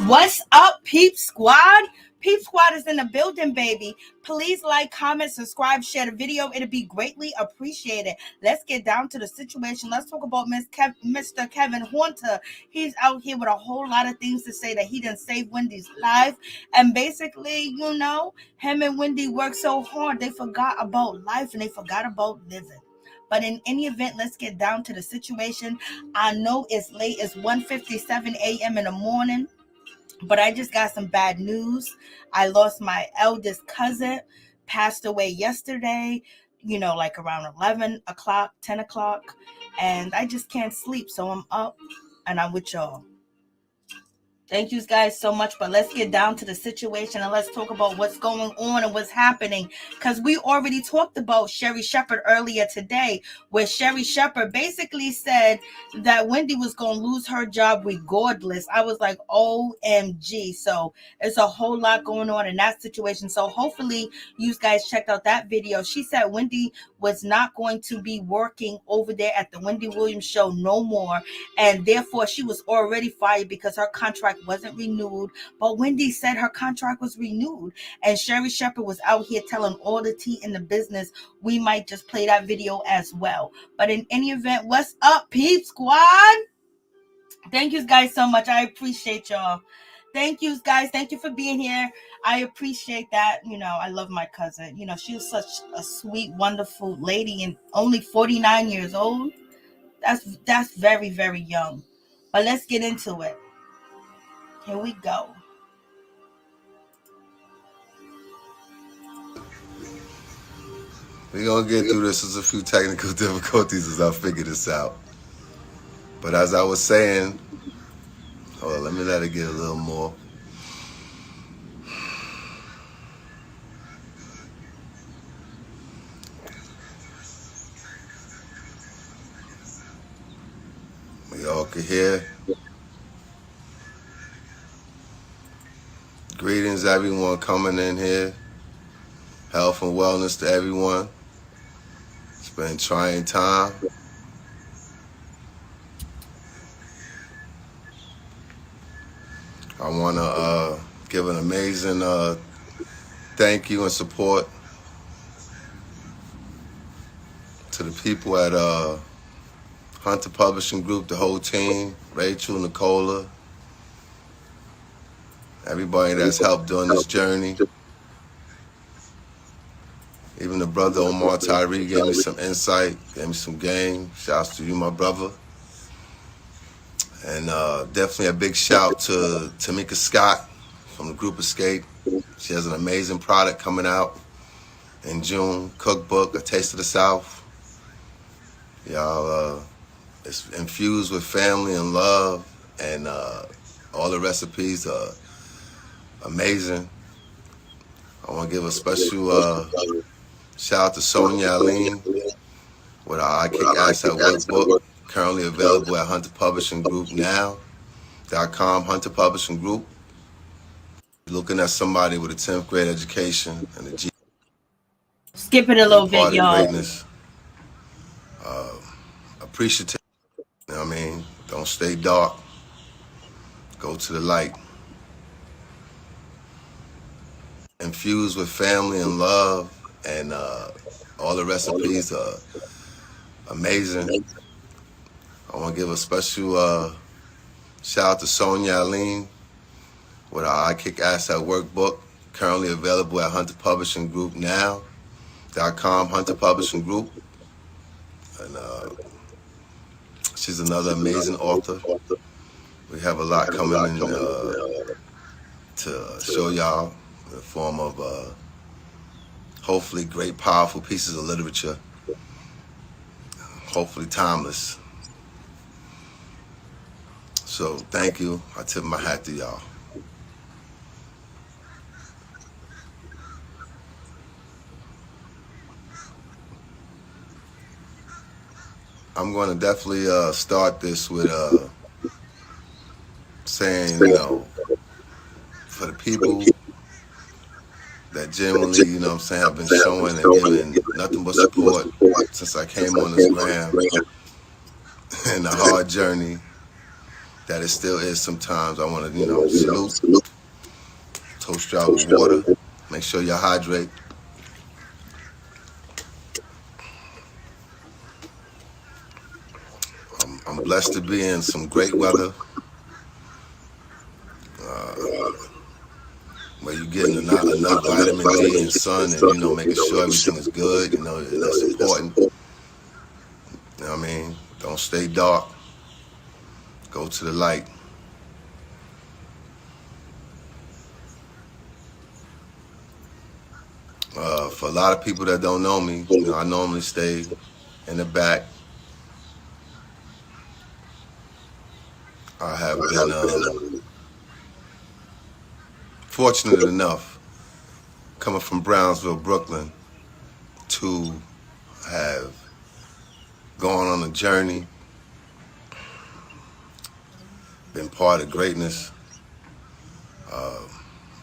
What's up, Peep Squad? Peep Squad is in the building, baby. Please like, comment, subscribe, share the video. It'll be greatly appreciated. Let's get down to the situation. Let's talk about Mr. Kevin Hunter. He's out here with a whole lot of things to say that he didn't save Wendy's life. And basically, him and Wendy worked so hard, they forgot about life and they forgot about living. But in any event, let's get down to the situation. I know it's late. It's 1:57 a.m. in the morning. But I just got some bad news. I lost my eldest cousin, passed away yesterday, like around 11 o'clock, 10 o'clock. And I just can't sleep. So I'm up and I'm with y'all. Thank you guys so much, but let's get down to the situation and let's talk about what's going on and what's happening. Because we already talked about Sherri Shepherd earlier today, where Sherri Shepherd basically said that Wendy was going to lose her job regardless. I was like, OMG. So there's a whole lot going on in that situation. So hopefully you guys checked out that video. She said Wendy was not going to be working over there at the Wendy Williams show no more. And therefore she was already fired because her contract wasn't renewed. But Wendy said her contract was renewed, and Sherri Shepherd was out here telling all the tea in the business. We might just play that video as well. But in any event, what's up, Peep Squad? Thank you guys so much. I appreciate y'all. Thank you guys. Thank you for being here. I appreciate that. I love my cousin. She was such a sweet, wonderful lady and only 49 years old. That's very, very young. But let's get into it. Here we go. We're going to get through this. There's a few technical difficulties as I figure this out. But as I was saying, let me let it get a little more. We all can hear. Greetings, everyone coming in here. Health and wellness to everyone. It's been a trying time. I want to give an amazing thank you and support to the people at Hunter Publishing Group, the whole team, Rachel, Nicola, everybody that's helped during this journey. Even the brother Omar Tyree gave me some insight, gave me some game. Shouts to you, my brother. And definitely a big shout to Tamika Scott from the group Escape. She has an amazing product coming out in June, cookbook, A Taste of the South. Y'all, it's infused with family and love, and all the recipes are amazing. I want to give a special shout out to Sonia Aline with our I Kick Ass at Work book, currently available at Hunter Publishing Group now.com, Hunter Publishing Group. Looking at somebody with a 10th grade education and a G. Skip it a little bit, y'all. Greatness. Appreciative. You know what I mean? Don't stay dark. Go to the light. Infused with family and love, and all the recipes are amazing. I want to give a special shout out to Sonia Aline with our I Kick Ass at Work book, currently available at Hunter Publishing Group now.com, Hunter Publishing Group. And she's another amazing author. We have a lot coming in to show y'all in the form of hopefully great, powerful pieces of literature, hopefully timeless. So thank you. I tip my hat to y'all. I'm going to definitely start this with saying, for the people that genuinely, have been showing and giving nothing but support since I came on this gram and the hard journey that it still is sometimes. I want to, salute, toast y'all with water. Make sure y'all hydrate. I'm blessed to be in some great weather where you're getting enough vitamin D and sun and, making sure everything is good. That's important. You know what I mean? Don't stay dark. Go to the light. For a lot of people that don't know me, I normally stay in the back. I have been fortunate enough, coming from Brownsville, Brooklyn, to have gone on a journey, been part of greatness,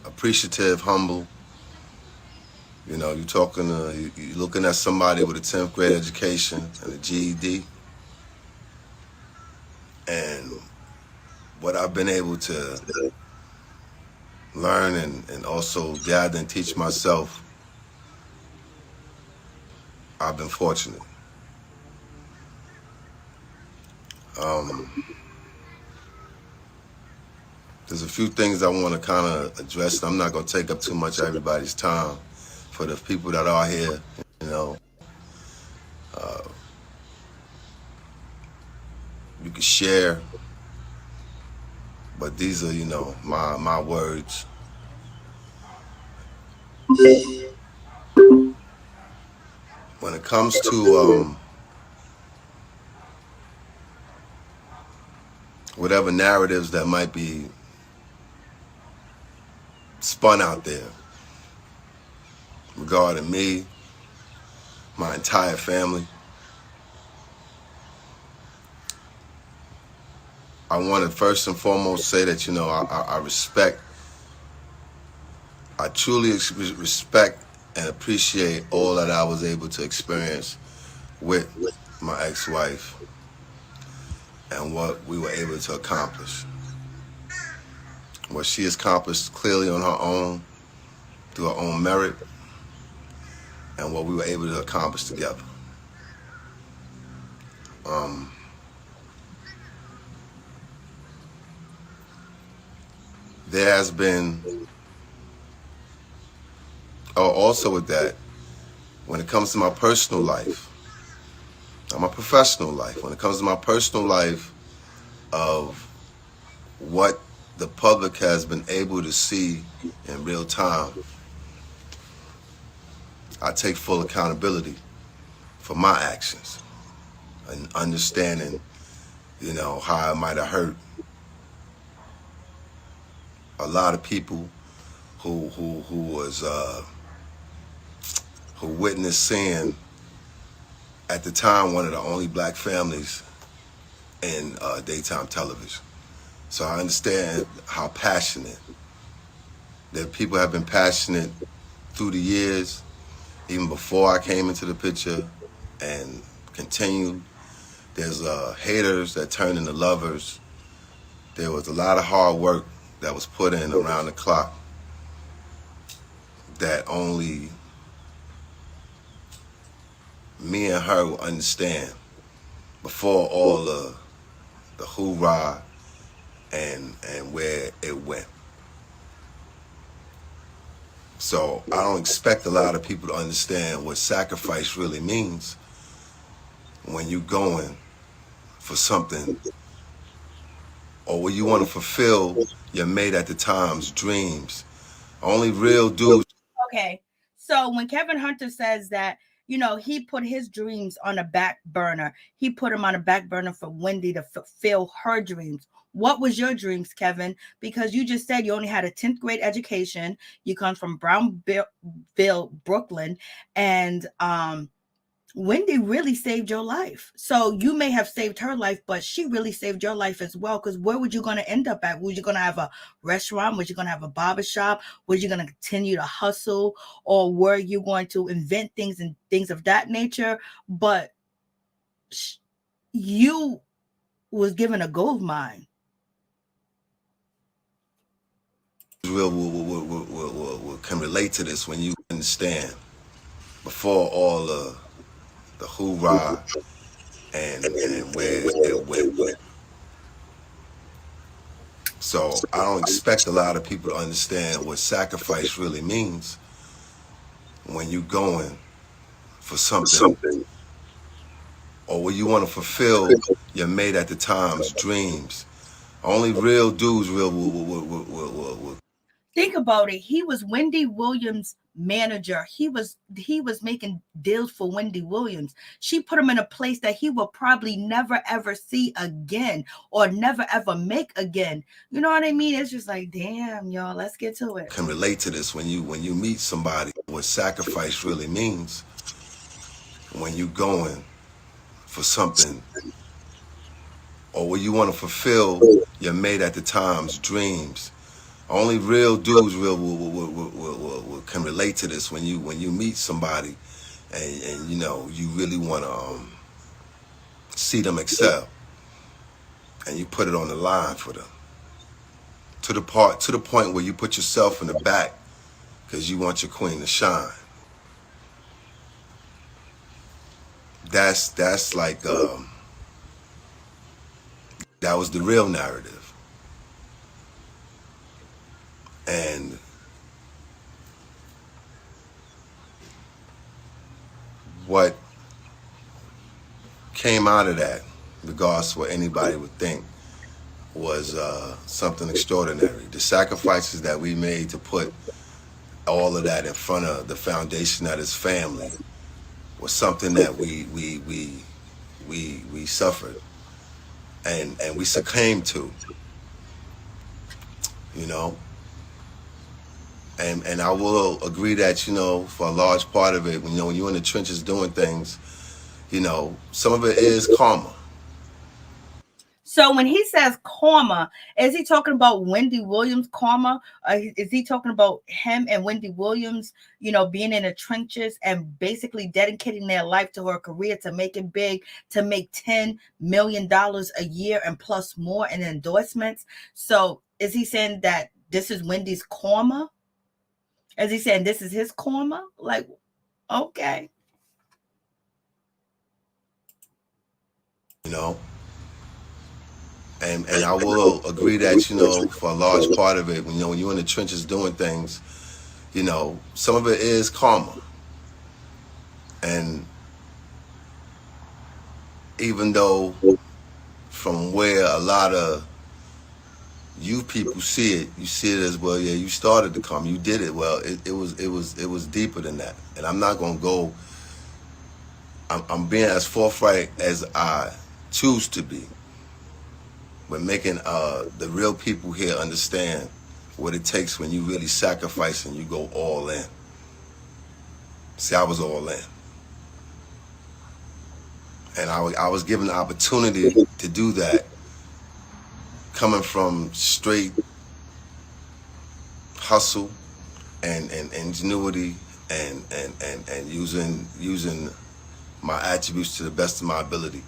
appreciative, humble. You're looking at somebody with a 10th grade education and a GED, and what I've been able to learn and also gather and teach myself, I've been fortunate. There's a few things I want to kind of address, and I'm not going to take up too much of everybody's time. For the people that are here, you can share, but these are, my words. When it comes to whatever narratives that might be spun out there regarding me, my entire family, I want to first and foremost say that, I respect, I truly respect and appreciate all that I was able to experience with my ex-wife and what we were able to accomplish. What she accomplished clearly on her own, through her own merit, and what we were able to accomplish together. There has been, also with that, when it comes to my personal life, not my professional life, when it comes to my personal life of what the public has been able to see in real time, I take full accountability for my actions and understanding, how I might have hurt a lot of people who witnessed seeing at the time one of the only black families in daytime television. So I understand how passionate that people have been passionate through the years, even before I came into the picture, and continued. There's haters that turn into lovers. There was a lot of hard work that was put in around the clock that only me and her will understand before all the hoorah and where it went. So I don't expect a lot of people to understand what sacrifice really means when you're going for something or when you want to fulfill your mate at the time's dreams. Only real dudes. Okay, so when Kevin Hunter says that, he put his dreams on a back burner, he put them on a back burner for Wendy to fulfill her dreams. What was your dreams, Kevin? Because you just said you only had a 10th grade education. You come from Brownsville, Brooklyn, and Wendy really saved your life. So you may have saved her life, but she really saved your life as well. Because where were you going to end up at? Was you going to have a restaurant? Was you going to have a barbershop? Was you going to continue to hustle? Or were you going to invent things and things of that nature? But you was given a gold mine. can relate to this when you understand before all the hoorah and where it went. So I don't expect a lot of people to understand what sacrifice really means when you're going for something or when you want to fulfill your mate at the time's dreams. Only real dudes will. Think about it. He was Wendy Williams' manager. He was making deals for Wendy Williams. She put him in a place that he will probably never ever see again or never ever make again. You know what I mean? It's just like, damn, y'all, let's get to it. Can relate to this when you meet somebody what sacrifice really means when you're going for something or when you want to fulfill your mate at the time's dreams. Only real dudes can relate to this when you meet somebody and you know you really want to see them excel and you put it on the line for them to the point where you put yourself in the back because you want your queen to shine. That's like that was the real narrative. And what came out of that, regardless of what anybody would think, was something extraordinary. The sacrifices that we made to put all of that in front of the foundation that is family was something that we suffered and we succumbed to, you know. And I will agree that, you know, for a large part of it, when you're in the trenches doing things, you know, some of it is karma. So when he says karma, is he talking about Wendy Williams' karma? Is he talking about him and Wendy Williams, you know, being in the trenches and basically dedicating their life to her career to make it big, to make $10 million a year and plus more in endorsements? So is he saying that this is Wendy's karma? Is he saying this is his karma? Like, okay. You know? And I will agree that, you know, for a large part of it, when you're in the trenches doing things, you know, some of it is karma. And even though from where a lot of you people see it, you see it as, well, yeah, you started the karma, you did it. Well, it was deeper than that. And I'm not gonna go, I'm being as forthright as I choose to be. But making the real people here understand what it takes when you really sacrifice and you go all in. See, I was all in. And I was given the opportunity to do that, coming from straight hustle and ingenuity and using my attributes to the best of my ability.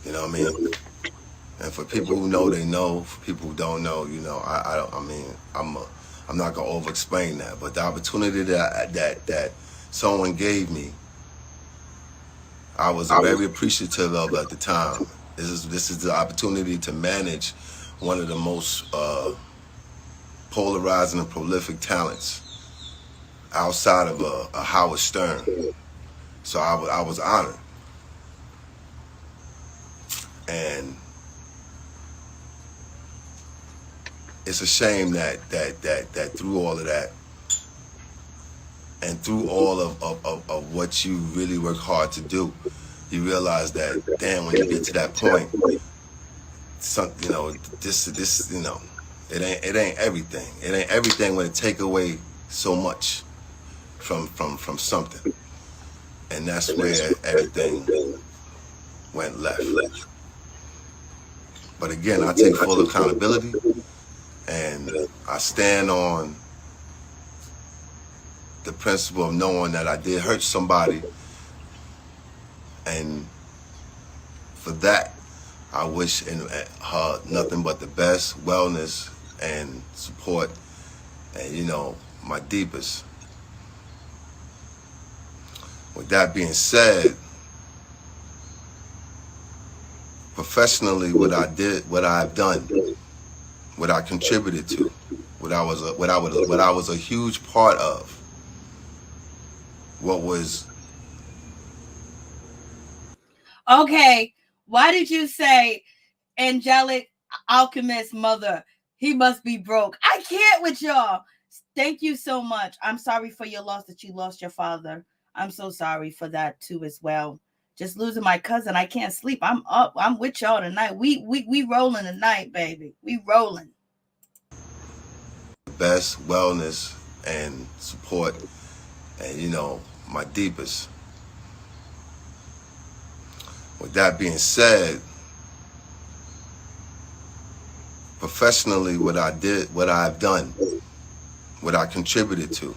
You know what I mean? And for people who know, they know. For people who don't know, you know, I'm not gonna over-explain that. But the opportunity that someone gave me, I was very appreciative of at the time. This is the opportunity to manage one of the most polarizing and prolific talents outside of a Howard Stern. So I was honored. And it's a shame that through all of that and through all of what you really work hard to do, you realize that, damn, when you get to that point, you know, this, you know, it ain't everything. It ain't everything when it take away so much from something. And that's where everything went left. But again, I take full accountability. And I stand on the principle of knowing that I did hurt somebody. And for that, I wish her nothing but the best, wellness, and support and, you know, my deepest. With that being said, professionally, what I've done, what I contributed to, what I was a huge part of, what was. Okay, why did you say angelic alchemist mother? He must be broke. I can't with y'all. Thank you so much. I'm sorry for your loss, that you lost your father. I'm so sorry for that too as well. Just losing my cousin. I can't sleep. I'm up. I'm with y'all tonight. We rolling tonight, baby. We rolling. Best wellness and support, and, you know, my deepest. With that being said, professionally, what I've done, what I contributed to,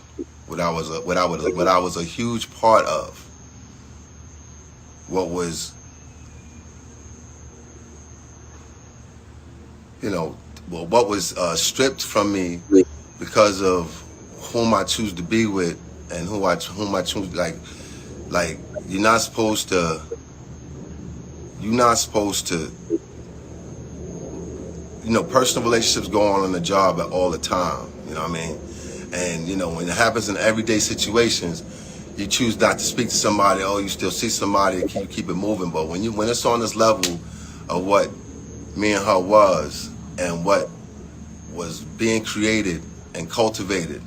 what I was a huge part of, what was, you know, what was stripped from me because of whom I choose to be with and whom I choose. Like you're not supposed to. You know, personal relationships go on the job all the time. You know what I mean? And, you know, when it happens in everyday situations, you choose not to speak to somebody. Oh, you still see somebody, and you keep it moving. But when it's on this level of what me and her was, and what was being created and cultivated,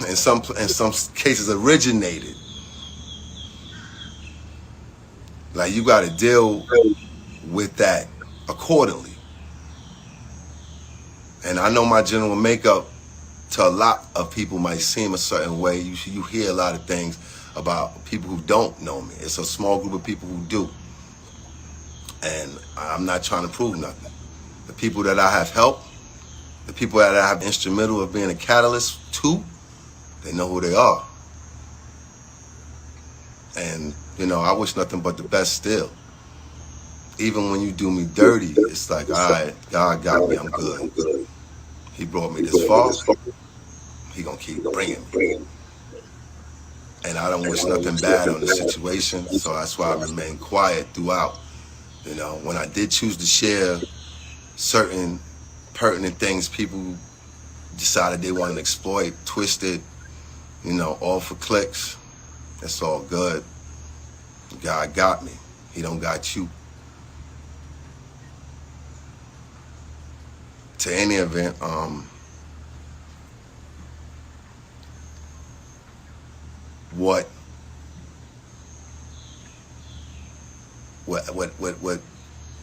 in some cases originated, like, you got to deal with that accordingly. And I know my general makeup to a lot of people might seem a certain way. You hear a lot of things about people who don't know me. It's a small group of people who do. And I'm not trying to prove nothing. The people that I have helped, the people that I have instrumental of being a catalyst to, they know who they are. And, you know, I wish nothing but the best still. Even when you do me dirty, it's like, all right, God got me, I'm good. He brought me this far. He gonna keep bringing me. And I don't wish nothing bad on the situation, so that's why I remain quiet throughout. You know, when I did choose to share certain pertinent things, people decided they wanted to exploit, twist it, you know, all for clicks. It's all good. God got me. He don't got you. To any event,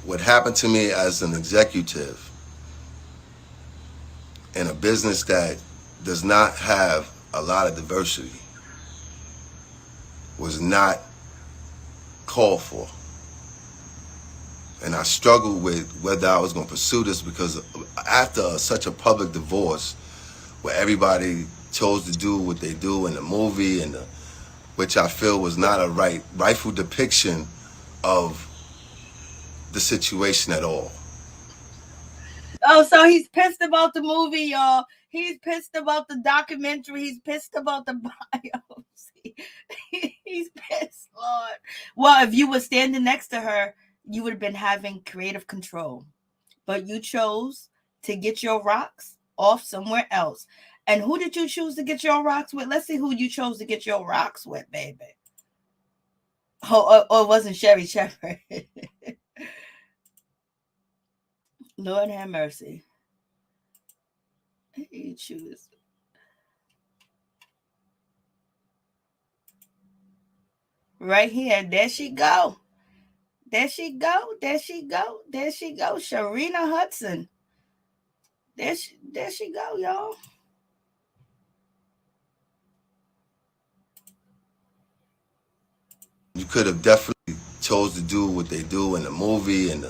what happened to me as an executive in a business that does not have a lot of diversity was not called for. And I struggled with whether I was going to pursue this, because after such a public divorce where everybody chose to do what they do in the movie, and which I feel was not a rightful depiction of the situation at all. Oh, so he's pissed about the movie, y'all. He's pissed about the documentary. He's pissed about the biopsy. He's pissed, Lord. Well, if you were standing next to her, you would have been having creative control. But you chose to get your rocks off somewhere else. And who did you choose to get your rocks with? Let's see who you chose to get your rocks with, baby. Oh, or it wasn't Sherri Shepherd. Lord have mercy. You choose. Right here. There she go. There she go. There she go. There she go. Sharina Hudson. There she go, y'all. You could have definitely chose to do what they do in the movie, and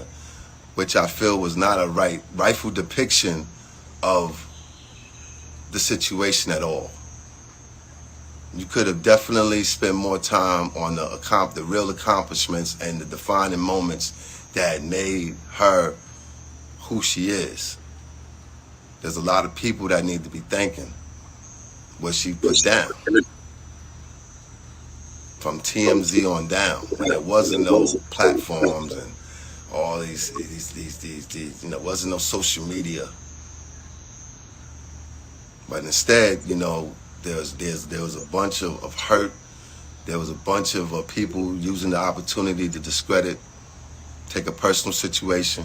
which I feel was not a rightful depiction of the situation at all. You could have definitely spent more time on the real accomplishments and the defining moments that made her who she is. There's a lot of people that need to be thanking what she put down. From TMZ on down, when there wasn't no platforms and all these wasn't no social media. But instead, there was a bunch of hurt. There was a bunch of people using the opportunity to discredit, take a personal situation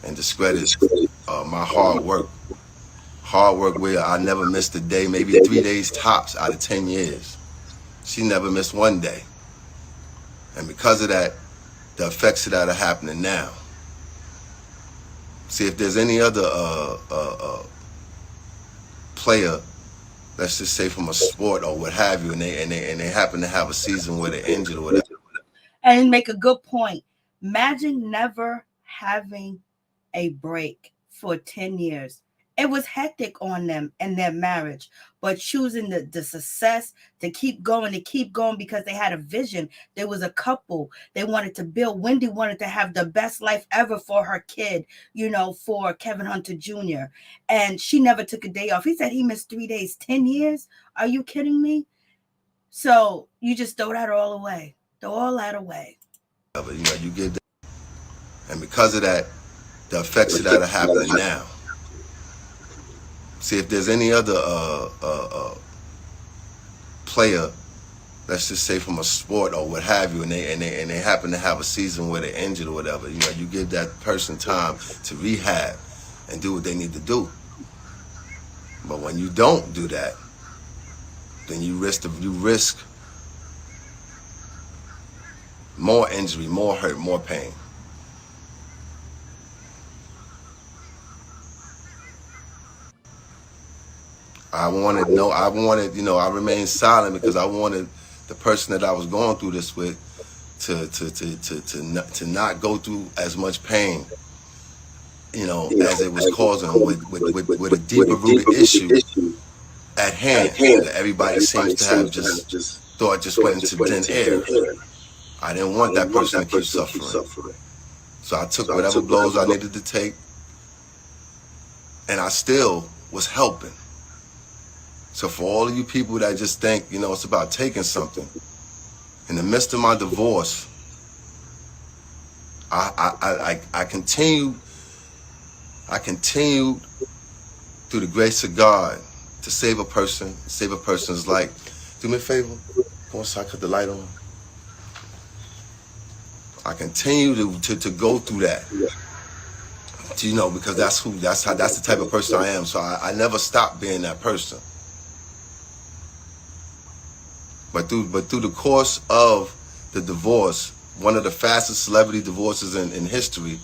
and discredit my hard work. Hard work where I never missed a day, maybe 3 days tops out of 10 years. She never missed one day. And because of that, the effects of that are happening now. See, if there's any other player, let's just say from a sport or what have you, and they happen to have a season where they're injured or whatever. And make a good point. Imagine never having a break for 10 years. It was hectic on them and their marriage, but choosing the success to keep going because they had a vision. There was a couple. They wanted to build. Wendy wanted to have the best life ever for her kid, for Kevin Hunter Jr. And she never took a day off. He said he missed 3 days, 10 years. Are you kidding me? So you just throw that all away. Throw all that away. You give that. And because of that, the effects of that are happening now. See, if there's any other player, let's just say from a sport or what have you, and they happen to have a season where they're injured or whatever, you give that person time to rehab and do what they need to do. But when you don't do that, then you risk more injury, more hurt, more pain. I remained silent because I wanted the person that I was going through this with to not go through as much pain, as it was causing with a deeper rooted issue at hand that everybody seems to have just thought just went into thin air. I didn't want that person to keep suffering. So I took whatever blows I needed to take, and I still was helping. So for all of you people that just think, it's about taking something, in the midst of my divorce, I continued through the grace of God to save a person's life. Do me a favor, go inside, cut the light on. I continue to go through that, because that's the type of person I am. So I never stopped being that person. But through the course of the divorce, one of the fastest celebrity divorces in history,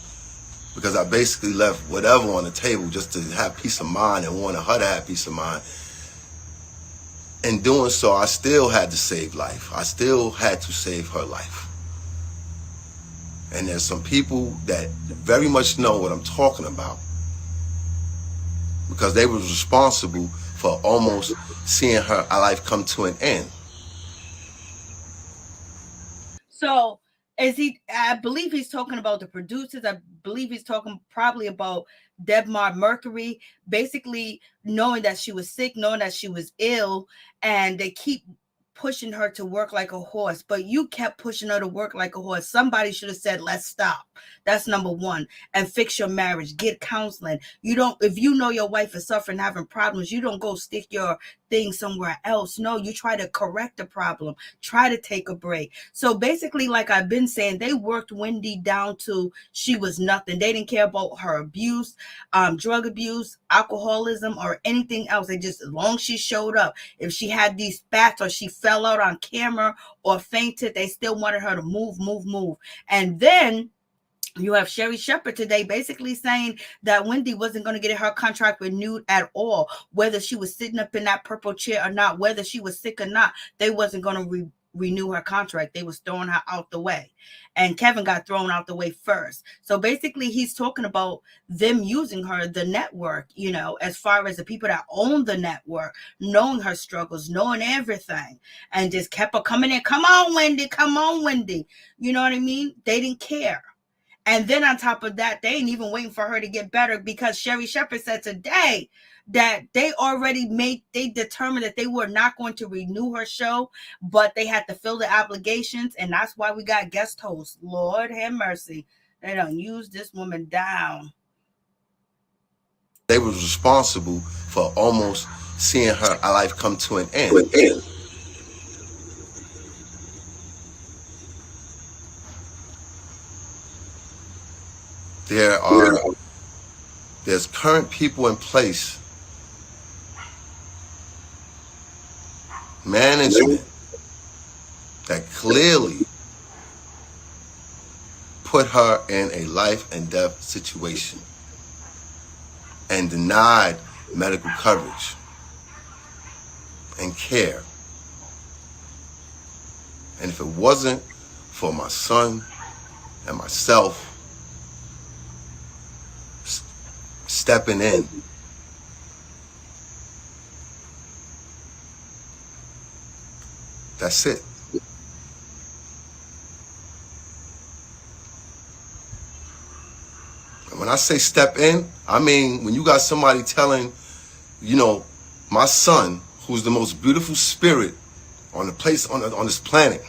because I basically left whatever on the table just to have peace of mind and wanted her to have peace of mind. In doing so, I still had to save life. I still had to save her life. And there's some people that very much know what I'm talking about, because they were responsible for almost seeing her life come to an end. So I believe he's talking about the producers. I believe he's talking probably about Debmar-Mercury, basically knowing that she was sick, knowing that she was ill, and they keep pushing her to work like a horse, but you kept pushing her to work like a horse. Somebody should have said, let's stop. That's number one. And fix your marriage. Get counseling. If you know your wife is suffering, having problems, you don't go stick your thing somewhere else. No, you try to correct the problem. Try to take a break. So basically, like I've been saying, they worked Wendy down to she was nothing. They didn't care about her abuse, drug abuse, alcoholism, or anything else. They just, as long as she showed up, if she had these spats or she fell out on camera or fainted, they still wanted her to move. And then you have Sherri Shepherd today basically saying that Wendy wasn't going to get her contract renewed at all, whether she was sitting up in that purple chair or not, whether she was sick or not. They wasn't going to renew her contract. They was throwing her out the way. And Kevin got thrown out the way first. So basically he's talking about them using her, the network, as far as the people that own the network, knowing her struggles, knowing everything, and just kept her coming in. Come on, Wendy. You know what I mean? They didn't care. And then on top of that, they ain't even waiting for her to get better, because Sherri Shepherd said today that they determined that they were not going to renew her show, but they had to fill the obligations, and that's why we got guest hosts. Lord have mercy. They don't use this woman down. They was responsible for almost seeing her life come to an end. There's current people in place, management, that clearly put her in a life and death situation and denied medical coverage and care. And if it wasn't for my son and myself stepping in, that's it. And when I say step in, I mean when you got somebody telling, you know, my son, who's the most beautiful spirit on the place on this planet,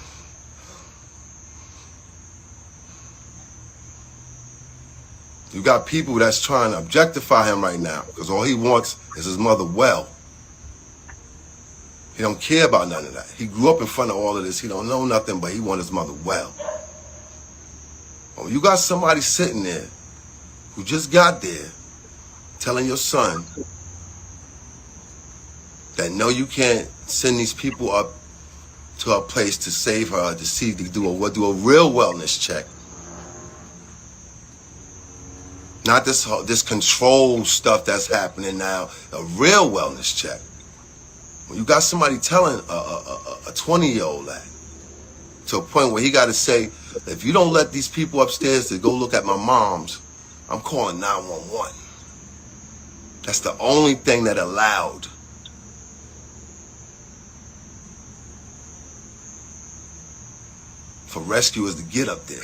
you got people that's trying to objectify him right now because all he wants is his mother well. He don't care about none of that. He grew up in front of all of this. He don't know nothing, but he wants his mother well. Well, you got somebody sitting there who just got there telling your son that no, you can't send these people up to a place to save her, to do a real wellness check. Not this control stuff that's happening now, a real wellness check. When you got somebody telling a 20-year-old that, to a point where he got to say, if you don't let these people upstairs to go look at my mom's, I'm calling 911. That's the only thing that allowed for rescuers to get up there.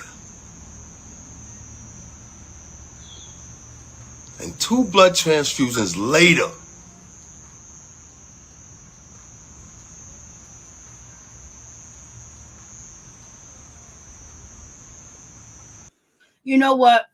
And 2 blood transfusions later, You know what?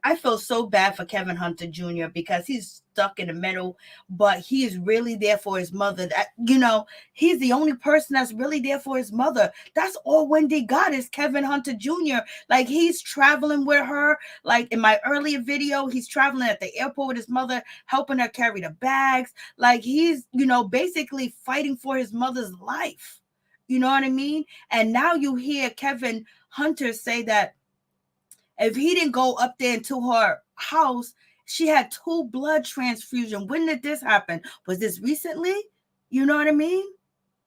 I feel so bad for Kevin Hunter Jr. because he's stuck in the middle, but he is really there for his mother. That, you know, he's the only person that's really there for his mother. That's all Wendy got is Kevin Hunter Jr. Like, he's traveling with her. Like in my earlier video, he's traveling at the airport with his mother, helping her carry the bags. Like, he's, you know, basically fighting for his mother's life. You know what I mean? And now you hear Kevin Hunter say that if he didn't go up there into her house, she had 2 blood transfusions. When did this happen? Was this recently? You know what I mean?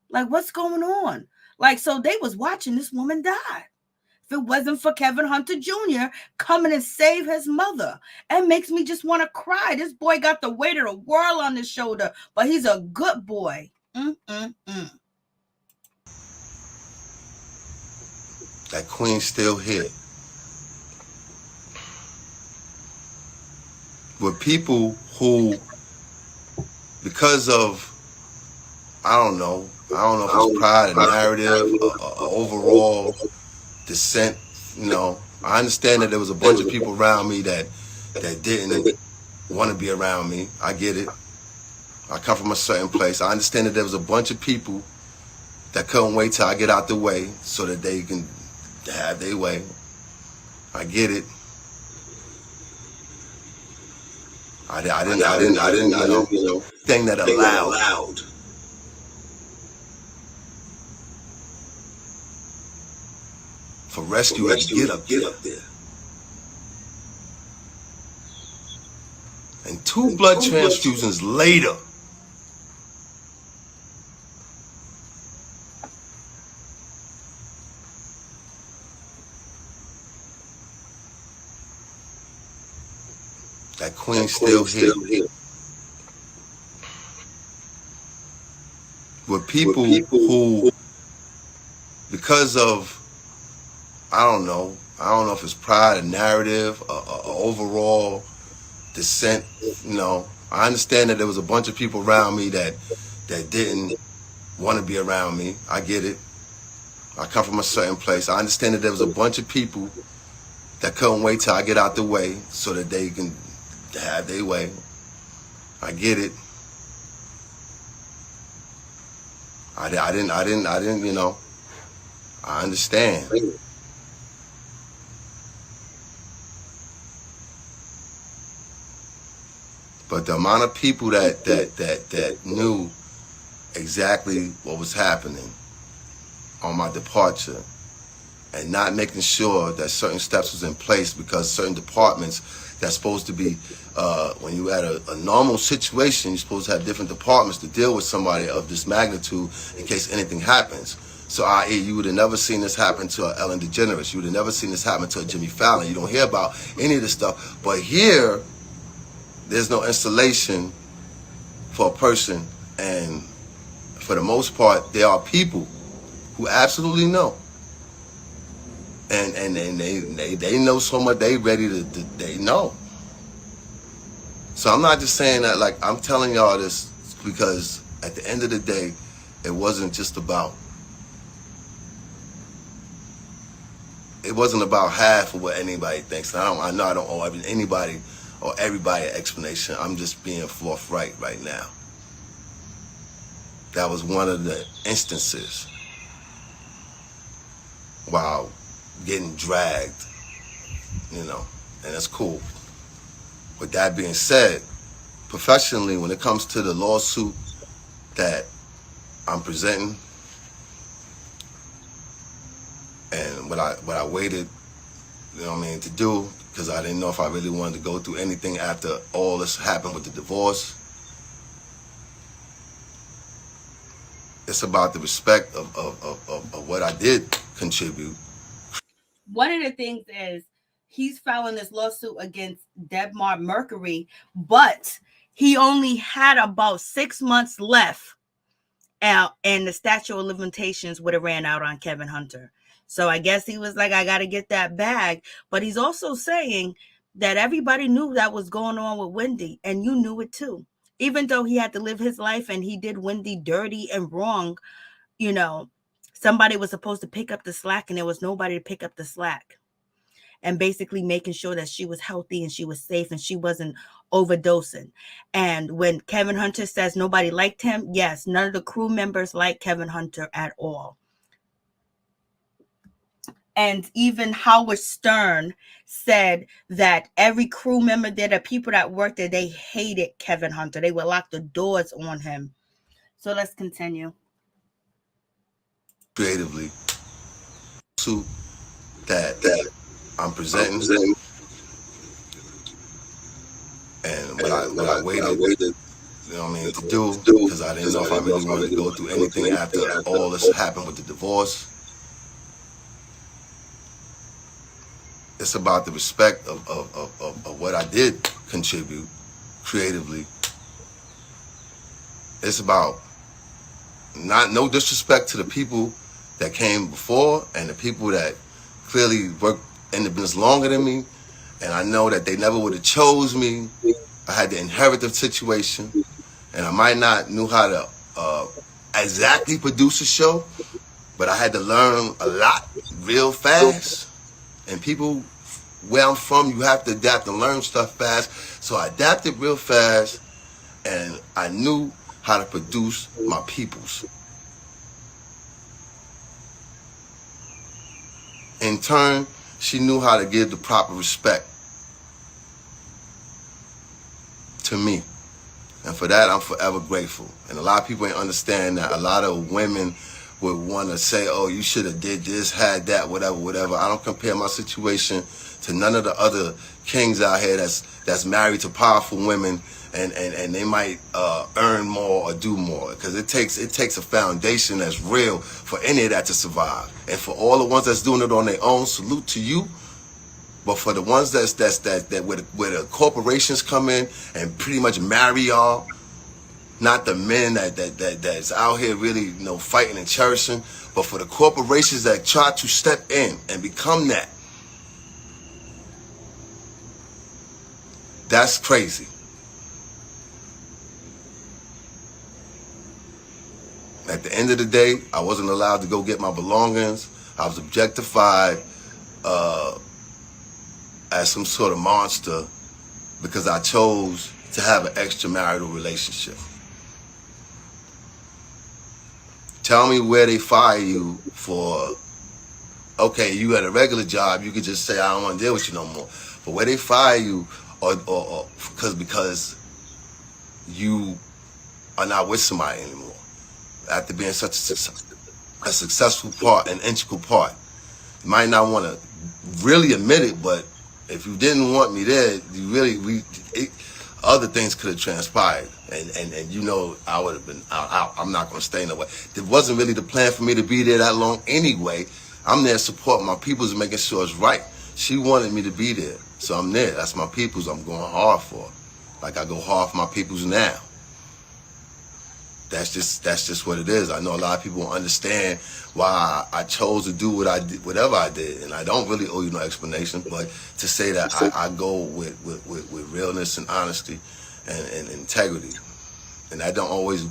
Like, what's going on? Like, so they was watching this woman die. If it wasn't for Kevin Hunter Jr. coming and save his mother, it makes me just want to cry. This boy got the weight of the world on his shoulder, but he's a good boy. that queen's still here. With people who, because of, I don't know if it's pride, a narrative, overall dissent, you know, I understand that there was a bunch of people around me that didn't want to be around me. I get it. I come from a certain place. I understand that there was a bunch of people that couldn't wait till I get out the way so that they can have their way. I get it. I didn't, you know, thing that allowed for rescuers to get up there. And 2 blood transfusions later, that queen's still here. With people who, because of, I don't know I don't know if it's pride, a narrative, a overall dissent. You know, I understand that there was a bunch of people around me that didn't want to be around me. I get it. I come from a certain place. I understand that there was a bunch of people that couldn't wait till I get out the way so that they can have their way. I get it. I didn't, you know, I understand. But the amount of people that knew exactly what was happening on my departure and not making sure that certain steps was in place, because certain departments that's supposed to be, when you had a normal situation, you're supposed to have different departments to deal with somebody of this magnitude in case anything happens. So i.e., you would have never seen this happen to a Ellen DeGeneres. You would have never seen this happen to a Jimmy Fallon. You don't hear about any of this stuff. But here, there's no installation for a person, and for the most part, there are people who absolutely know, and they know so much. They ready to they know. So I'm not just saying that, like, I'm telling y'all this because at the end of the day, it wasn't just about. It wasn't about half of what anybody thinks. I know I don't owe anybody or everybody an explanation. I'm just being forthright right now. That was one of the instances while getting dragged, you know, and that's cool. With that being said, professionally, when it comes to the lawsuit that I'm presenting and what I waited, you know what I mean, to do, because I didn't know if I really wanted to go through anything after all this happened with the divorce. It's about the respect of what I did contribute. One of the things is he's filing this lawsuit against Debmar-Mercury, but he only had about 6 months left, and the statute of limitations would have ran out on Kevin Hunter. So I guess he was like, I got to get that bag. But he's also saying that everybody knew that was going on with Wendy, and you knew it too. Even though he had to live his life and he did Wendy dirty and wrong, you know, somebody was supposed to pick up the slack, and there was nobody to pick up the slack. And basically making sure that she was healthy and she was safe and she wasn't overdosing. And when Kevin Hunter says nobody liked him, yes, none of the crew members liked Kevin Hunter at all. And even Howard Stern said that every crew member there, the people that worked there, they hated Kevin Hunter. They would lock the doors on him. So let's continue. Creatively, suit that I'm presenting, and what I waited, you know what I mean, to do, because I didn't know if I really wanted to go through anything after all this happened with the divorce. It's about the respect of what I did contribute creatively. It's about no disrespect to the people that came before and the people that clearly worked in the business longer than me, and I know that they never would have chose me. I had to inherit the situation, and I might not knew how to exactly produce a show, but I had to learn a lot real fast. And people, where I'm from, you have to adapt and learn stuff fast. So I adapted real fast, and I knew how to produce my peoples. In turn, she knew how to give the proper respect to me. And for that, I'm forever grateful. And a lot of people ain't understand that. A lot of women would want to say, oh, you should have did this, had that, whatever. I don't compare my situation to none of the other kings out here that's married to powerful women, and they might earn more or do more, because it takes a foundation that's real for any of that to survive. And for all the ones that's doing it on their own, salute to you. But for the ones that where the corporations come in and pretty much marry y'all, not the men that's out here really, you know, fighting and cherishing, but for the corporations that try to step in and become that, That's crazy. At the end of the day, I wasn't allowed to go get my belongings. I was objectified as some sort of monster because I chose to have an extramarital relationship. Tell me where they fire you for. Okay, you had a regular job, you could just say, I don't want to deal with you no more. But where they fire you, or because you are not with somebody anymore, after being such a successful part, an integral part. You might not want to really admit it, but if you didn't want me there, you really, other things could have transpired. And you know, I would have been out. I'm not going to stay nowhere. It wasn't really the plan for me to be there that long anyway. I'm there supporting my peoples and making sure it's right. She wanted me to be there, so I'm there. That's my peoples I'm going hard for. Like I go hard for my peoples now. That's just what it is. I know a lot of people don't understand why I chose to do what I did, whatever I did, and I don't really owe you no explanation. But to say that I go with realness and honesty and integrity, and I don't always.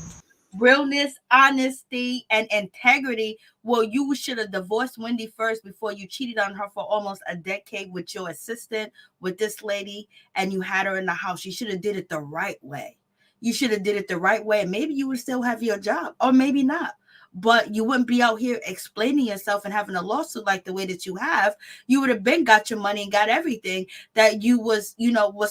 Realness, honesty, and integrity. Well, you should have divorced Wendy first before you cheated on her for almost a decade with your assistant, with this lady, and you had her in the house. You should have did it the right way. You should have did it the right way. And maybe you would still have your job, or maybe not. But you wouldn't be out here explaining yourself and having a lawsuit like the way that you have. You would have been got your money and got everything that you was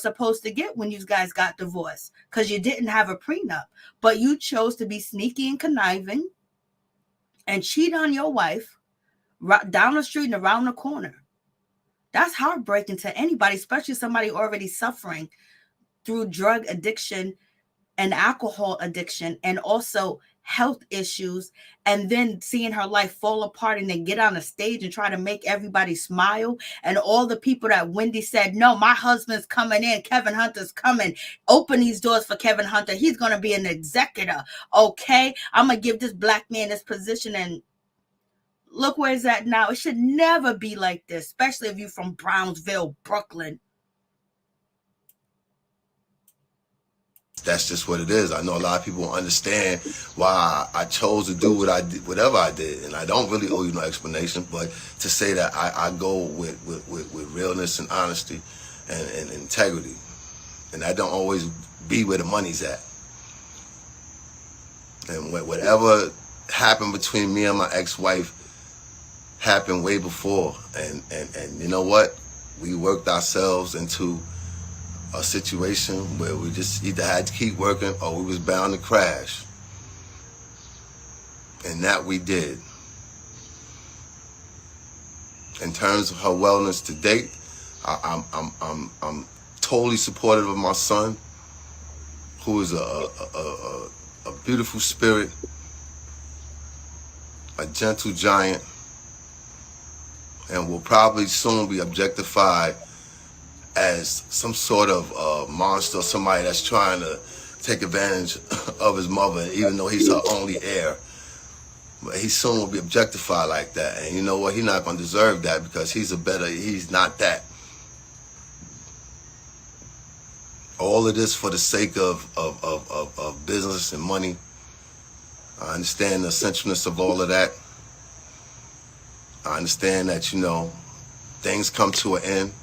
supposed to get when you guys got divorced, because you didn't have a prenup. But you chose to be sneaky and conniving and cheat on your wife down the street and around the corner. That's heartbreaking to anybody, especially somebody already suffering through drug addiction and alcohol addiction and also health issues, and then seeing her life fall apart and then get on a stage and try to make everybody smile. And all the people that Wendy said, no, my husband's coming in, Kevin Hunter's coming, open these doors for Kevin Hunter, he's going to be an executor, okay, I'm going to give this black man this position. And look where it's at now. It should never be like this, especially if you're from Brownsville, Brooklyn. That's just what it is. I know a lot of people don't understand why I chose to do what I did, whatever I did, and I don't really owe you no explanation. But to say that I go with realness and honesty and integrity, and I don't always be where the money's at. And whatever happened between me and my ex-wife happened way before, and you know what? We worked ourselves into a situation where we just either had to keep working or we was bound to crash. And that we did. In terms of her wellness to date, I'm totally supportive of my son, who is a beautiful spirit, a gentle giant, and will probably soon be objectified as some sort of monster, somebody that's trying to take advantage of his mother, even though he's her only heir. But he soon will be objectified like that. And you know what? He's not going to deserve that, because he's not that. All of this for the sake of business and money. I understand the essentialness of all of that. I understand that, things come to an end.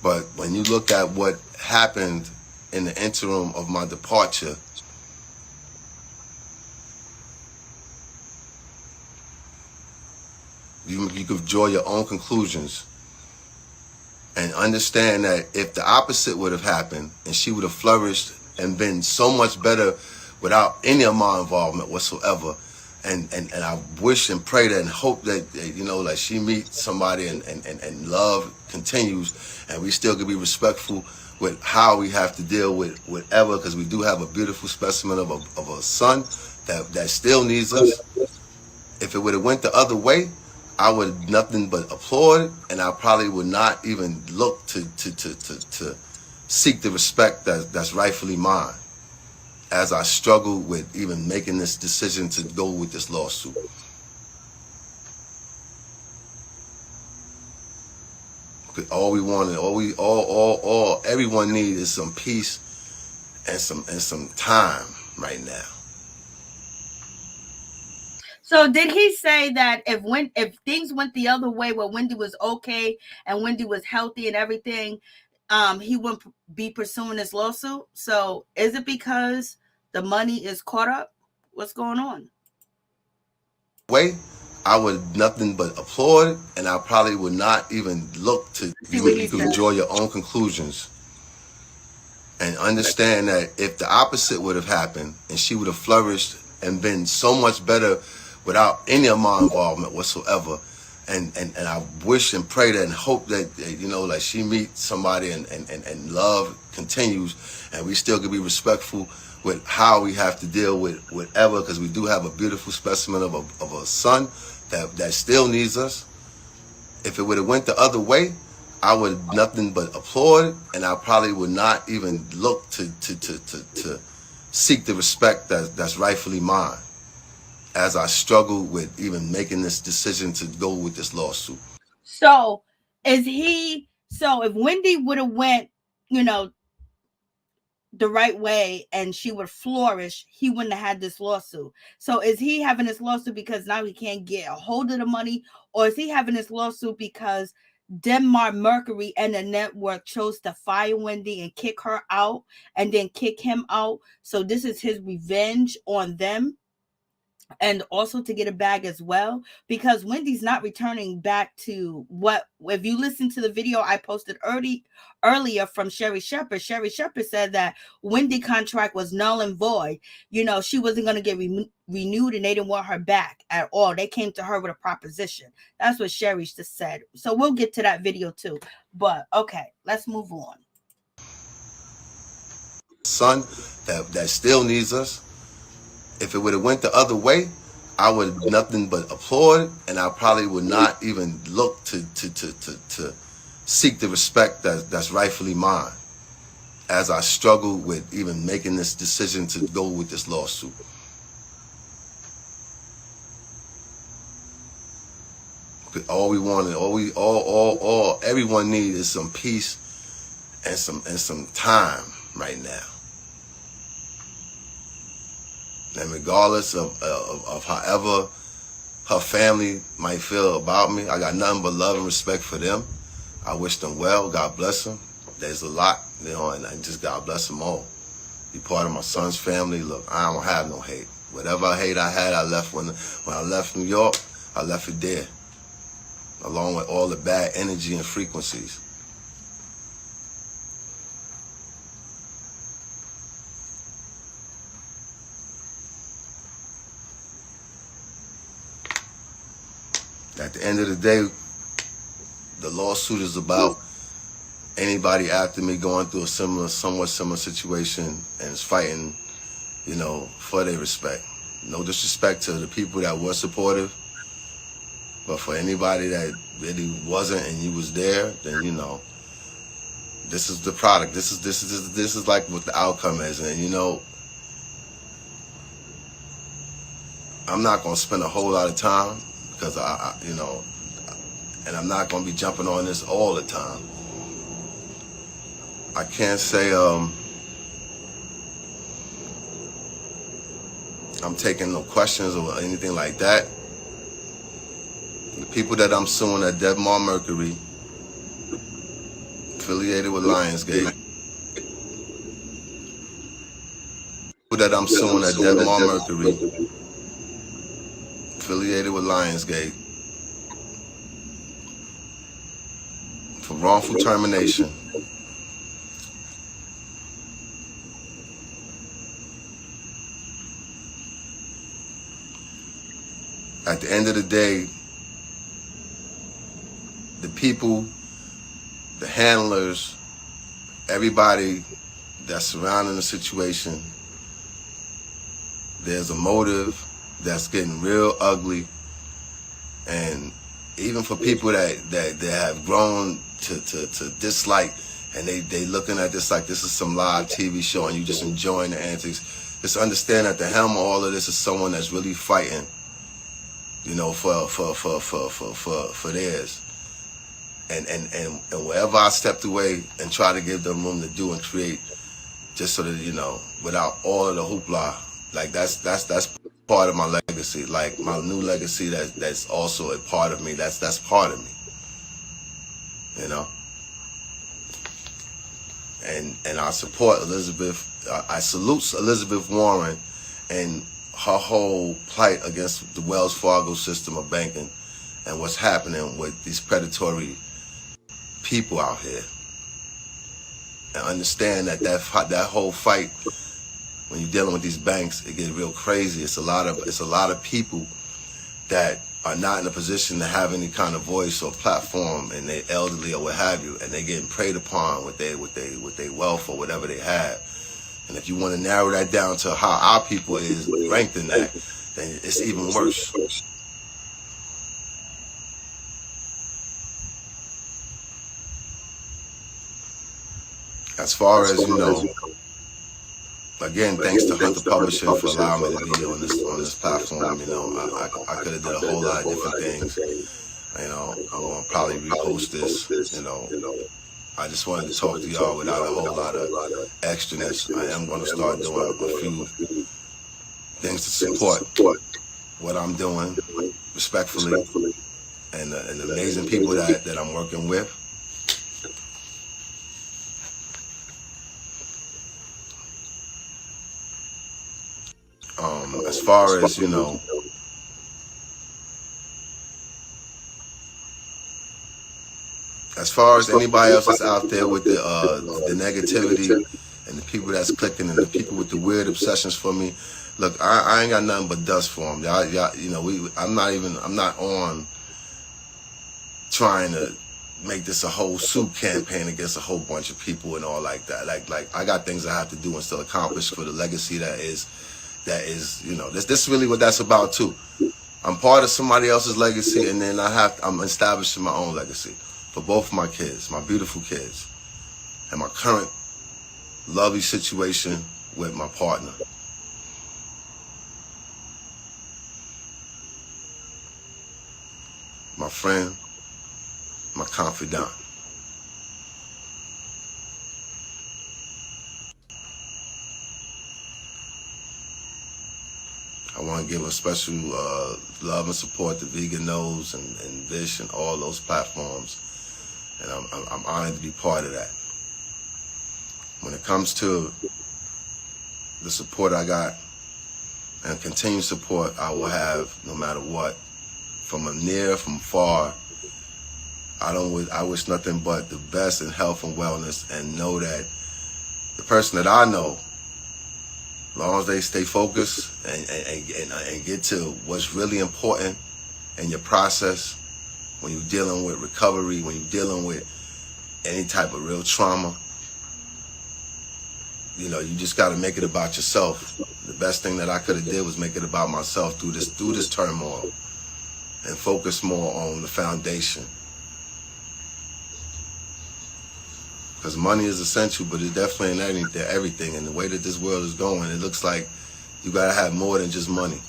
But when you look at what happened in the interim of my departure, you could draw your own conclusions and understand that if the opposite would have happened and she would have flourished and been so much better without any of my involvement whatsoever, and I wish and pray that and hope that, like she meets somebody and love continues, and we still can be respectful with how we have to deal with whatever, because we do have a beautiful specimen of a son that still needs us. If it would have went the other way, I would nothing but applaud, and I probably would not even look to seek the respect that's rightfully mine, as I struggle with even making this decision to go with this lawsuit. All we want, everyone needs is some peace and some time right now. So did he say that if things went the other way, where Wendy was okay and Wendy was healthy and everything, he wouldn't be pursuing this lawsuit? So is it because the money is caught up? What's going on? Way, I would nothing but applaud, and I probably would not even look to you can draw your own conclusions and understand that if the opposite would have happened and she would have flourished and been so much better without any of my involvement whatsoever, and I wish and pray that and hope that, you know, like she meets somebody and love continues and we still can be respectful with how we have to deal with whatever, because we do have a beautiful specimen of a son that still needs us. If it would have went the other way, I would nothing but applaud, and I probably would not even look to seek the respect that's rightfully mine as I struggle with even making this decision to go with this lawsuit. So if Wendy would have went, you know, the right way and she would flourish, he wouldn't have had this lawsuit. So is he having this lawsuit because now he can't get a hold of the money, or is he having this lawsuit because Debmar-Mercury and the network chose to fire Wendy and kick her out and then kick him out? So this is his revenge on them, and also to get a bag as well, because Wendy's not returning back to what, if you listen to the video I posted earlier from Sherri Shepherd said that Wendy contract was null and void. You know, she wasn't going to get renewed and they didn't want her back at all. They came to her with a proposition. That's what Sherri just said. So we'll get to that video too. But okay, let's move on. Son that still needs us. If it would have went the other way, I would nothing but applaud, and I probably would not even look to seek the respect that's rightfully mine as I struggle with even making this decision to go with this lawsuit. All we want, everyone needs is some peace and some time right now. And regardless of however her family might feel about me, I got nothing but love and respect for them. I wish them well. God bless them. There's a lot, you know, and I just God bless them all. Be part of my son's family. Look, I don't have no hate. Whatever hate I had, I left when I left New York. I left it there, along with all the bad energy and frequencies. At the end of the day, the lawsuit is about anybody after me going through a somewhat similar situation and is fighting, you know, for their respect. No disrespect to the people that were supportive, but for anybody that really wasn't and you was there, then, you know, this is the product. This is like what the outcome is. And, you know, I'm not going to spend a whole lot of time, because I, you know, and I'm not going to be jumping on this all the time. I can't say I'm taking no questions or anything like that. The people that I'm suing at Debmar-Mercury, affiliated with Lionsgate. People that I'm suing at Debmar-Mercury, affiliated with Lionsgate, for wrongful termination. At the end of the day, the people, the handlers, everybody that's surrounding the situation, there's a motive that's getting real ugly. And even for people that have grown to dislike, and they looking at this like this is some live TV show and you just enjoying the antics, just understand at the helm of all of this is someone that's really fighting, you know, for theirs. and wherever I stepped away and try to give them room to do and create, just so that, you know, without all of the hoopla, like that's part of my legacy. Like my new legacy, that's also a part of me. That's part of me, you know. And I support Elizabeth. I salute Elizabeth Warren and her whole plight against the Wells Fargo system of banking and what's happening with these predatory people out here. And understand that whole fight, when you're dealing with these banks, it gets real crazy. It's a lot of people that are not in a position to have any kind of voice or platform, and they elderly or what have you, and they getting preyed upon with their wealth or whatever they have. And if you want to narrow that down to how our people is ranked in that, then it's even worse. As far as, you know, again, thanks to Hunter Publishing for allowing me to be on this platform. You know, I could have did a whole lot of different things. You know, I'm gonna probably repost this. You know, I just wanted to talk to y'all without a whole lot of extraness. I am gonna start doing a few things to support what I'm doing, respectfully, and the amazing people that I'm working with. As far as, you know, as far as anybody else that's out there with the negativity and the people that's clicking and the people with the weird obsessions for me, look, I ain't got nothing but dust for them. Y'all, you know, I'm not on trying to make this a whole suit campaign against a whole bunch of people and all like that. Like I got things I have to do and still accomplish for the legacy that is, you know, this is really what that's about too. I'm part of somebody else's legacy, and then I'm establishing my own legacy for both of my kids, my beautiful kids, and my current lovely situation with my partner. My friend, my confidant. I want to give a special love and support to Vegan Nose and Vish and all those platforms, and I'm honored to be part of that. When it comes to the support I got and continued support I will have no matter what, from near, from far, I wish nothing but the best in health and wellness, and know that the person that I know, as long as they stay focused and get to what's really important in your process, when you're dealing with recovery, when you're dealing with any type of real trauma, you know, you just got to make it about yourself. The best thing that I could have did was make it about myself through this turmoil, and focus more on the foundation. Because money is essential, but it definitely ain't everything. And the way that this world is going, it looks like you got to have more than just money.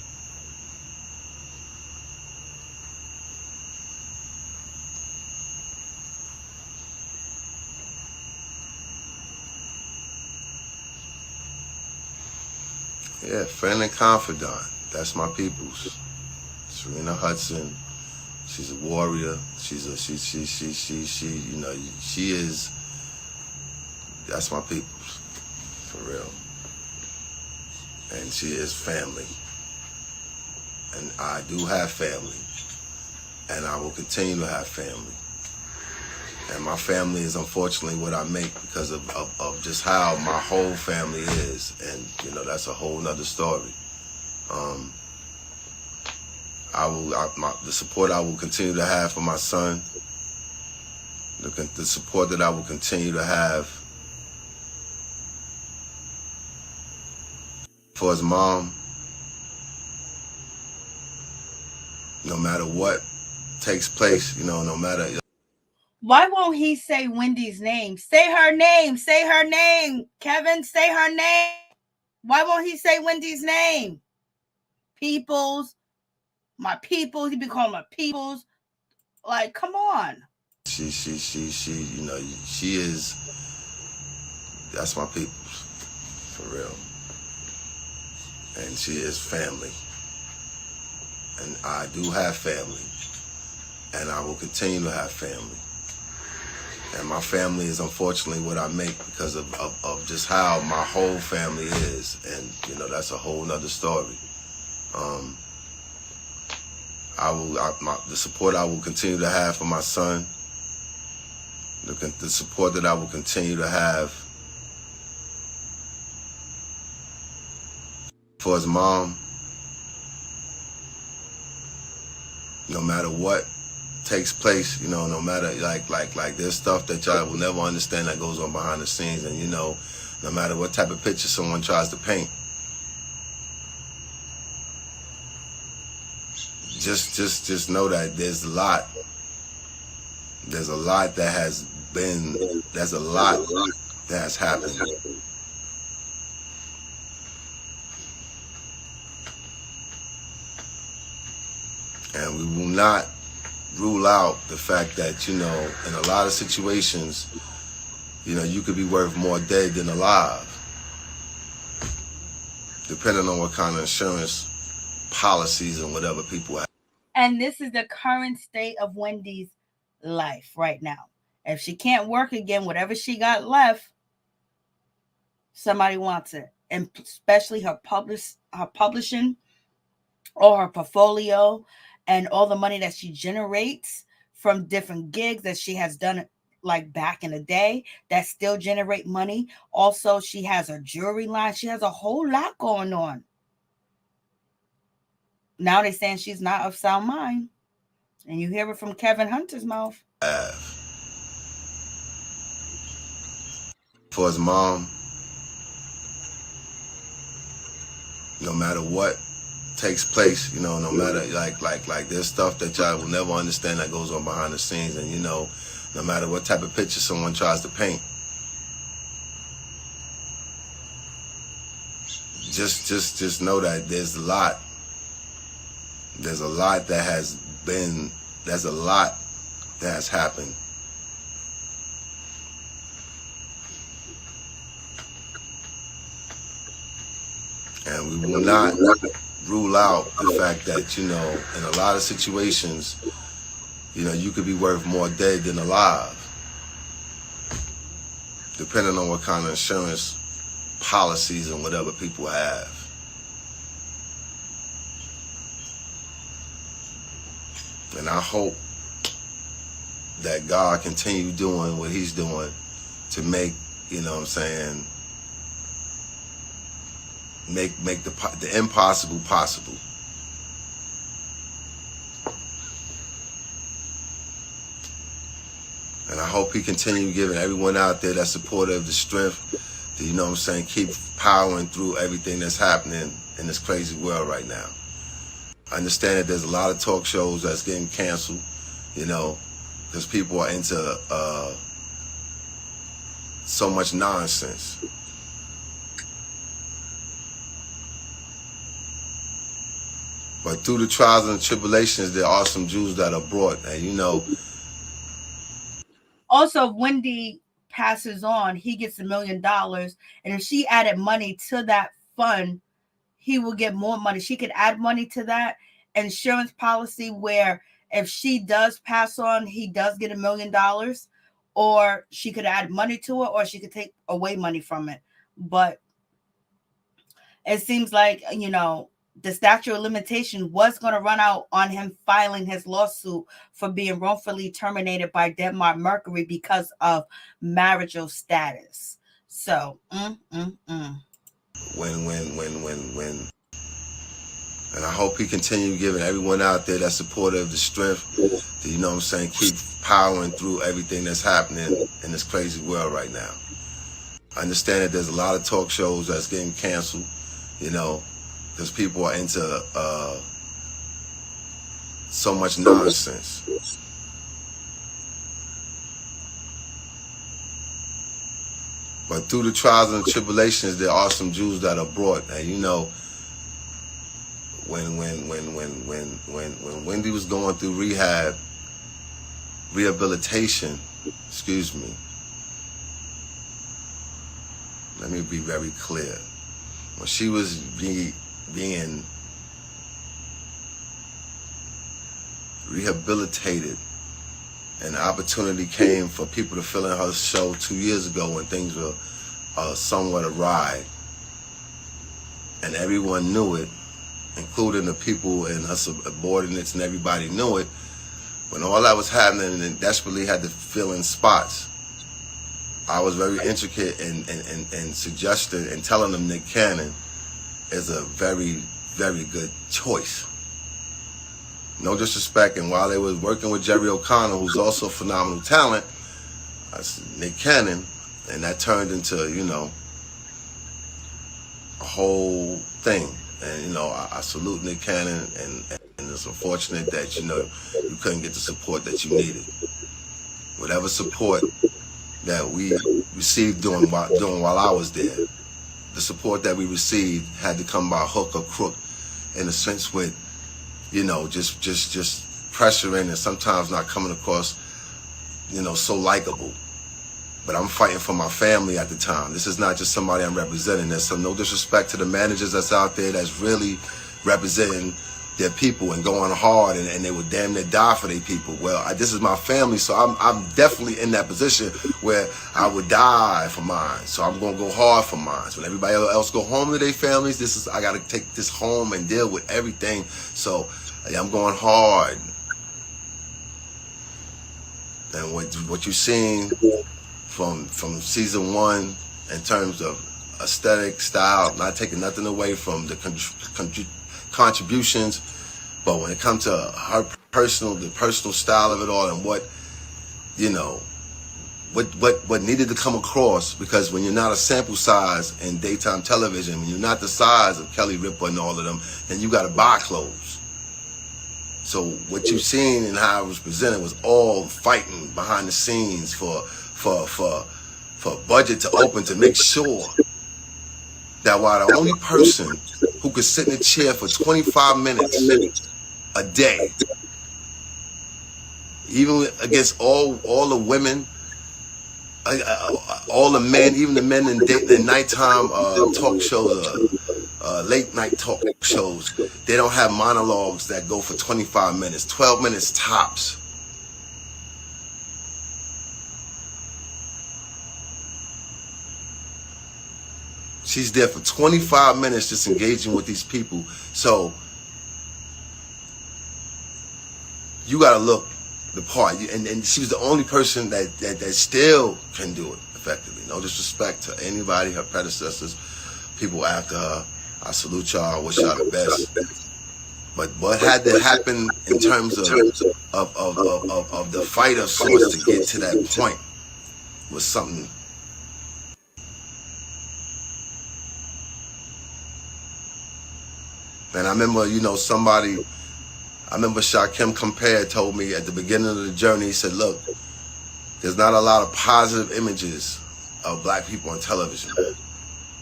Yeah, friend and confidant. That's my peoples. Sharina Hudson. She's a warrior. She, you know, she is. That's my peoples, for real. And she is family. And I do have family. And I will continue to have family. And my family is unfortunately what I make because of just how my whole family is. And, you know, that's a whole nother story. The support I will continue to have for my son, the support that I will continue to have for his mom, no matter what takes place, you know, no matter. Why won't he say Wendy's name? Say her name. Say her name. Kevin, say her name. Why won't he say Wendy's name? Peoples, my peoples. He be calling my peoples. Like, come on. you know, she is, that's my people, for real. And she is family. And I do have family. And I will continue to have family. And my family is unfortunately what I make because of just how my whole family is. And, you know, that's a whole nother story. The support I will continue to have for my son, the support that I will continue to have for his mom, no matter what takes place, you know, no matter like there's stuff that y'all will never understand that goes on behind the scenes, and you know, no matter what type of picture someone tries to paint, just know that there's a lot that has been, there's a lot that has happened. And we will not rule out the fact that, you know, in a lot of situations, you know, you could be worth more dead than alive, depending on what kind of insurance policies and whatever people have. And this is the current state of Wendy's life right now. If she can't work again, whatever she got left, somebody wants it. And especially her publishing or her portfolio and all the money that she generates from different gigs that she has done like back in the day that still generate money. Also, she has a jewelry line. She has a whole lot going on. Now they're saying she's not of sound mind. And you hear it from Kevin Hunter's mouth. For his mom, no matter what takes place, you know, no matter like there's stuff that y'all will never understand that goes on behind the scenes, and you know, no matter what type of picture someone tries to paint, just know that there's a lot that has been, there's a lot that has happened. And we will not rule out the fact that, you know, in a lot of situations, you know, you could be worth more dead than alive, depending on what kind of insurance policies and whatever people have. And I hope that God continue doing what he's doing to make, you know what I'm saying, make the impossible possible. And I hope he continue giving everyone out there that's supportive the strength to, you know what I'm saying, keep powering through everything that's happening in this crazy world right now. I understand that there's a lot of talk shows that's getting canceled, you know, because people are into so much nonsense. But through the trials and tribulations, there are some Jews that are brought, and you know. Also, if Wendy passes on, he gets $1 million, and if she added money to that fund, he will get more money. She could add money to that insurance policy where if she does pass on, he does get $1 million, or she could add money to it, or she could take away money from it. But it seems like, you know, the statute of limitation was going to run out on him filing his lawsuit for being wrongfully terminated by Debmar-Mercury because of marital status. So, When. And I hope he continue giving everyone out there that's supportive the strength to, you know what I'm saying, keep powering through everything that's happening in this crazy world right now. I understand that there's a lot of talk shows that's getting canceled, you know, because people are into so much nonsense. But through the trials and tribulations, there are some Jews that are brought, and you know, when Wendy was going through rehab, rehabilitation, excuse me, let me be very clear. When she was being rehabilitated, and the opportunity came for people to fill in her show 2 years ago when things were somewhat awry, and everyone knew it, including the people and her subordinates, and everybody knew it. When all that was happening and desperately had to fill in spots, I was very intricate in suggesting and telling them Nick Cannon is a very, very good choice. No disrespect, and while they was working with Jerry O'Connell, who's also a phenomenal talent, I said Nick Cannon, and that turned into, you know, a whole thing. And, you know, I salute Nick Cannon, and it's unfortunate that, you know, you couldn't get the support that you needed. Whatever support that we received doing while I was there, the support that we received had to come by hook or crook, in a sense with, you know, just pressuring and sometimes not coming across, you know, so likable. But I'm fighting for my family at the time. This is not just somebody I'm representing. There's some no disrespect to the managers that's out there that's really representing their people and going hard, and they would damn near die for their people. Well, this is my family, so I'm definitely in that position where I would die for mine. So I'm gonna go hard for mine. So when everybody else go home to their families, I gotta take this home and deal with everything. So I'm going hard. And what you're seeing from season 1 in terms of aesthetic, style, not taking nothing away from the contributions, but when it comes to her the personal style of it all, and what, you know, what needed to come across, because when you're not a sample size in daytime television, when you're not the size of Kelly Ripa and all of them, then you got to buy clothes. So what you've seen and how it was presented was all fighting behind the scenes for budget to open, to make sure that while the only person who could sit in a chair for 25 minutes a day, even against all the women, all the men, even the men in nighttime talk shows, late night talk shows, they don't have monologues that go for 25 minutes, 12 minutes tops. She's there for 25 minutes just engaging with these people. So you got to look the part. And she was the only person that still can do it effectively. No disrespect to anybody, her predecessors, people after her. I salute y'all. I wish y'all the best. But what had to happen in terms of the fight of sorts to get to that point was something. And I remember, you know, I remember Shakim Compare told me at the beginning of the journey, he said, look, there's not a lot of positive images of black people on television.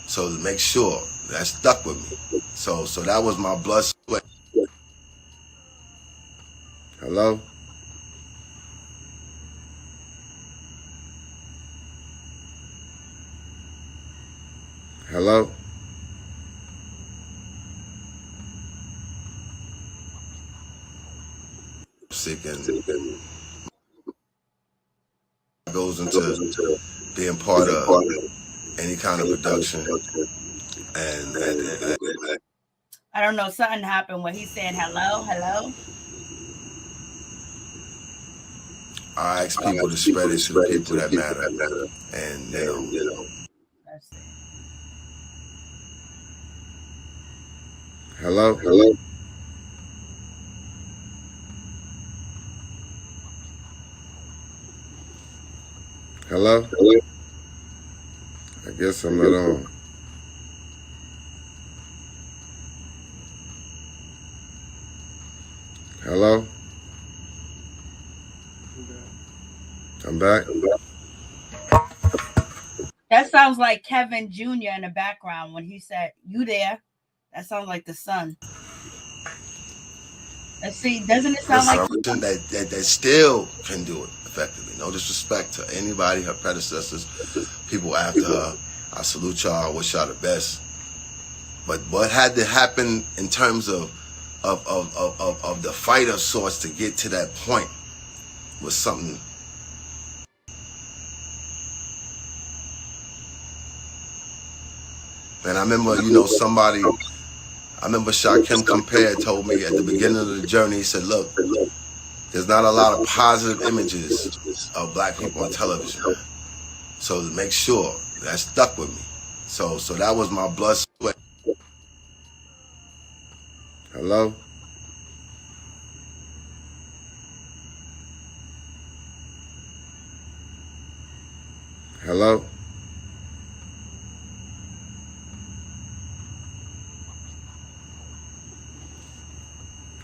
So to make sure, that stuck with me. So that was my blood sweat. Hello? Hello? Sick and goes into being part of any kind of production. And I don't know, something happened when he said hello. I ask people to spread it to the people that matter. And you know. Hello? Hello? I guess I'm not on. Hello? I'm back. That sounds like Kevin Jr. in the background when he said, "You there?" That sounds like the son. Let's see, doesn't it sound Listen, like that still can do it effectively. No disrespect to anybody, her predecessors, people after her. I salute y'all. I wish y'all the best. But what had to happen in terms of the fight of sorts to get to that point was something. And I remember, I remember Shakim Compare told me at the beginning of the journey, he said, look, there's not a lot of positive images of black people on television. So to make sure, that stuck with me. So that was my blood sweat. Hello? Hello?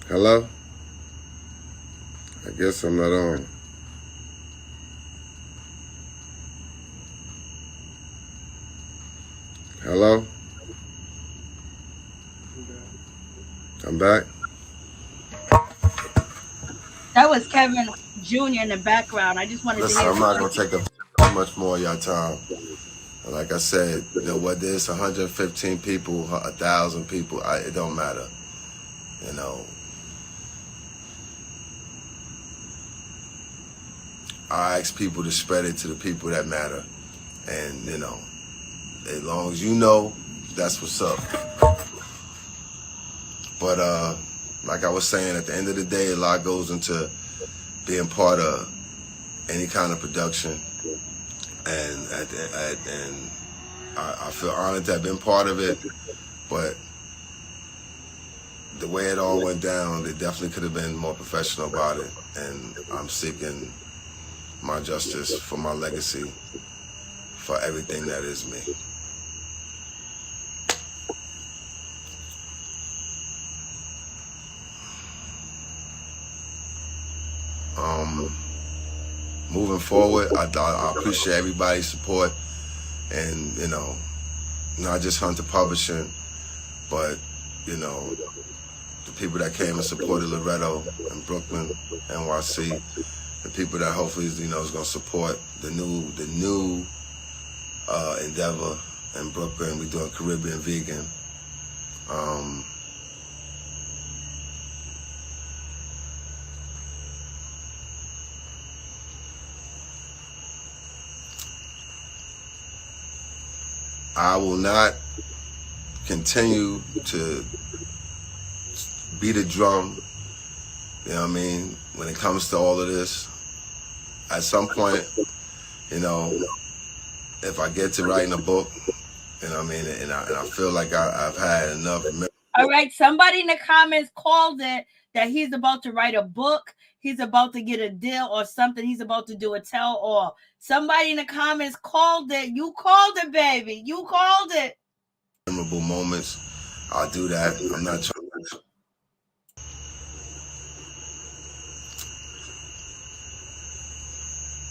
Hello? I guess I'm not on. Hello? I'm back. that was Kevin Jr. in the background. I just wanted to hear. I'm not going to take up too much more of your time. Like I said, whether it's 115 people, 1,000 people, it don't matter. I ask people to spread it to the people that matter. And, as long as you know, that's what's up. But like I was saying, at the end of the day, a lot goes into being part of any kind of production. And I feel honored to have been part of it. But the way it all went down, they definitely could have been more professional about it. And I'm seeking my justice for my legacy, for everything that is me. Moving forward, I appreciate everybody's support, and not just Hunter Publishing, but the people that came and supported Loretto and Brooklyn, NYC, the people that hopefully is going to support the new endeavor in Brooklyn. We're doing Caribbean Vegan. I will not continue to beat a drum, when it comes to all of this. At some point, if I get to writing a book, and I feel like I've had enough. All right, somebody in the comments called it that he's about to write a book, he's about to get a deal or something, he's about to do a tell-all. Somebody in the comments called it. You called it, baby. You called it. Memorable moments. I'll do that. I'm not trying to.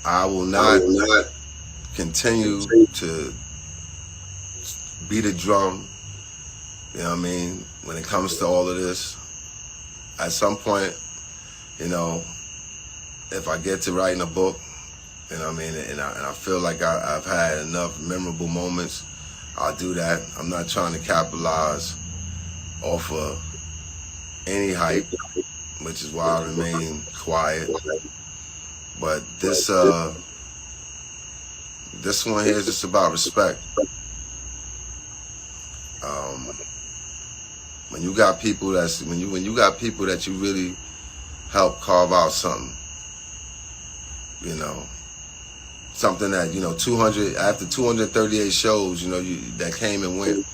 I will not continue to beat a drum, when it comes to all of this. At some point, if I get to writing a book, and I feel like I've had enough memorable moments, I'll do that. I'm not trying to capitalize off of any hype, which is why I remain quiet. But this one here is just about respect. When you got people that you really help carve out something, something that 200 after 238 shows, that came and went,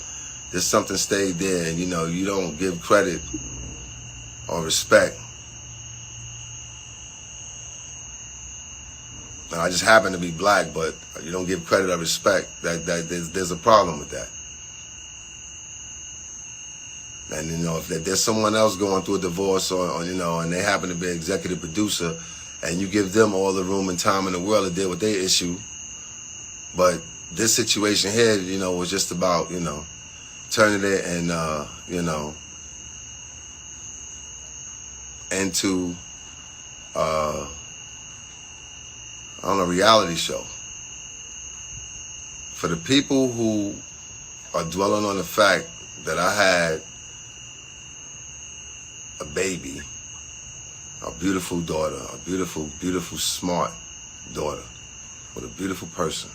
there's something stayed there, and you don't give credit or respect. And I just happen to be black, but you don't give credit or respect. That there's a problem with that. And if there's someone else going through a divorce or and they happen to be an executive producer, and you give them all the room and time in the world to deal with their issue, but this situation here, was just about turning it and into on a reality show. For the people who are dwelling on the fact that I had a baby, a beautiful daughter, a beautiful, beautiful, smart daughter with a beautiful person,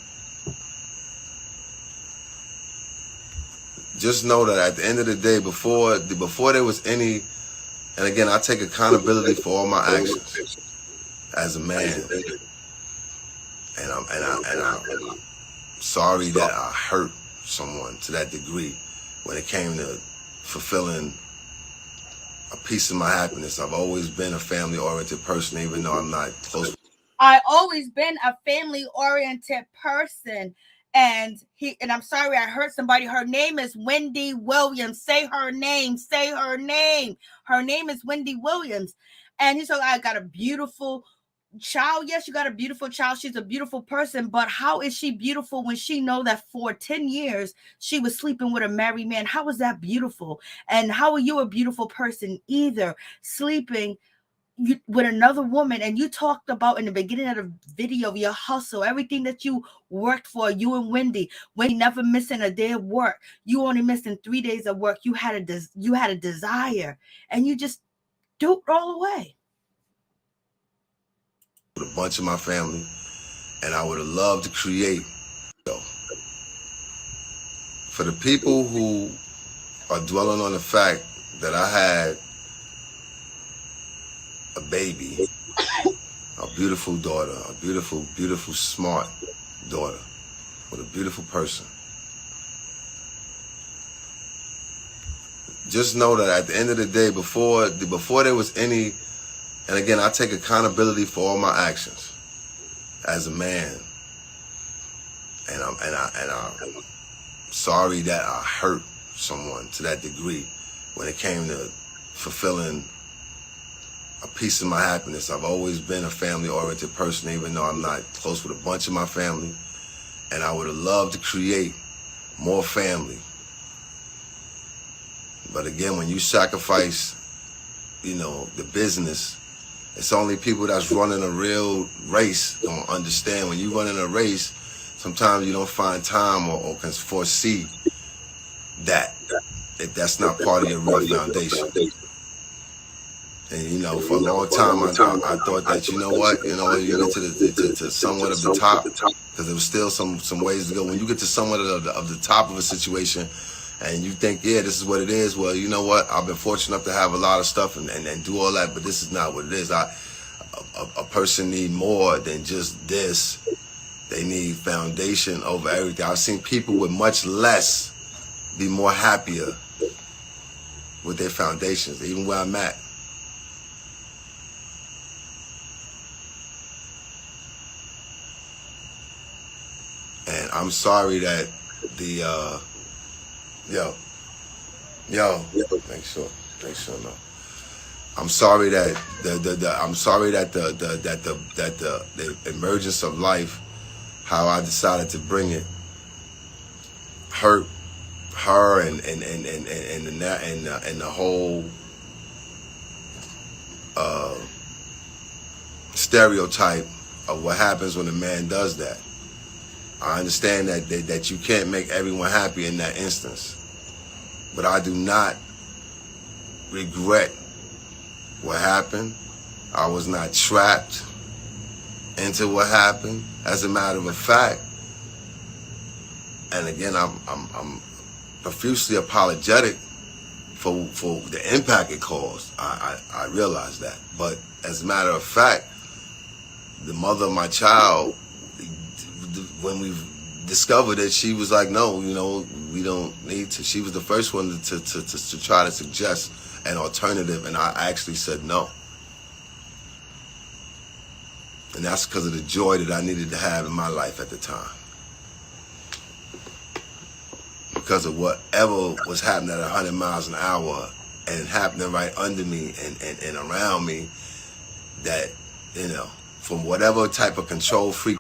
just know that at the end of the day, before there was any, and again, I take accountability for all my actions as a man, and I'm sorry that I hurt someone to that degree when it came to fulfilling a piece of my happiness. I've always been a family-oriented person, even though I'm not close. I always been a family-oriented person. And I'm sorry, I heard somebody, her name is Wendy Williams. Say her name, say her name. Her name is Wendy Williams. And he's like, I got a beautiful child. Yes, you got a beautiful child. She's a beautiful person. But how is she beautiful when she know that for 10 years she was sleeping with a married man? How is that beautiful? And how are you a beautiful person either, sleeping with another woman? And you talked about in the beginning of the video your hustle, everything that you worked for, you and Wendy never missing a day of work, you only missing 3 days of work. You had a desire, and you just do it all away. With a bunch of my family, and I would have loved to create. So, for the people who are dwelling on the fact that I had a baby, a beautiful daughter, a beautiful, beautiful, smart daughter with a beautiful person, just know that at the end of the day, before there was any, and again, I take accountability for all my actions as a man, and I'm sorry that I hurt someone to that degree when it came to fulfilling a piece of my happiness. I've always been a family-oriented person, even though I'm not close with a bunch of my family, and I would have loved to create more family. But again, when you sacrifice, the business, it's only people that's running a real race don't understand. When you run in a race, sometimes you don't find time or can foresee that if that's not part of your real foundation. And for a long time, I thought that you get to somewhat of the top, because there was still some ways to go. When you get to somewhat of the top of a situation, and you think, yeah, this is what it is. Well, you know what? I've been fortunate enough to have a lot of stuff and do all that, but this is not what it is. A person need more than just this. They need foundation over everything. I've seen people with much less be more happier with their foundations, even where I'm at. And I'm sorry that make sure no. I'm sorry that the emergence of life, how I decided to bring it, hurt her and the whole stereotype of what happens when a man does that. I understand that you can't make everyone happy in that instance, but I do not regret what happened. I was not trapped into what happened. As a matter of fact, and again, I'm profusely apologetic for the impact it caused. I realize that, but as a matter of fact, the mother of my child, when we discovered it, she was like, no, we don't need to. She was the first one to try to suggest an alternative, and I actually said no. And that's because of the joy that I needed to have in my life at the time. Because of whatever was happening at 100 miles an hour and happening right under me and around me, that, from whatever type of control freak.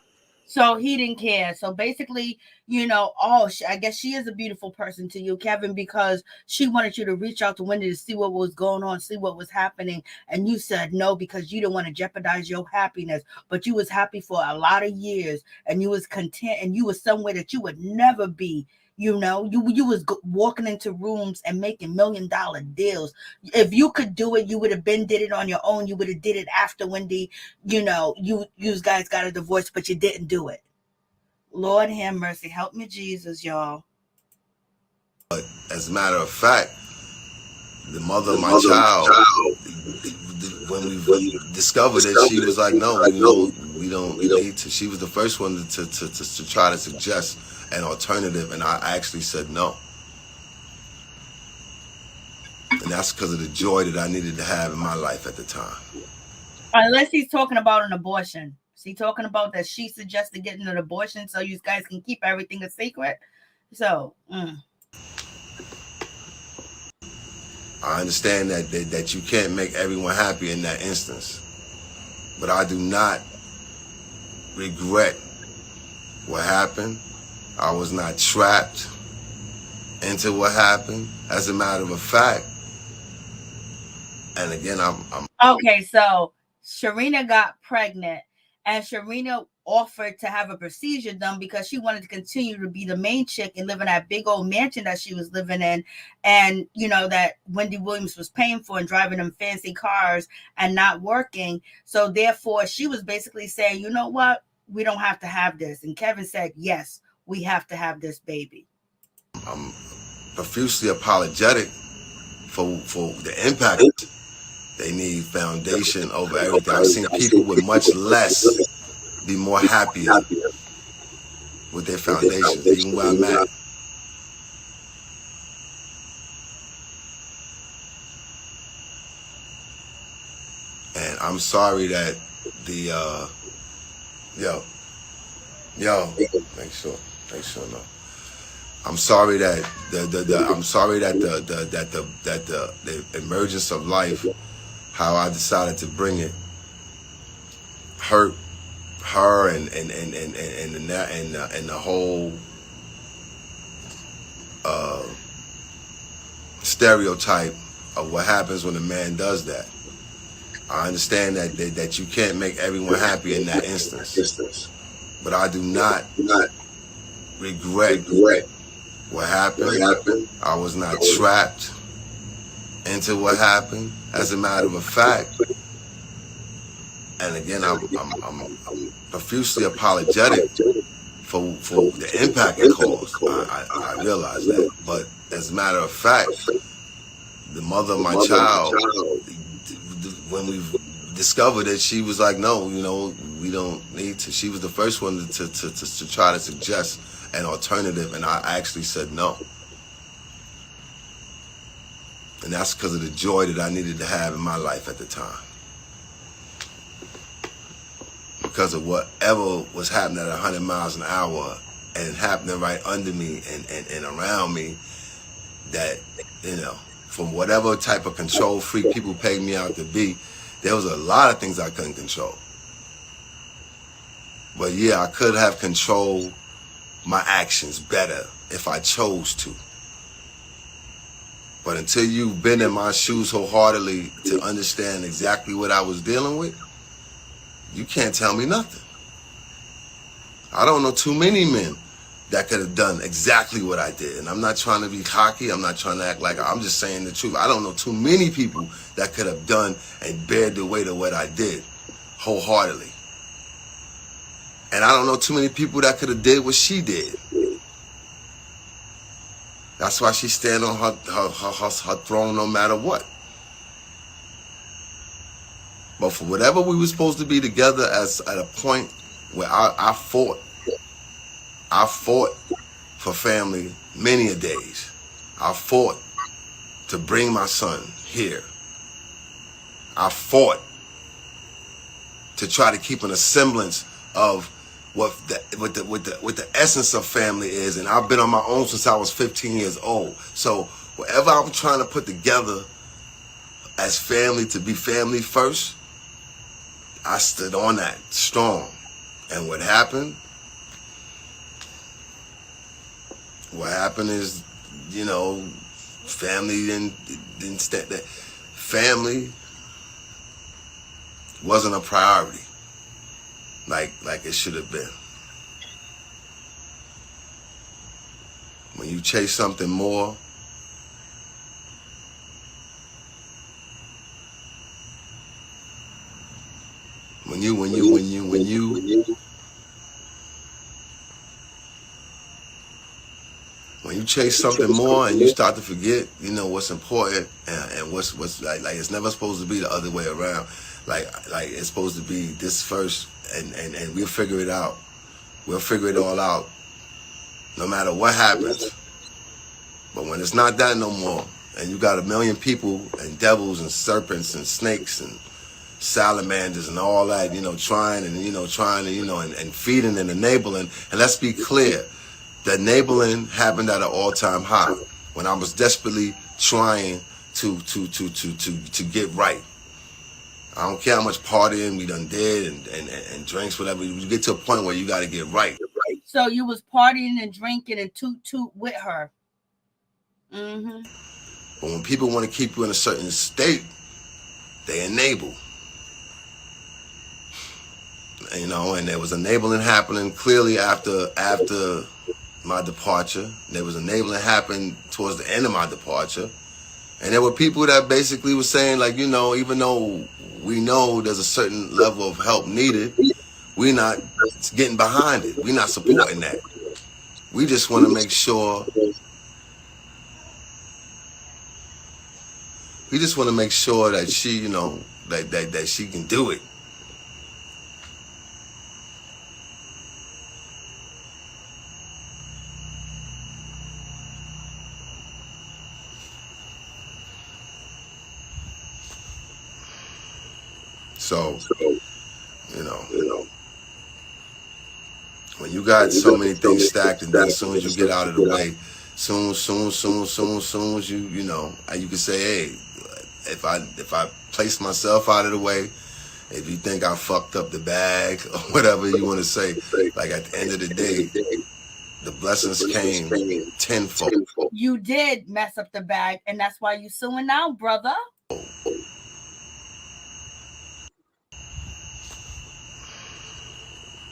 So he didn't care. So basically, you know, oh, I guess she is a beautiful person to you, Kevin, because she wanted you to reach out to Wendy to see what was going on, see what was happening, and you said no because you didn't want to jeopardize your happiness. But you was happy for a lot of years, and you was content, and you was somewhere that you would never be. You know, you was walking into rooms and making $1 million deals. If you could do it, you would have been did it on your own. You would have did it after Wendy. You know, you guys got a divorce, but you didn't do it. Lord have mercy. Help me, Jesus, y'all. But as a matter of fact, the mother of my child, when we discovered it, she was like, no, we don't need to. She was the first one to try to suggest an alternative, and I actually said no. And that's because of the joy that I needed to have in my life at the time. Unless he's talking about an abortion. Is he talking about that she suggested getting an abortion so you guys can keep everything a secret? So, I understand that you can't make everyone happy in that instance. But I do not regret what happened. I was not trapped into what happened. As a matter of fact, and again, I'm okay, so Sharina got pregnant, and Sharina offered to have a procedure done because she wanted to continue to be the main chick and live in that big old mansion that she was living in, and you know that Wendy Williams was paying for and driving them fancy cars and not working. So therefore she was basically saying, you know what, we don't have to have this. And Kevin said, yes, we have to have this baby. I'm profusely apologetic for the impact. They need foundation over everything. I've seen people with much less be more happier with their foundations, even where I'm at. And I'm sorry that the make sure no. I'm sorry that the emergence of life, how I decided to bring it, hurt her and the whole stereotype of what happens when a man does that. I understand that you can't make everyone happy in that instance, but I do not regret what happened. I was not trapped into what happened. As a matter of fact, and again, I'm profusely apologetic for the impact it caused. I realize that, but as a matter of fact, the mother of my child, when we discovered it, she was like, no, we don't need to. She was the first one to try to suggest an alternative, and I actually said no. And that's because of the joy that I needed to have in my life at the time. Because of whatever was happening at 100 miles an hour and happening right under me and around me, that, from whatever type of control freak people paid me out to be, there was a lot of things I couldn't control. But yeah, I could have controlled my actions better if I chose to. But until you've been in my shoes wholeheartedly to understand exactly what I was dealing with, you can't tell me nothing. I don't know too many men that could have done exactly what I did. And I'm not trying to be cocky. I'm not trying to act like I'm just saying the truth. I don't know too many people that could have done and bared the weight of what I did wholeheartedly. And I don't know too many people that could have did what she did. That's why she stand on her throne no matter what. But for whatever we were supposed to be together at a point where I fought for family many a days. I fought to bring my son here. I fought to try to keep a semblance of what the essence of family is, and I've been on my own since I was 15 years old. So whatever I'm trying to put together as family to be family first, I stood on that strong. And what happened what happened is, you know, family didn't stand that. Family wasn't a priority like it should have been. When you chase something more, when you chase something more and you start to forget, you know, what's important and what's like it's never supposed to be the other way around. Like it's supposed to be this first, and we'll figure it out. We'll figure it all out, no matter what happens. But when it's not that no more, and you got a million people and devils and serpents and snakes and salamanders and all that, you know, trying and feeding and enabling. And let's be clear, the enabling happened at an all-time high when I was desperately trying to get right. I don't care how much partying we done did and drinks, whatever. You get to a point where you got to get right. So you was partying and drinking and toot with her. Mm-hmm. But when people want to keep you in a certain state, they enable. You know, and there was enabling happening clearly after my departure. There was enabling happening towards the end of my departure. And there were people that basically were saying, like, you know, even though we know there's a certain level of help needed, we're not getting behind it. We're not supporting that. We just want to make sure. We just want to make sure that she, you know, that she can do it. So, you know, when you got so many things stacked, and then as soon as you get out of the way, soon as you know, you can say, hey, if I place myself out of the way, if you think I fucked up the bag or whatever you want to say, like at the end of the day, the blessings came tenfold. You did mess up the bag, and that's why you suing now, brother.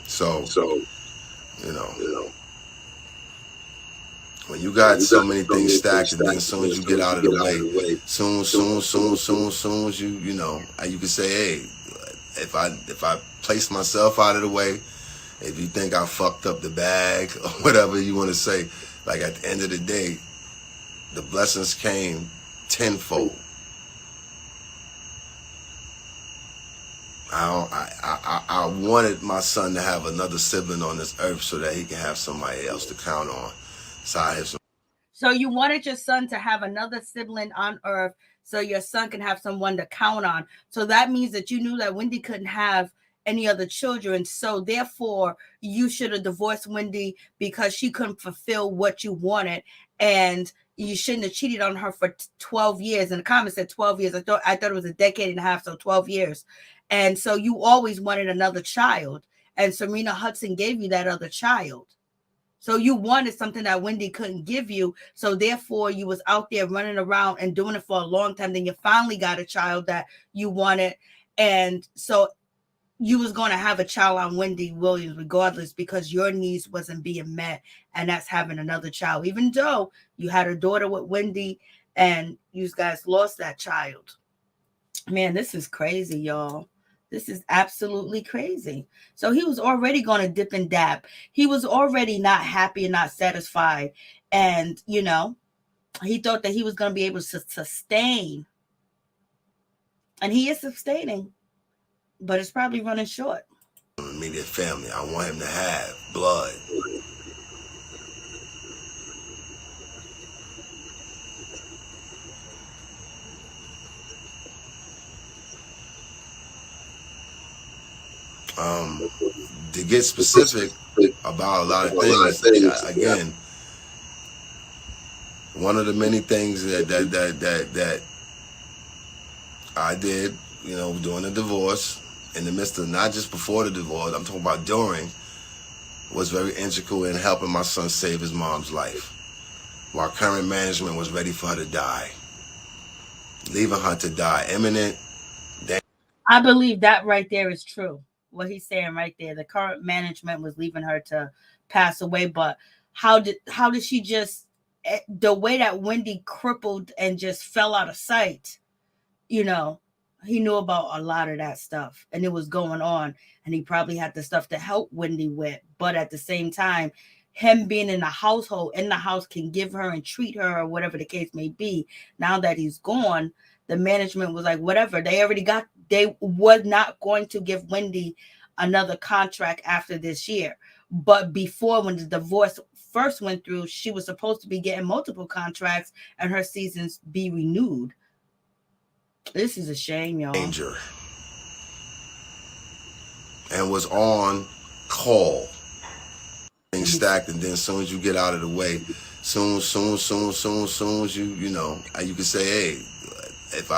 So, you know, when you got so many things stacked, and then as soon as you get out of the way, soon as you know, you can say, hey, if I place myself out of the way, if you think I fucked up the bag or whatever you want to say, like at the end of the day, the blessings came tenfold. I wanted my son to have another sibling on this earth so that he can have somebody else to count on. So you wanted your son to have another sibling on earth so your son can have someone to count on. So that means that you knew that Wendy couldn't have any other children. So therefore, you should have divorced Wendy because she couldn't fulfill what you wanted. And you shouldn't have cheated on her for 12 years. And the comment said 12 years. I thought it was a decade and a half, so 12 years. And so you always wanted another child. And Sharina Hudson gave you that other child. So you wanted something that Wendy couldn't give you. So therefore, you was out there running around and doing it for a long time. Then you finally got a child that you wanted. And so you was going to have a child on Wendy Williams regardless because your needs wasn't being met. And that's having another child, even though you had a daughter with Wendy and you guys lost that child. Man, this is crazy, y'all. This is absolutely crazy. So he was already going to dip and dab. He was already not happy and not satisfied. And, you know, he thought that he was going to be able to sustain. And he is sustaining. But it's probably running short. Immediate family. I want him to have blood. To get specific about a lot of things, again, one of the many things that I did, you know, during the divorce, in the midst of not just before the divorce, I'm talking about during, was very integral in helping my son save his mom's life. while current management was ready for her to die, leaving her to die imminent. I believe that right there is true. What he's saying right there, the current management was leaving her to pass away. But how did she just, the way that Wendy crippled and just fell out of sight? You know, he knew about a lot of that stuff, and it was going on, and he probably had the stuff to help Wendy with. But at the same time, him being in the household, in the house, can give her and treat her, or whatever the case may be. Now that he's gone, the management was like, whatever. They was not going to give Wendy another contract after this year. But before, when the divorce first went through, she was supposed to be getting multiple contracts and her seasons be renewed. This is a shame, y'all. Danger. And was on call. Things stacked, and then as soon as you get out of the way, soon as you know, you can say, hey, if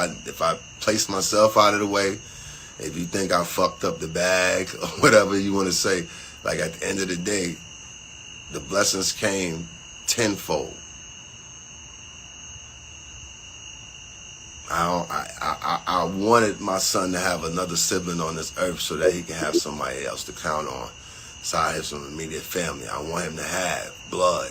I place myself out of the way, if you think I fucked up the bag or whatever you want to say, like at the end of the day, the blessings came tenfold. I wanted my son to have another sibling on this earth so that he can have somebody else to count on. So I have some immediate family. I want him to have blood.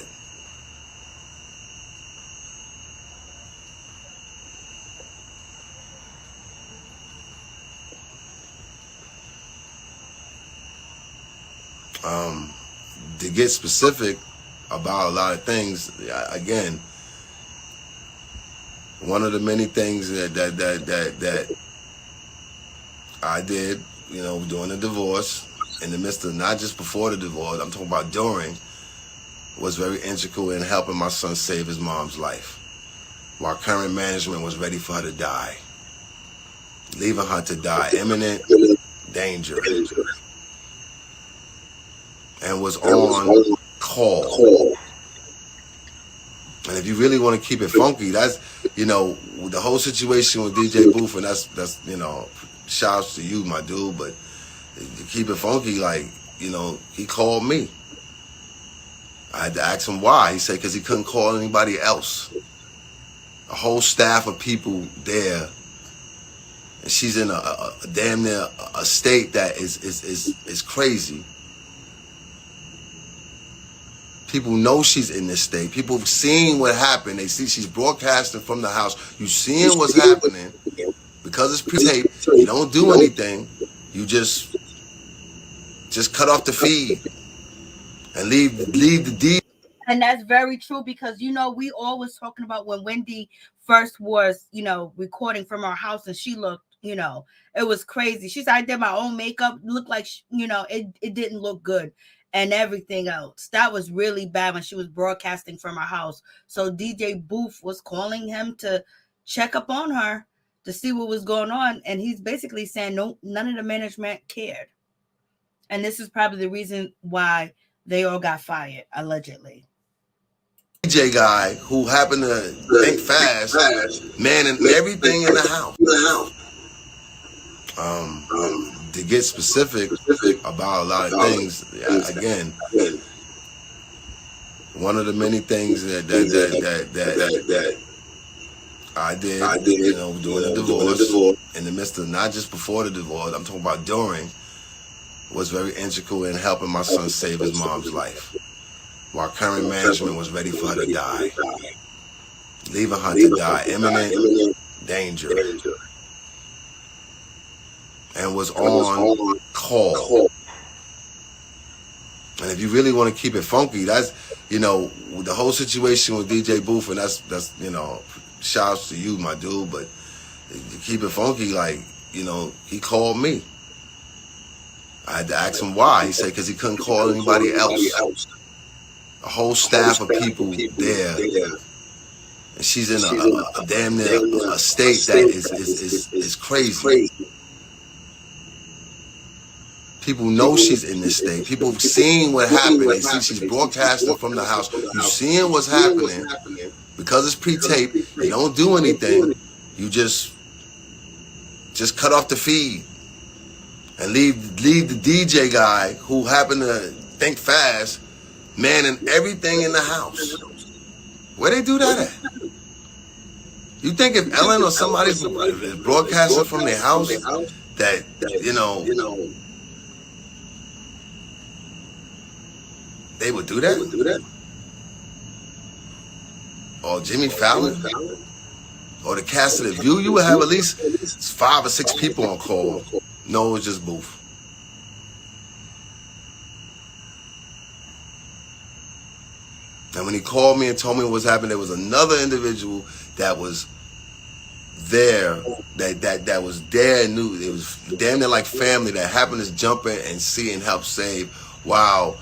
To get specific about a lot of things, again, one of the many things that I did, you know, during the divorce, in the midst of, not just before the divorce, I'm talking about during, was very integral in helping my son save his mom's life, while current management was ready for her to die, leaving her to die imminent danger, and was on call. And if you really want to keep it funky, that's, you know, the whole situation with DJ Booth, and that's you know, shouts to you, my dude, but to keep it funky, like, you know, he called me. I had to ask him why. He said because he couldn't call anybody else. A whole staff of people there, and she's in a damn near a state that is crazy. People know she's in this state. People have seen what happened. They see she's broadcasting from the house. You seeing what's happening. Because it's pre-taped, you don't do anything. You just cut off the feed and leave the D. And that's very true, because, you know, we always talking about when Wendy first was, you know, recording from her house, and she looked, you know, it was crazy. She said, I did my own makeup, looked like, you know, it didn't look good. And everything else. That was really bad when she was broadcasting from her house. So DJ Booth was calling him to check up on her to see what was going on. And he's basically saying, no, none of the management cared. And this is probably the reason why they all got fired, allegedly. DJ guy who happened to think fast, man, and everything in the house. To get specific about a lot of things, again, one of the many things that I did, you know, during the divorce, in the midst of, not just before the divorce, I'm talking about during, was very integral in helping my son save his mom's life, while current management was ready for her to die, leaving her to die imminent danger, and was on call. And if you really want to keep it funky, that's, you know, the whole situation with DJ Booth, and that's you know, shouts to you, my dude, but to keep it funky, like, you know, he called me. I had to ask him why. He said because he couldn't call anybody else. A whole staff of people there, and she's in a damn near a state that is crazy. People know she's in this state. People have seen what happened. They see she's broadcasting from the house. You seeing what's happening. Because it's pre-taped, you don't do anything. You just cut off the feed and leave the DJ guy who happened to think fast, man, and everything in the house. Where they do that at? You think if Ellen or somebody's broadcasting from their house that, you know, they would do that? Or Jimmy Fallon? Or the cast of The View? You would have at least 5 or 6 people on call. No, it was just Booth. And when he called me and told me what was happening, there was another individual that was there, that was there and knew. It was damn near like family that happened to jump in and see and help save. While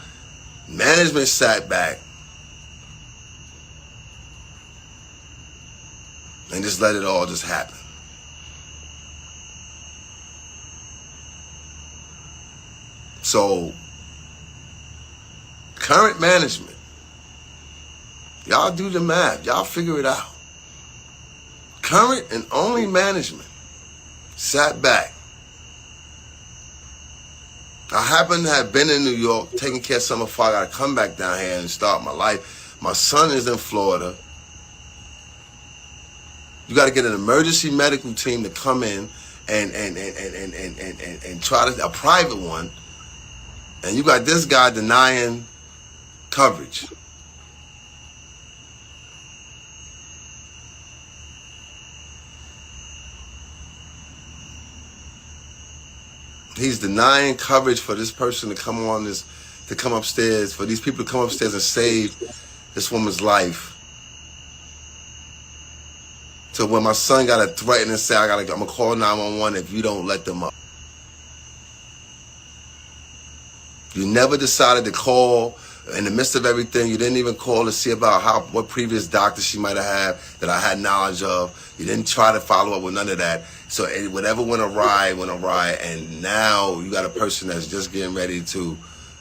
management sat back and just let it all just happen. So, current management, y'all do the math. Y'all figure it out. Current and only management sat back. I happen to have been in New York taking care of some before I got to come back down here and start my life. My son is in Florida. You got to get an emergency medical team to come in and try to, a private one. And you got this guy denying coverage. He's denying coverage for this person to come on this, to come upstairs, for these people to come upstairs and save this woman's life. So when my son got to threaten and say, I'm gonna call 911 if you don't let them up. You never decided to call in the midst of everything. You didn't even call to see about what previous doctor she might have had that I had knowledge of. You didn't try to follow up with none of that. So whatever went awry, and now you got a person that's just getting ready to,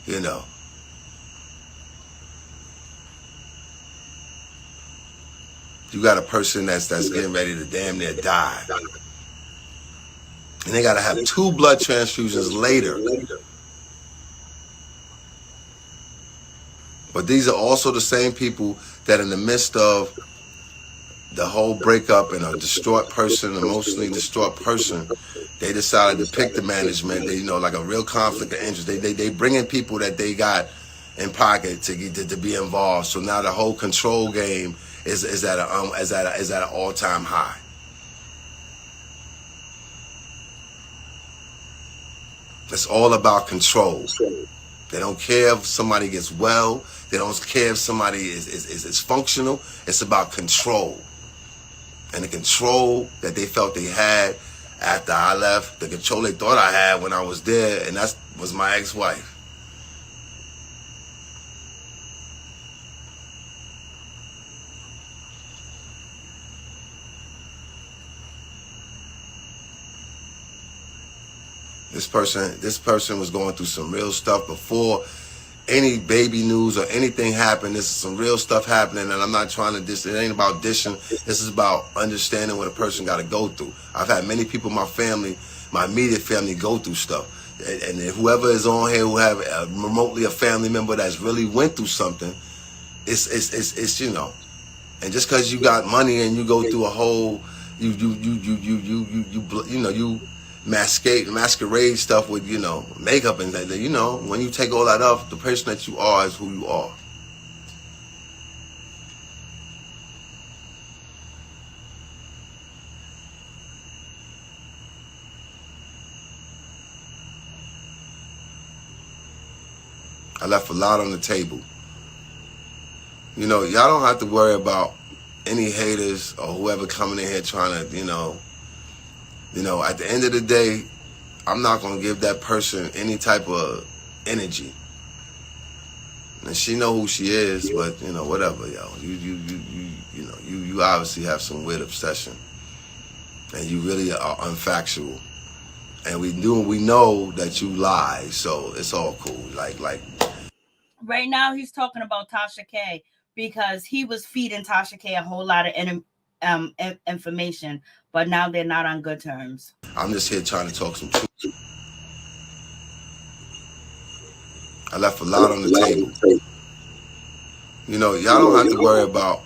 you know. You got a person that's getting ready to damn near die. And they got to have 2 blood transfusions later. But these are also the same people that in the midst of the whole breakup and a distraught person, emotionally distraught person, they decided to pick the management. They, you know, like a real conflict of interest. They bring in people that they got in pocket to be involved. So now the whole control game is at an all-time high. It's all about control. They don't care if somebody gets well. They don't care if somebody is functional. It's about control. And the control that they felt they had after I left, the control they thought I had when I was there, and that was my ex-wife. This person was going through some real stuff before any baby news or anything happened. This is some real stuff happening, and I'm not trying to diss. It ain't about dishing. This is about understanding what a person got to go through. I've had many people in my family, my immediate family, go through stuff. And whoever is on here who have remotely a family member that's really went through something, it's you know. And just because you got money and you go through a whole, you masquerade stuff with, you know, makeup and that, you know, when you take all that off, the person that you are is who you are. I left a lot on the table. You know, y'all don't have to worry about any haters or whoever coming in here trying to, you know, at the end of the day, I'm not going to give that person any type of energy. And she know who she is, but, you know, whatever, yo. You obviously have some weird obsession. And you really are unfactual. And we know that you lie, so it's all cool. Like right now he's talking about Tasha K because he was feeding Tasha K a whole lot of information, but now they're not on good terms. I'm just here trying to talk some truth. I left a lot on the table. You know, y'all don't have to worry about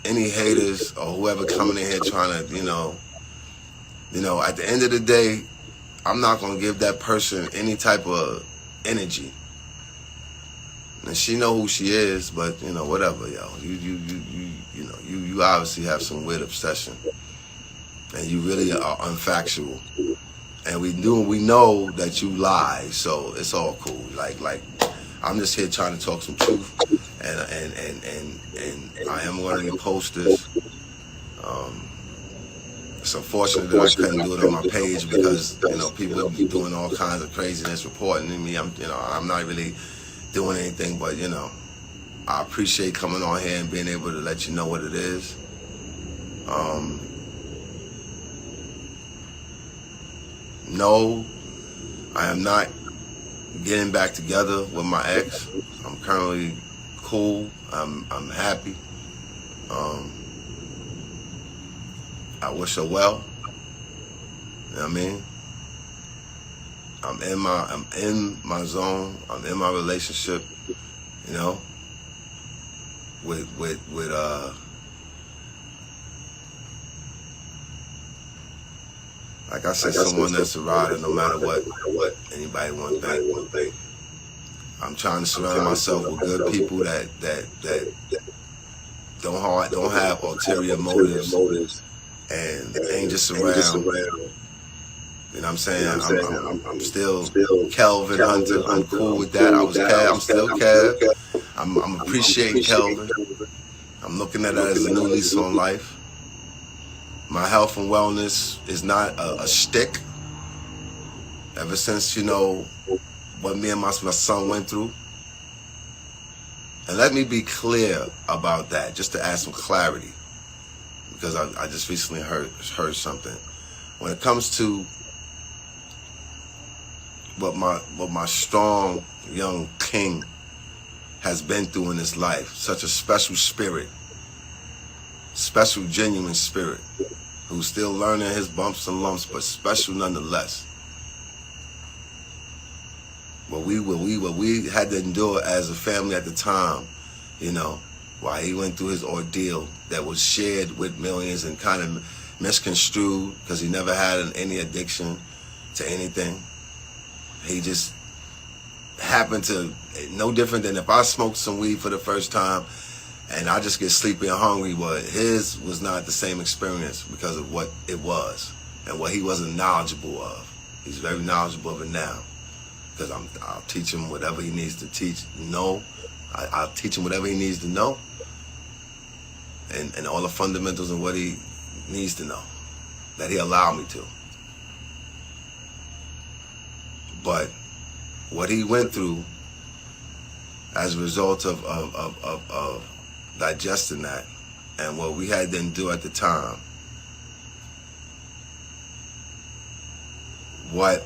any haters or whoever coming in here trying to, at the end of the day, I'm not gonna give that person any type of energy. And she know who she is, but whatever, yo. You obviously have some weird obsession, and you really are unfactual. And we know that you lie, so it's all cool. Like I'm just here trying to talk some truth, and I am one of your posters. It's unfortunate that I couldn't do it on my page because people be doing all kinds of craziness, reporting to me. I'm not really doing anything, but I appreciate coming on here and being able to let you know what it is. No, I am not getting back together with my ex. I'm currently cool. I'm happy. I wish her well. You know what I mean? I'm in my zone. I'm in my relationship. With like I said, someone that's a rider no matter what anybody want to think. I'm trying to surround myself with good people that don't have ulterior motives and ain't just around. You know what I'm saying? I'm still Kelvin Hunter. I'm cool with that. I'm still Kev. I'm appreciating Kelvin. I'm looking at that as a new lease on life. My health and wellness is not a shtick. Ever since, what me and my son went through. And let me be clear about that, just to add some clarity. Because I just recently heard something. When it comes to what my strong young king has been through in his life, such a special spirit, special genuine spirit, who's still learning his bumps and lumps, but special nonetheless. What we had to endure as a family at the time, while he went through his ordeal that was shared with millions and kind of misconstrued because he never had any addiction to anything. He just happened to, no different than if I smoked some weed for the first time and I just get sleepy and hungry, but his was not the same experience because of what it was and what he wasn't knowledgeable of. He's very knowledgeable of it now because I'll teach him whatever he needs to teach. I'll teach him whatever he needs to know and all the fundamentals of what he needs to know that he allowed me to. But what he went through as a result of digesting that and what we had to do at the time, what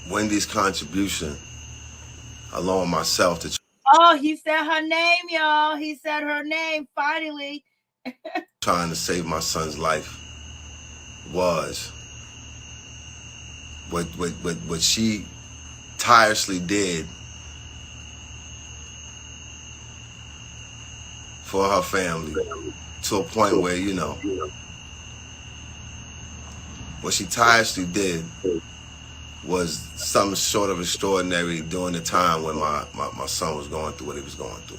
Wendy's contribution along with myself to Oh, he said her name, y'all. He said her name, finally. trying to save my son's life was what she tirelessly did for her family to a point where, what she tirelessly did was some sort of extraordinary during the time when my son was going through what he was going through.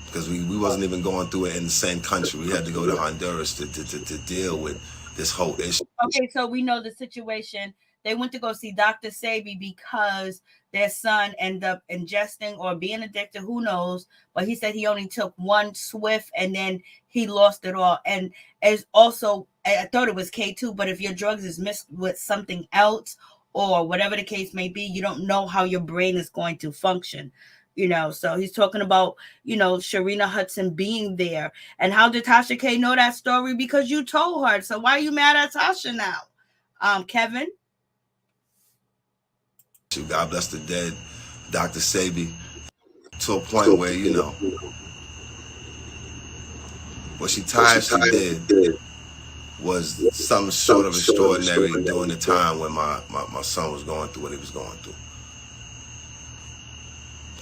Because we wasn't even going through it in the same country. We had to go to Honduras to deal with this whole issue. Okay, so we know the situation. They went to go see Dr. Sebi because their son ended up ingesting or being addicted, who knows, but he said he only took one swift and then he lost it all. And as also, I thought it was K2, but if your drugs is mixed with something else or whatever the case may be, you don't know how your brain is going to function. So he's talking about, Sharina Hudson being there. And how did Tasha K know that story? Because you told her. So why are you mad at Tasha now? Kevin? God bless the dead, Dr. Sebi, to a point where, what she tirelessly did was some sort of extraordinary during the time when my son was going through what he was going through.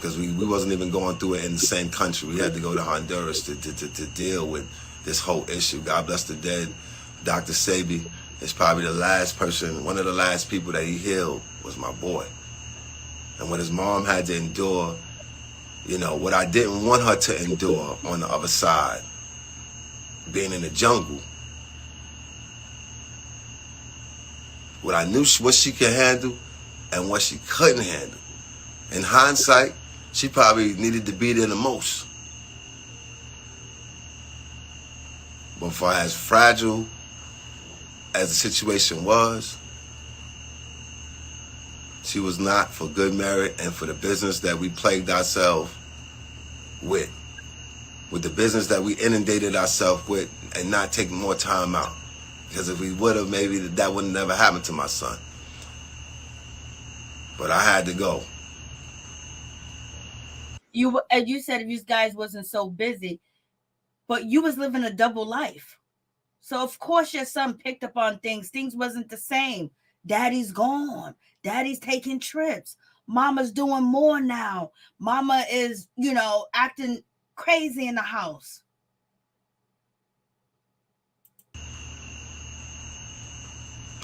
because we wasn't even going through it in the same country. We had to go to Honduras to deal with this whole issue. God bless the dead. Dr. Sabi is probably the last person, one of the last people that he healed was my boy. And what his mom had to endure, you know, what I didn't want her to endure on the other side, being in the jungle, what I knew what she could handle and what she couldn't handle. In hindsight, she probably needed to be there the most. But for as fragile as the situation was, she was not for good merit and for the business that we plagued ourselves with the business that we inundated ourselves with, and not taking more time out. Because if we would have, maybe that would have never happened to my son. But I had to go. You said if you guys wasn't so busy, but you was living a double life. So of course your son picked up on things. Things wasn't the same. Daddy's gone. Daddy's taking trips. Mama's doing more now. Mama is, you know, acting crazy in the house.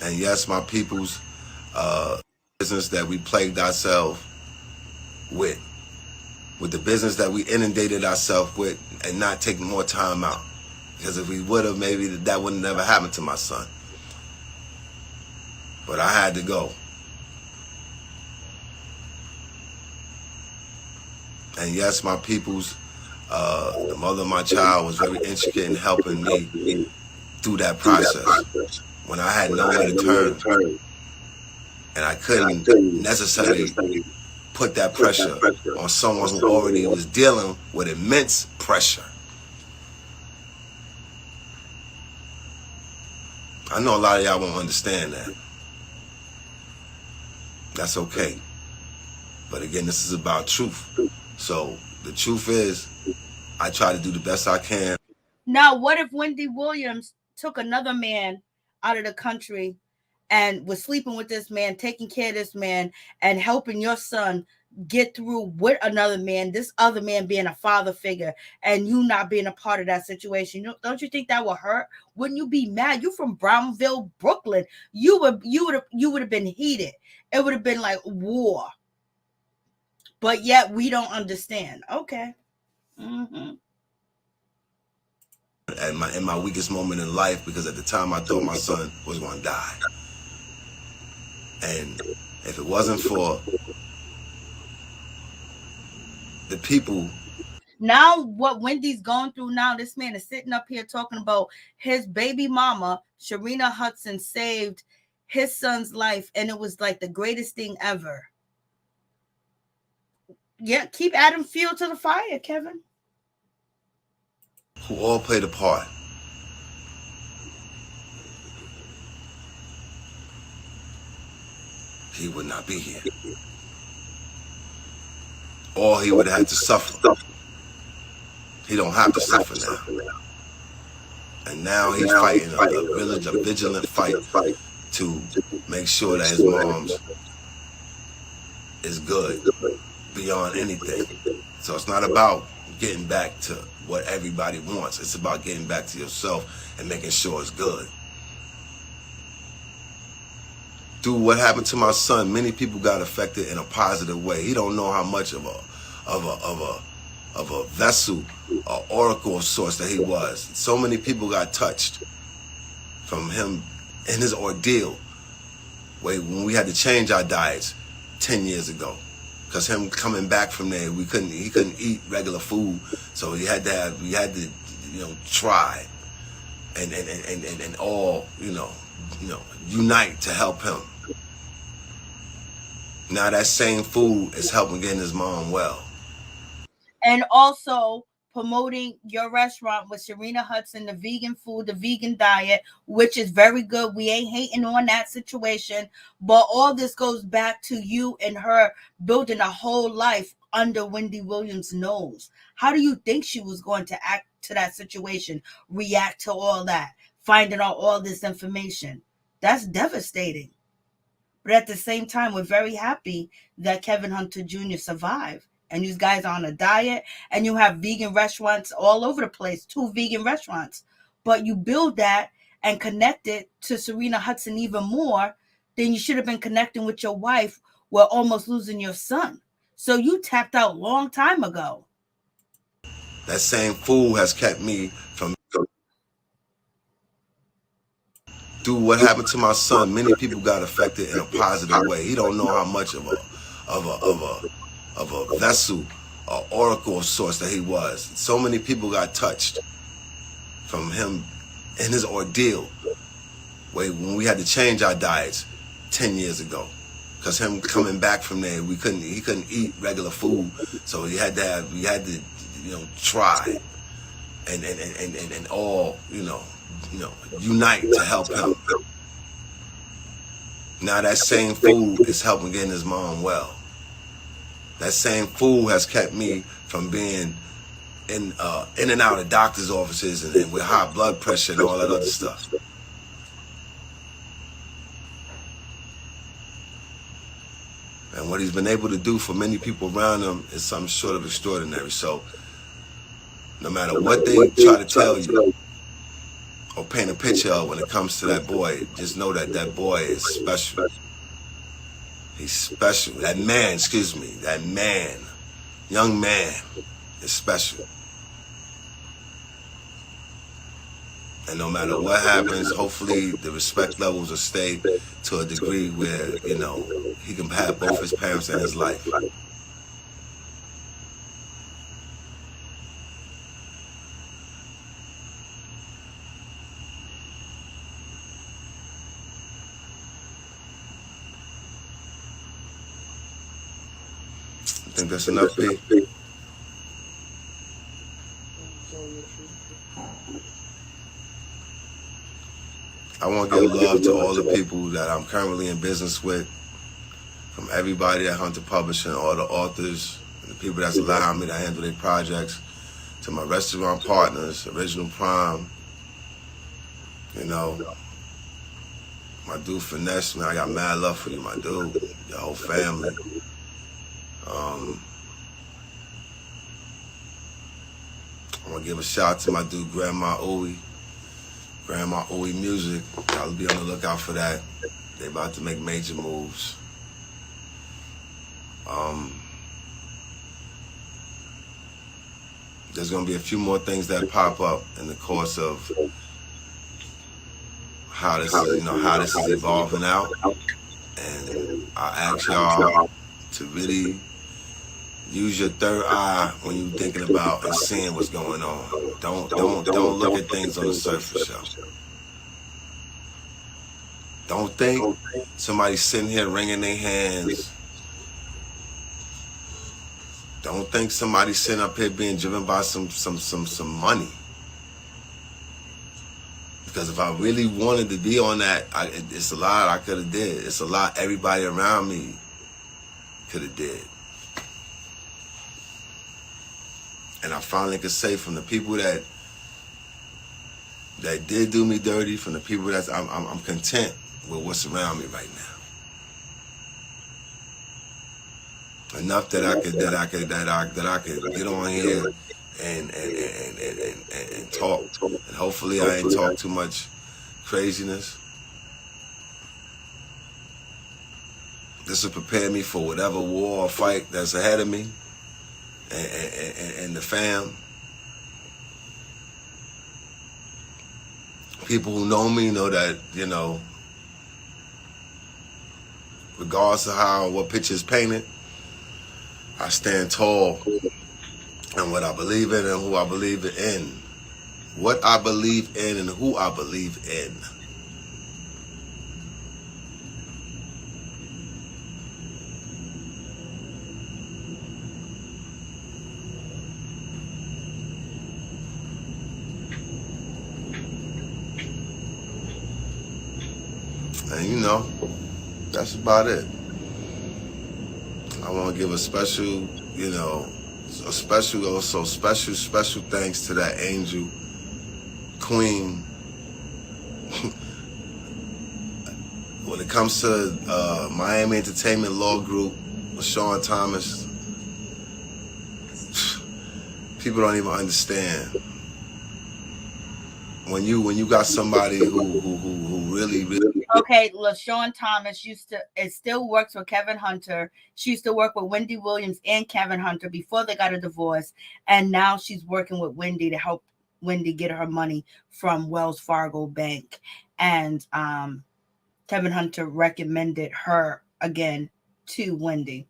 And yes, my people's business that we plagued ourselves with the business that we inundated ourselves with, and not taking more time out. Because if we would have, maybe that would have never happened to my son. But I had to go. And yes, my people's, the mother of my child was very intricate in helping me through that process. When I had nowhere to turn, and I couldn't necessarily put that pressure on someone who already was dealing with immense pressure. I know a lot of y'all won't understand that. That's okay. But again, this is about truth. So the truth is, I try to do the best I can. Now, what if Wendy Williams took another man out of the country and was sleeping with this man, taking care of this man, and helping your son get through with another man, this other man being a father figure, and you not being a part of that situation? Don't you think that would hurt? Wouldn't you be mad? You from Brownville, Brooklyn. You would have been heated. It would have been like war. But yet we don't understand. Okay. Mm-hmm. In my weakest moment in life, because at the time I thought my son was going to die. And if it wasn't for the people. Now what Wendy's going through now, this man is sitting up here talking about his baby mama, Sharina Hudson, saved his son's life, and it was like the greatest thing ever. Yeah, keep adding fuel to the fire, Kevin. Who all played a part. He would not be here. Or he would have had to suffer. He don't have to suffer now. And now he's fighting a vigilant fight to make sure that his mom's is good beyond anything. So it's not about getting back to what everybody wants. It's about getting back to yourself and making sure it's good. Through what happened to my son, many people got affected in a positive way. He don't know how much of a vessel, an oracle of sorts that he was. So many people got touched from him in his ordeal. When we had to change our diets 10 years ago, because him coming back from there, he couldn't eat regular food, so we had to try and all unite to help him. Now that same food is helping getting his mom well. And also promoting your restaurant with Sharina Hudson, the vegan food, the vegan diet, which is very good. We ain't hating on that situation, but all this goes back to you and her building a whole life under Wendy Williams' nose. How do you think she was going to act to that situation, react to all that, finding out all this information? That's devastating. But at the same time, we're very happy that Kevin Hunter Jr. survived and you guys are on a diet, and you have vegan restaurants all over the place, 2 vegan restaurants, but you build that and connect it to Sharina Hudson even more, then you should have been connecting with your wife while almost losing your son. So you tapped out a long time ago. That same fool has kept me from through what happened to my son. Many people got affected in a positive way. He don't know how much of a vessel, an oracle of sorts that he was. So many people got touched from him in his ordeal. When we had to change our diets 10 years ago, because him coming back from there, he couldn't eat regular food, so we had to try and all unite to help him. Now that same food is helping getting his mom well. That same food has kept me from being in and out of doctor's offices and with high blood pressure and all that other stuff. And what he's been able to do for many people around him is something short of extraordinary. So no matter what they try to tell you or paint a picture of when it comes to that boy, just know that that boy is special. He's special. That man, young man is special. And no matter what happens, hopefully the respect levels will stay to a degree where, he can have both his parents in his life. I think that's enough, P. I want to give love to all the people that I'm currently in business with, from everybody at Hunter Publishing, all the authors, and the people that's allowing me to handle their projects, to my restaurant partners, Original Prime, my dude Finesse, man, I got mad love for you, my dude, your whole family. I want to give a shout out to my dude Grandma Ooey Music. I'll be on the lookout for that. They about to make major moves. There's gonna be a few more things that pop up in the course of how this is evolving out, and I ask y'all to really use your third eye when you're thinking about and seeing what's going on. Don't look at things on the surface, y'all. Don't think somebody's sitting here wringing their hands. Don't think somebody's sitting up here being driven by some money. Because if I really wanted to be on that, it's a lot I could have did. It's a lot everybody around me could have did. And I finally could say, from the people that did do me dirty, from the people I'm content with what's around me right now. Enough that I could get on here and talk. And hopefully I ain't talk too much craziness. This will prepare me for whatever war or fight that's ahead of me and the fam. People who know me know that, regardless of what picture is painted, I stand tall in what I believe in and who I believe in. What I believe in and who I believe in. And that's about it. I want to give a special thanks to that angel, queen. When it comes to Miami Entertainment Law Group, LaShawn Thomas, people don't even understand. When you got somebody who really okay, LaShawn Thomas it still works with Kevin Hunter. She used to work with Wendy Williams and Kevin Hunter before they got a divorce, and now she's working with Wendy to help Wendy get her money from Wells Fargo Bank. And Kevin Hunter recommended her again to Wendy.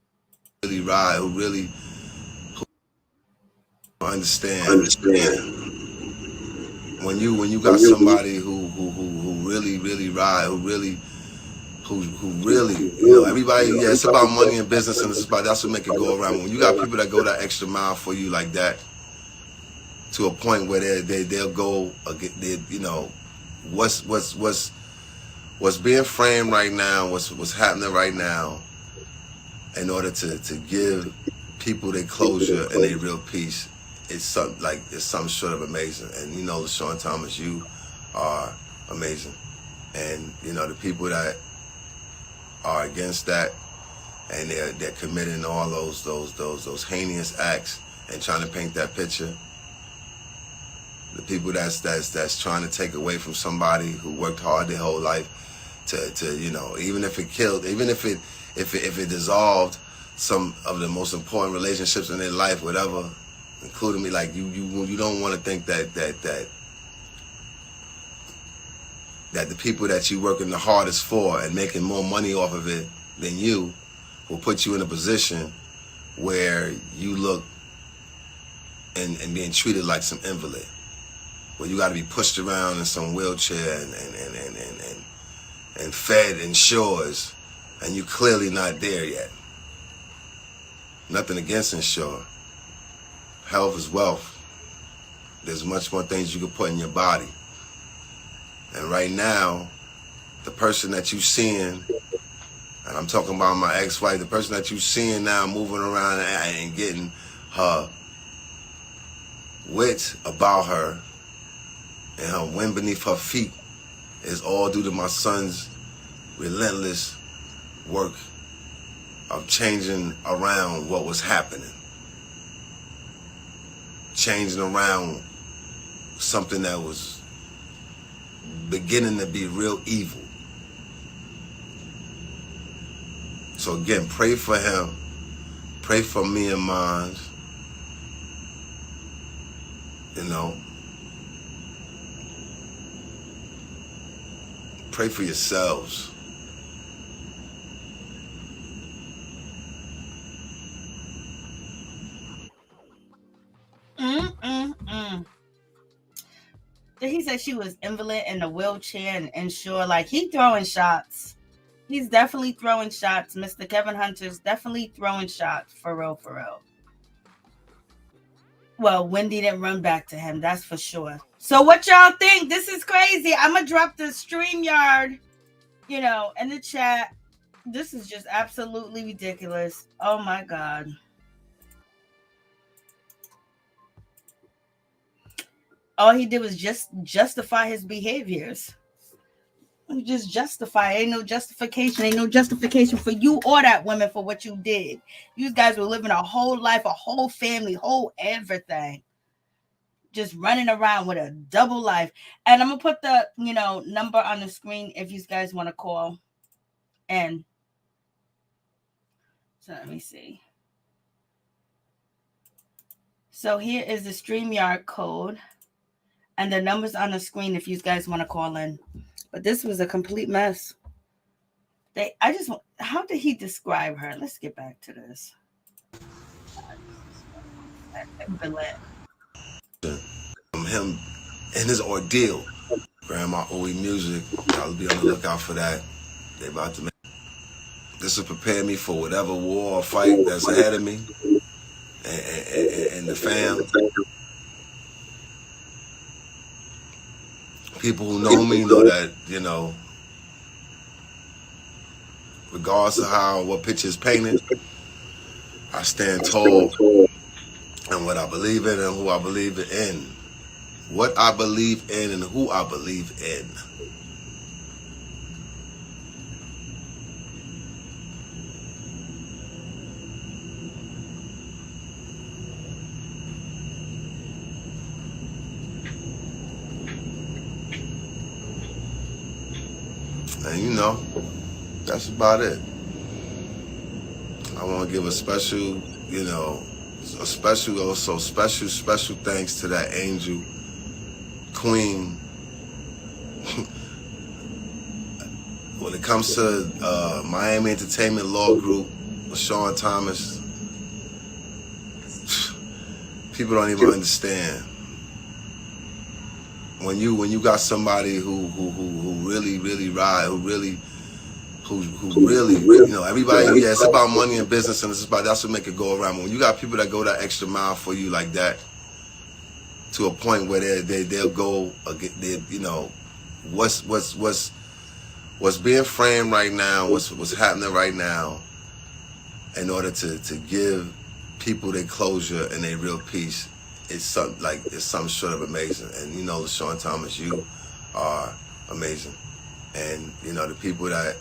Really ride, who really understand. When you got somebody who really ride, who really, you know, everybody, yeah, it's about money and business, and that's what make it go around. When you got people that go that extra mile for you like that, to a point where they'll go, you know, what's being framed right now, what's happening right now, in order to give people their closure and their real peace. It's something short of amazing. And you know, LaShawn Thomas, you are amazing. And you know, the people that are against that, and they're committing all those heinous acts and trying to paint that picture. The people that's trying to take away from somebody who worked hard their whole life to you know, even if it killed, even if it dissolved some of the most important relationships in their life, whatever. Including me, like you don't want to think that the people that you working the hardest for and making more money off of it than you will put you in a position where you look and being treated like some invalid, where you got to be pushed around in some wheelchair and fed in shores, and you clearly not there yet. Nothing against Insure. Health is wealth. There's much more things you can put in your body. And right now, the person that you seeing, and I'm talking about my ex-wife, the person that you seeing now moving around and getting her wits about her and her wind beneath her feet is all due to my son's relentless work of changing around what was happening. Changing around something that was beginning to be real evil. So again, pray for him. Pray for me and mine. You know. Pray for yourselves. He said she was invalid in a wheelchair and Insure. Like, he throwing shots. He's definitely throwing shots. Mr. Kevin Hunter's definitely throwing shots. For real, for real. Well, Wendy didn't run back to him. That's for sure. So what y'all think? This is crazy. I'm going to drop the StreamYard, you know, in the chat. This is just absolutely ridiculous. Oh, my God. All he did was just justify his behaviors. Just justify. Ain't no justification. Ain't no justification for you or that woman for what you did. You guys were living a whole life, a whole family, whole everything. Just running around with a double life. And I'm going to put the, you know, number on the screen if you guys want to call. And so let me see. So here is the StreamYard code. And the number's on the screen if you guys want to call in. But this was a complete mess. How did he describe her? Let's get back to this. Him and his ordeal. Grandma OE Music, I'll be on the lookout for that. They about to make. This will prepare me for whatever war or fight that's ahead of me and the fam. People who know me know that, you know, regardless of what picture is painted, I stand tall in what I believe in and who I believe in. What I believe in and who I believe in. that's about it. I want to give a special, a special, also special thanks to that angel queen. When it comes to Miami Entertainment Law Group with Sean Thomas, people don't even understand. When you got somebody who really ride, who really, everybody, yeah, it's about money and business, and that's what make it go around. But when you got people that go that extra mile for you like that, to a point where they'll go, what's being framed right now, what's happening right now, in order to give people their closure and their real peace, it's something short of amazing. And LaShawn Thomas, you are amazing. And the people that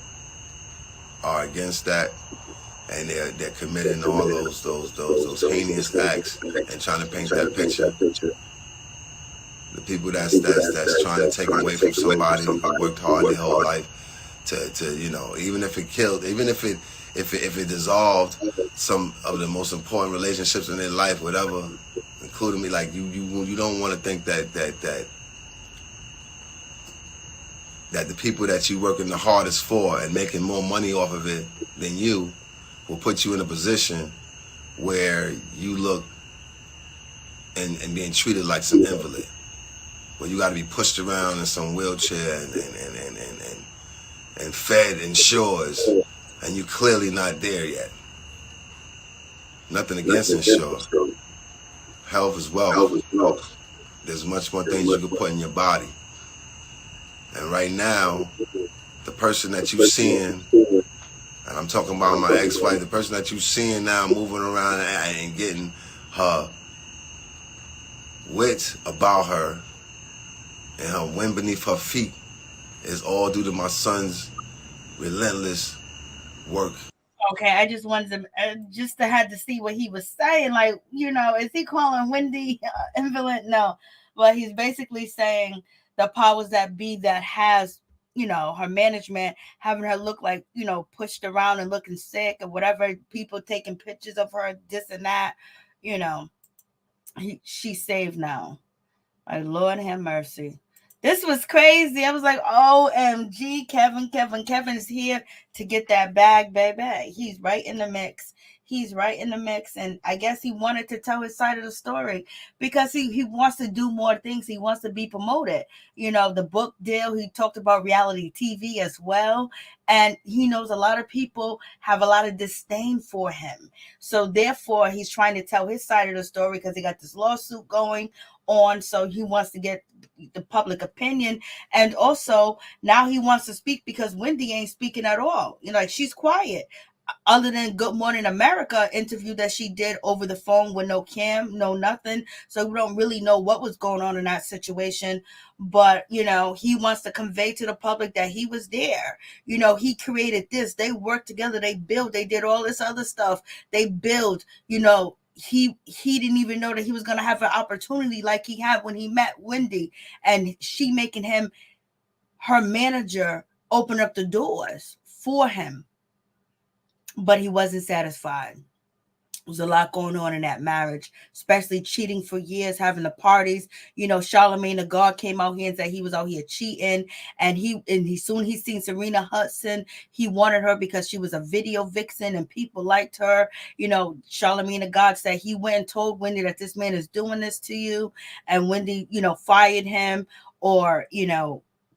are against that, and they're committing all those heinous acts and trying to paint that picture. The people that's trying to take away from somebody who worked hard their whole life to even if it killed, even if it dissolved some of the most important relationships in their life, whatever, including me, like you don't want to think that the people that you working the hardest for and making more money off of it than you will put you in a position where you look and being treated like some invalid, where you got to be pushed around in some wheelchair and fed in shores, and you clearly not there yet. Nothing against insure. Health is wealth. There's much more things you can put in your body. And right now, the person that you're seeing, and I'm talking about my ex-wife, the person that you're seeing now moving around and getting her wits about her and her wind beneath her feet is all due to my son's relentless work. Okay, I just wanted to had to see what he was saying. Like, is he calling Wendy invalid? No, but he's basically saying the powers that be that has, her management having her look like, pushed around and looking sick or whatever. People taking pictures of her, this and that. She's saved now. My Lord have mercy. This was crazy. I was like, OMG, Kevin is here to get that bag, baby. He's right in the mix. And I guess he wanted to tell his side of the story because he wants to do more things. He wants to be promoted. The book deal, he talked about reality TV as well. And he knows a lot of people have a lot of disdain for him. So therefore, he's trying to tell his side of the story because he got this lawsuit going on. So he wants to get the public opinion. And also now he wants to speak because Wendy ain't speaking at all. Like she's quiet. Other than Good Morning America interview that she did over the phone with no cam, no nothing. So we don't really know what was going on in that situation. But, he wants to convey to the public that he was there. He created this. They worked together. They built. They did all this other stuff. They built, he didn't even know that he was going to have an opportunity like he had when he met Wendy. And she making him her manager open up the doors for him. But he wasn't satisfied. There was a lot going on in that marriage, especially cheating for years, having the parties. Charlamagne the God came out here and said he was out here cheating. And he soon he seen Sharina Hudson. He wanted her because she was a video vixen and people liked her. Charlamagne the God said he went and told Wendy that this man is doing this to you. And Wendy, fired him, or,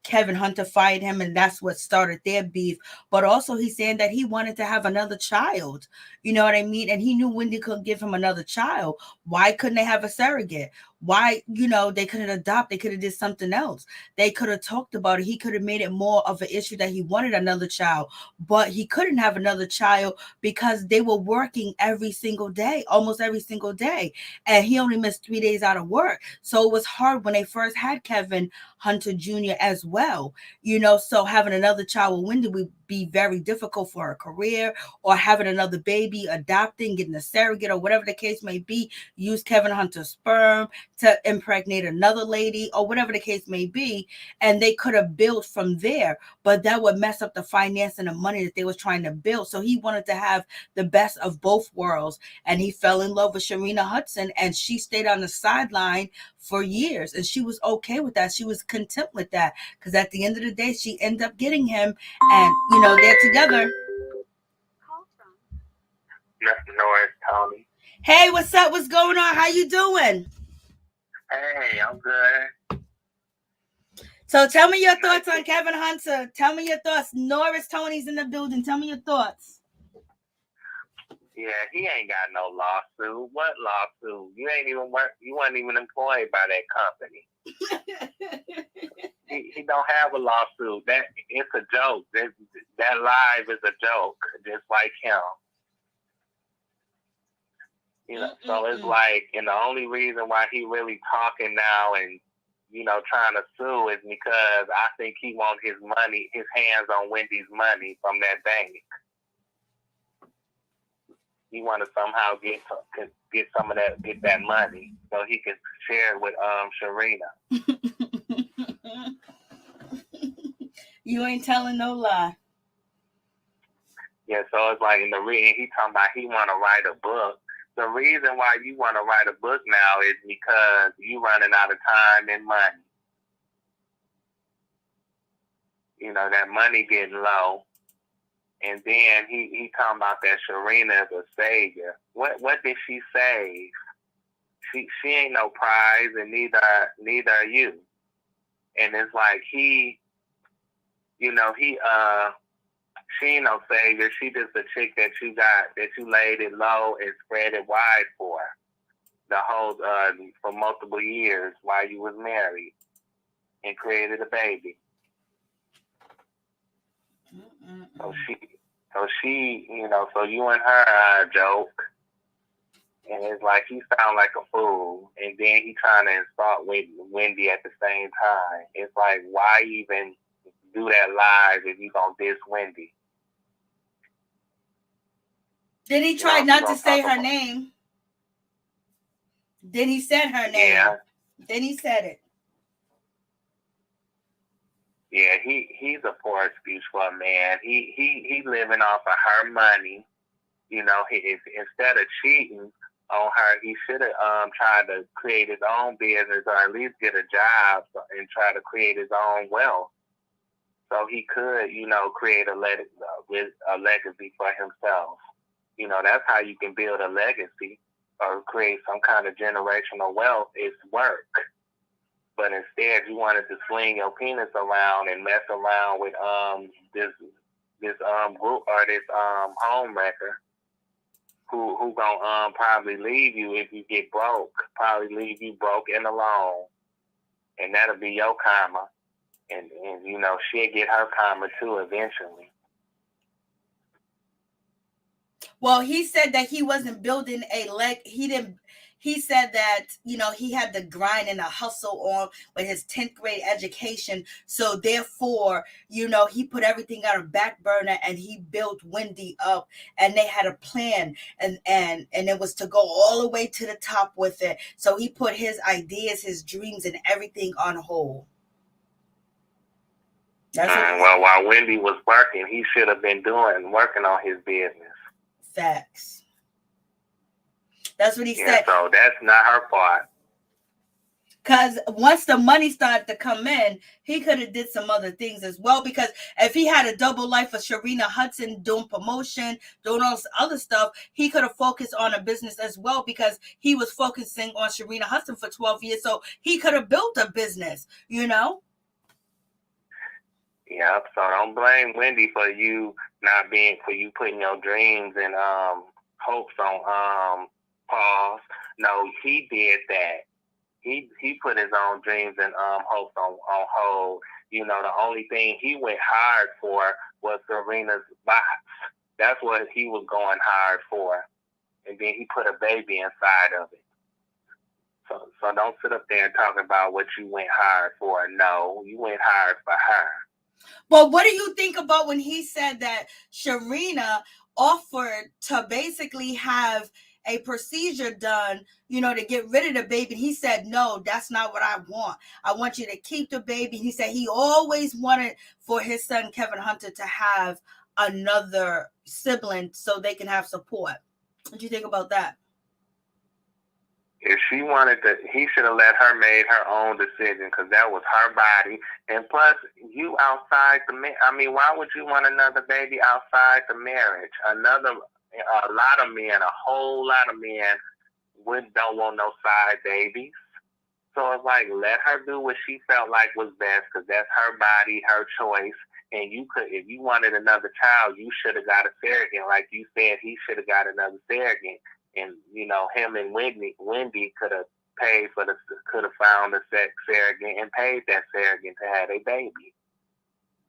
Kevin Hunter fired him, and that's what started their beef. But also he's saying that he wanted to have another child. You know what I mean? And he knew Wendy couldn't give him another child. Why couldn't they have a surrogate? Why, they couldn't adopt? They could have did something else. They could have talked about it. He could have made it more of an issue that he wanted another child, but he couldn't have another child because they were working every single day, almost every single day. And he only missed 3 days out of work. So it was hard when they first had Kevin Hunter Jr. as well. So having another child with Wendy would be very difficult for her career, or having another baby, adopting, getting a surrogate, or whatever the case may be. Use Kevin Hunter's sperm to impregnate another lady or whatever the case may be, and they could have built from there, but that would mess up the finance and the money that they was trying to build. So he wanted to have the best of both worlds, and he fell in love with Sharina Hudson, and she stayed on the sideline for years, and she was okay with that. She was content with that, because at the end of the day, she ended up getting him, and they're together. Norris, Tony. Hey, what's up? What's going on? How you doing? Hey, I'm good. So tell me your thoughts on Kevin Hunter. Tell me your thoughts. Norris, Tony's in the building. Tell me your thoughts. Yeah, he ain't got no lawsuit. What lawsuit? You ain't even work. You weren't even employed by that company. he don't have a lawsuit. That it's a joke. That live is a joke, just like him. So it's like, and the only reason why he really talking now and, trying to sue is because I think he wants his money, his hands on Wendy's money from that bank. He want to somehow get some of that, get that money so he can share it with Sharina. You ain't telling no lie. Yeah, so it's like in the reading, he talking about he want to write a book. The reason why you want to write a book now is because you running out of time and money. That money getting low. And then he talking about that Sharina is a savior. What did she save? She ain't no prize, and neither are you. And it's like she ain't no savior. She just a chick that you laid it low and spread it wide for the whole for multiple years while you was married and created a baby. So she, so you and her are a joke, and it's like he sound like a fool, and then he trying to insult Wendy at the same time. It's like, why even do that live if you gonna diss Wendy? Did he try not to say her name? Then he said her name. Yeah. Then he said it. Yeah, he's a poor excuse for a man. He living off of her money. Instead of cheating on her, he should have tried to create his own business or at least get a job and try to create his own wealth. So he could, create a legacy for himself. That's how you can build a legacy or create some kind of generational wealth. It's work. But instead, you wanted to sling your penis around and mess around with this group or this homewrecker who gonna probably leave you if you get broke. Probably leave you broke and alone, and that'll be your karma. And she'll get her karma too eventually. Well, he said that he wasn't building a leg. He said that, he had the grind and the hustle on with his 10th grade education. So therefore, he put everything on a back burner and he built Wendy up, and they had a plan, and it was to go all the way to the top with it. So he put his ideas, his dreams, and everything on hold. Well, while Wendy was working, he should have been working on his business. Facts. That's what he said. So that's not her part. Because once the money started to come in, he could have did some other things as well. Because if he had a double life of Sharina Hudson doing promotion, doing all this other stuff, he could have focused on a business as well, because he was focusing on Sharina Hudson for 12 years. So he could have built a business, Yeah, so don't blame Wendy for you putting your dreams and hopes on pause. No, he did that. He put his own dreams and hopes on hold. The only thing he went hard for was Serena's box. That's what he was going hard for. And then he put a baby inside of it. So don't sit up there and talk about what you went hard for. No, you went hard for her. Well, what do you think about when he said that Sharina offered to basically have a procedure done, to get rid of the baby. He said, no, that's not what I want. I want you to keep the baby. He said he always wanted for his son, Kevin Hunter, to have another sibling so they can have support. What do you think about that? If she wanted to, he should have let her make her own decision, because that was her body. And plus, you outside why would you want another baby outside the marriage? A whole lot of men don't want no side babies. So it's like, let her do what she felt like was best, because that's her body, her choice. And if you wanted another child, you should have got a surrogate. Like you said, he should have got another surrogate. And, him and Wendy could have found a surrogate and paid that surrogate to have a baby.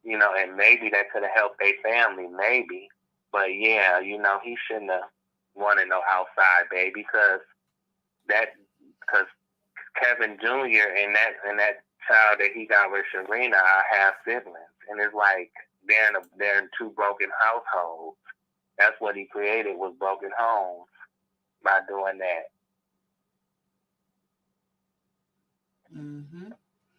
And maybe that could have helped their family, maybe. But yeah, he shouldn't have wanted no outside baby, because Kevin Jr. and that child that he got with Sharina are half siblings. And it's like they're in two broken households. That's what he created, was broken homes, by doing that. Mm-hmm.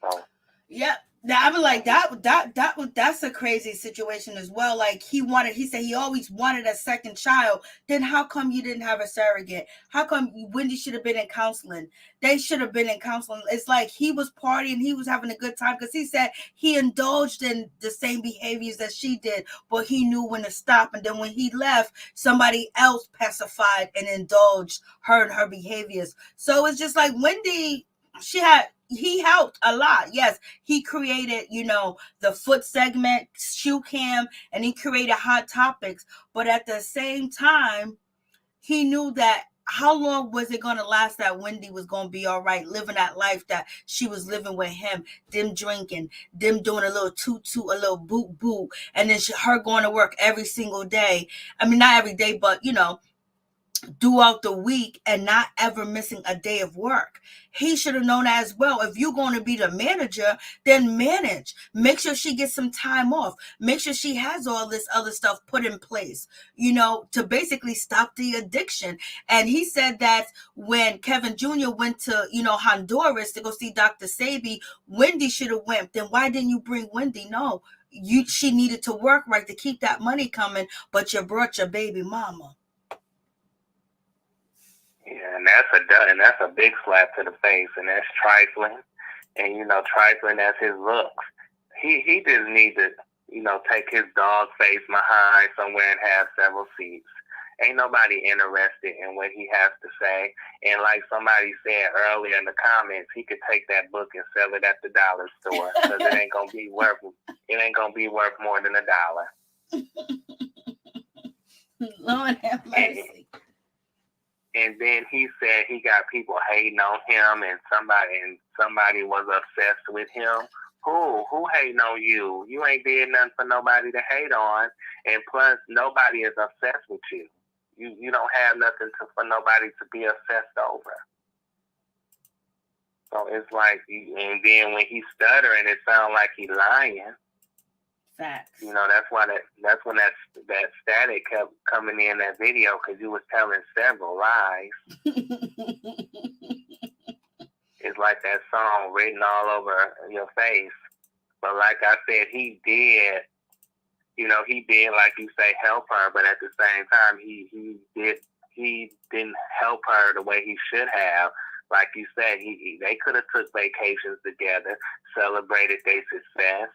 So, yeah, I was like, that's a crazy situation as well. Like he said he always wanted a second child. Then how come you didn't have a surrogate? How come Wendy should have been in counseling? They should have been in counseling. It's like he was partying, he was having a good time, because he said he indulged in the same behaviors that she did, but he knew when to stop. And then when he left, somebody else pacified and indulged her and her behaviors. So it's just like Wendy, he helped a lot. Yes, he created, the foot segment, shoe cam, and he created Hot Topics. But at the same time, he knew that how long was it going to last that Wendy was going to be all right living that life that she was living with him, them drinking, them doing a little toot-toot, a little boot, and then her going to work every single day. I mean, not every day, but, throughout the week, and not ever missing a day of work. He should have known as well. If you're going to be the manager, then manage. Make sure she gets some time off. Make sure she has all this other stuff put in place, to basically stop the addiction. And he said that when Kevin Jr. went to, Honduras to go see Dr. Sebi, Wendy should have went. Then why didn't you bring Wendy? No, she needed to work, right, to keep that money coming, but you brought your baby mama. yeah, and that's a big slap to the face, and that's trifling. And trifling as his looks. He just needs to, take his dog face behind somewhere and have several seats. Ain't nobody interested in what he has to say. And like somebody said earlier in the comments, he could take that book and sell it at the dollar store, because it ain't gonna be worth more than $1. Lord have mercy. And then he said he got people hating on him, and somebody was obsessed with him. Who hating on you? You ain't did nothing for nobody to hate on, and plus nobody is obsessed with you. You don't have nothing for nobody to be obsessed over. So it's like, and then when he's stuttering, it sounds like he's lying. Facts. That's when that static kept coming in that video, because you was telling several lies. It's like that song written all over your face. But like I said, he did, like you say, help her. But at the same time, he didn't help her the way he should have. Like you said, they could have took vacations together, celebrated their success.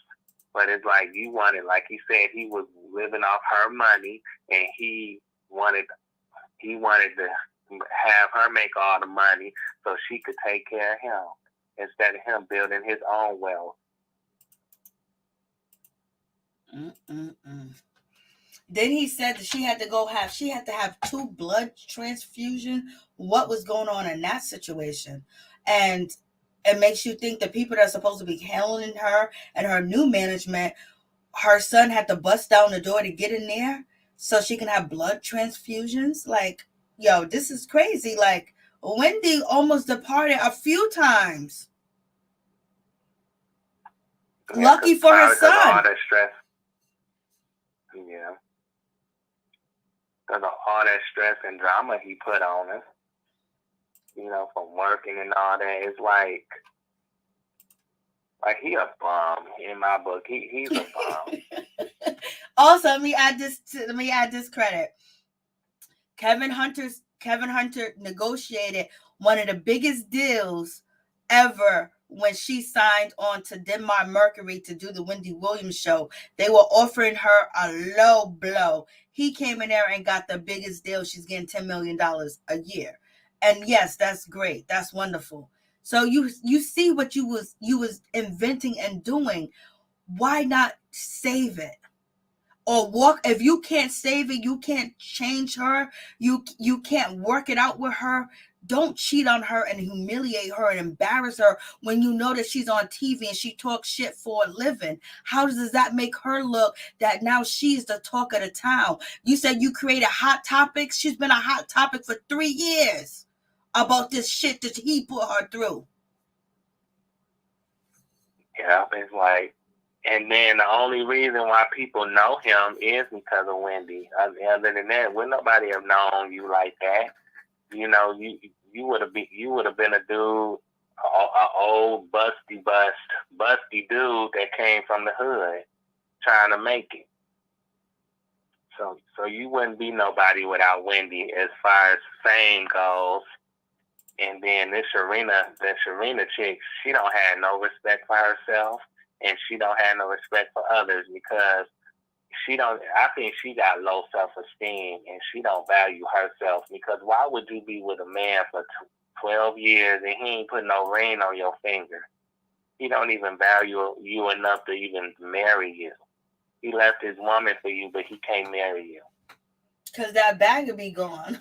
But it's like you wanted, like he said, he was living off her money, and he wanted to have her make all the money so she could take care of him instead of him building his own wealth. Then he said that she had to have 2 blood transfusions. What was going on in that situation? And it makes you think the people that are supposed to be handling her and her new management, her son had to bust down the door to get in there so she can have blood transfusions. Like, yo, this is crazy. Like, Wendy almost departed a few times. Yeah, lucky for her son. All that stress. Yeah. because of all that stress and drama he put on us, from working and all that. It's like he a bum in my book. He's a bum. Also, let me add this credit. Kevin Hunter negotiated one of the biggest deals ever when she signed on to Debmar-Mercury to do the Wendy Williams show. They were offering her a low blow. He came in there and got the biggest deal. She's getting $10 million a year. And yes, that's great. That's wonderful. So you see what you was inventing and doing. Why not save it? Or walk. If you can't save it, you can't change her, you can't work it out with her. Don't cheat on her and humiliate her and embarrass her when you know that she's on TV and she talks shit for a living. How does that make her look that now she's the talk of the town? You said you created Hot Topics. She's been a hot topic for 3 years about this shit that he put her through. Yeah, it's like, and then the only reason why people know him is because of Wendy. Other than that, would nobody have known you like that? You would have been a dude, a old busty dude that came from the hood trying to make it. So you wouldn't be nobody without Wendy as far as fame goes. And then the Sharina chick, she don't have no respect for herself. And she don't have no respect for others because I think she got low self-esteem and she don't value herself, because why would you be with a man for 12 years and he ain't put no ring on your finger? He don't even value you enough to even marry you. He left his woman for you, but he can't marry you. Because that bag would be gone.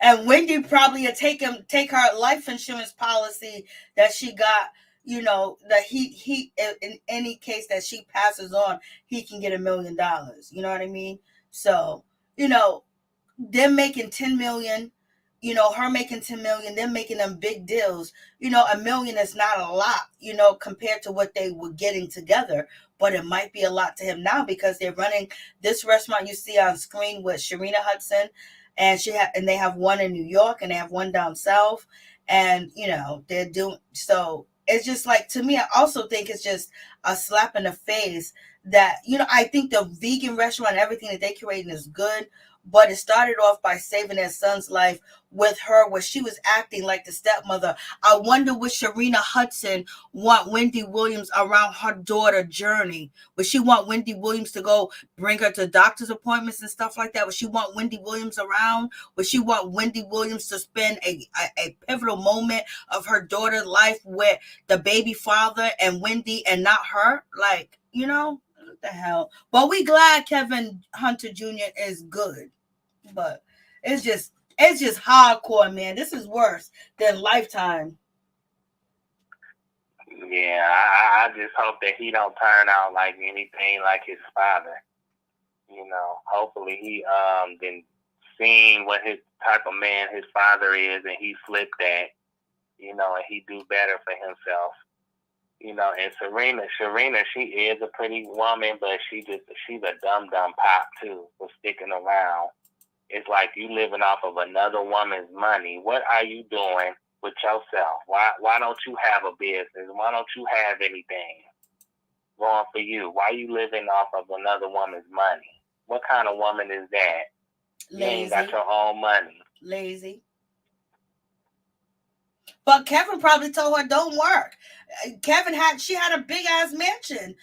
And Wendy probably would take her life insurance policy that she got, that he in any case that she passes on, he can get $1 million. You know what I mean? So, them making 10 million, her making 10 million, them making them big deals. $1 million is not a lot, compared to what they were getting together. But it might be a lot to him now because they're running this restaurant you see on screen with Sharina Hudson, and they have one in New York and they have one down south, and they're doing so. It's just like, to me, I also think it's just a slap in the face that, I think the vegan restaurant and everything that they creating is good, but it started off by saving their son's life with her, where she was acting like the stepmother. I wonder would Sharina Hudson want Wendy Williams around her daughter journey? Would she want Wendy Williams to go bring her to doctor's appointments and stuff like that? Would she want Wendy Williams around? Would she want Wendy Williams to spend a pivotal moment of her daughter's life with the baby father and Wendy and not her? Like, what the hell? But we glad Kevin Hunter Jr. is good. But it's just hardcore, man. This is worse than Lifetime. Yeah, I just hope that he don't turn out like anything like his father. Hopefully he been seeing what his type of man his father is, and he flipped that, and he do better for himself. And Sharina, she is a pretty woman, but she's a dumb pop too for sticking around. It's like you living off of another woman's money. What are you doing with yourself? Why don't you have a business? Why don't you have anything going for you? Why are you living off of another woman's money? What kind of woman is that? Lazy. You ain't got your own money. Lazy. But Kevin probably told her, don't work. She had a big ass mansion,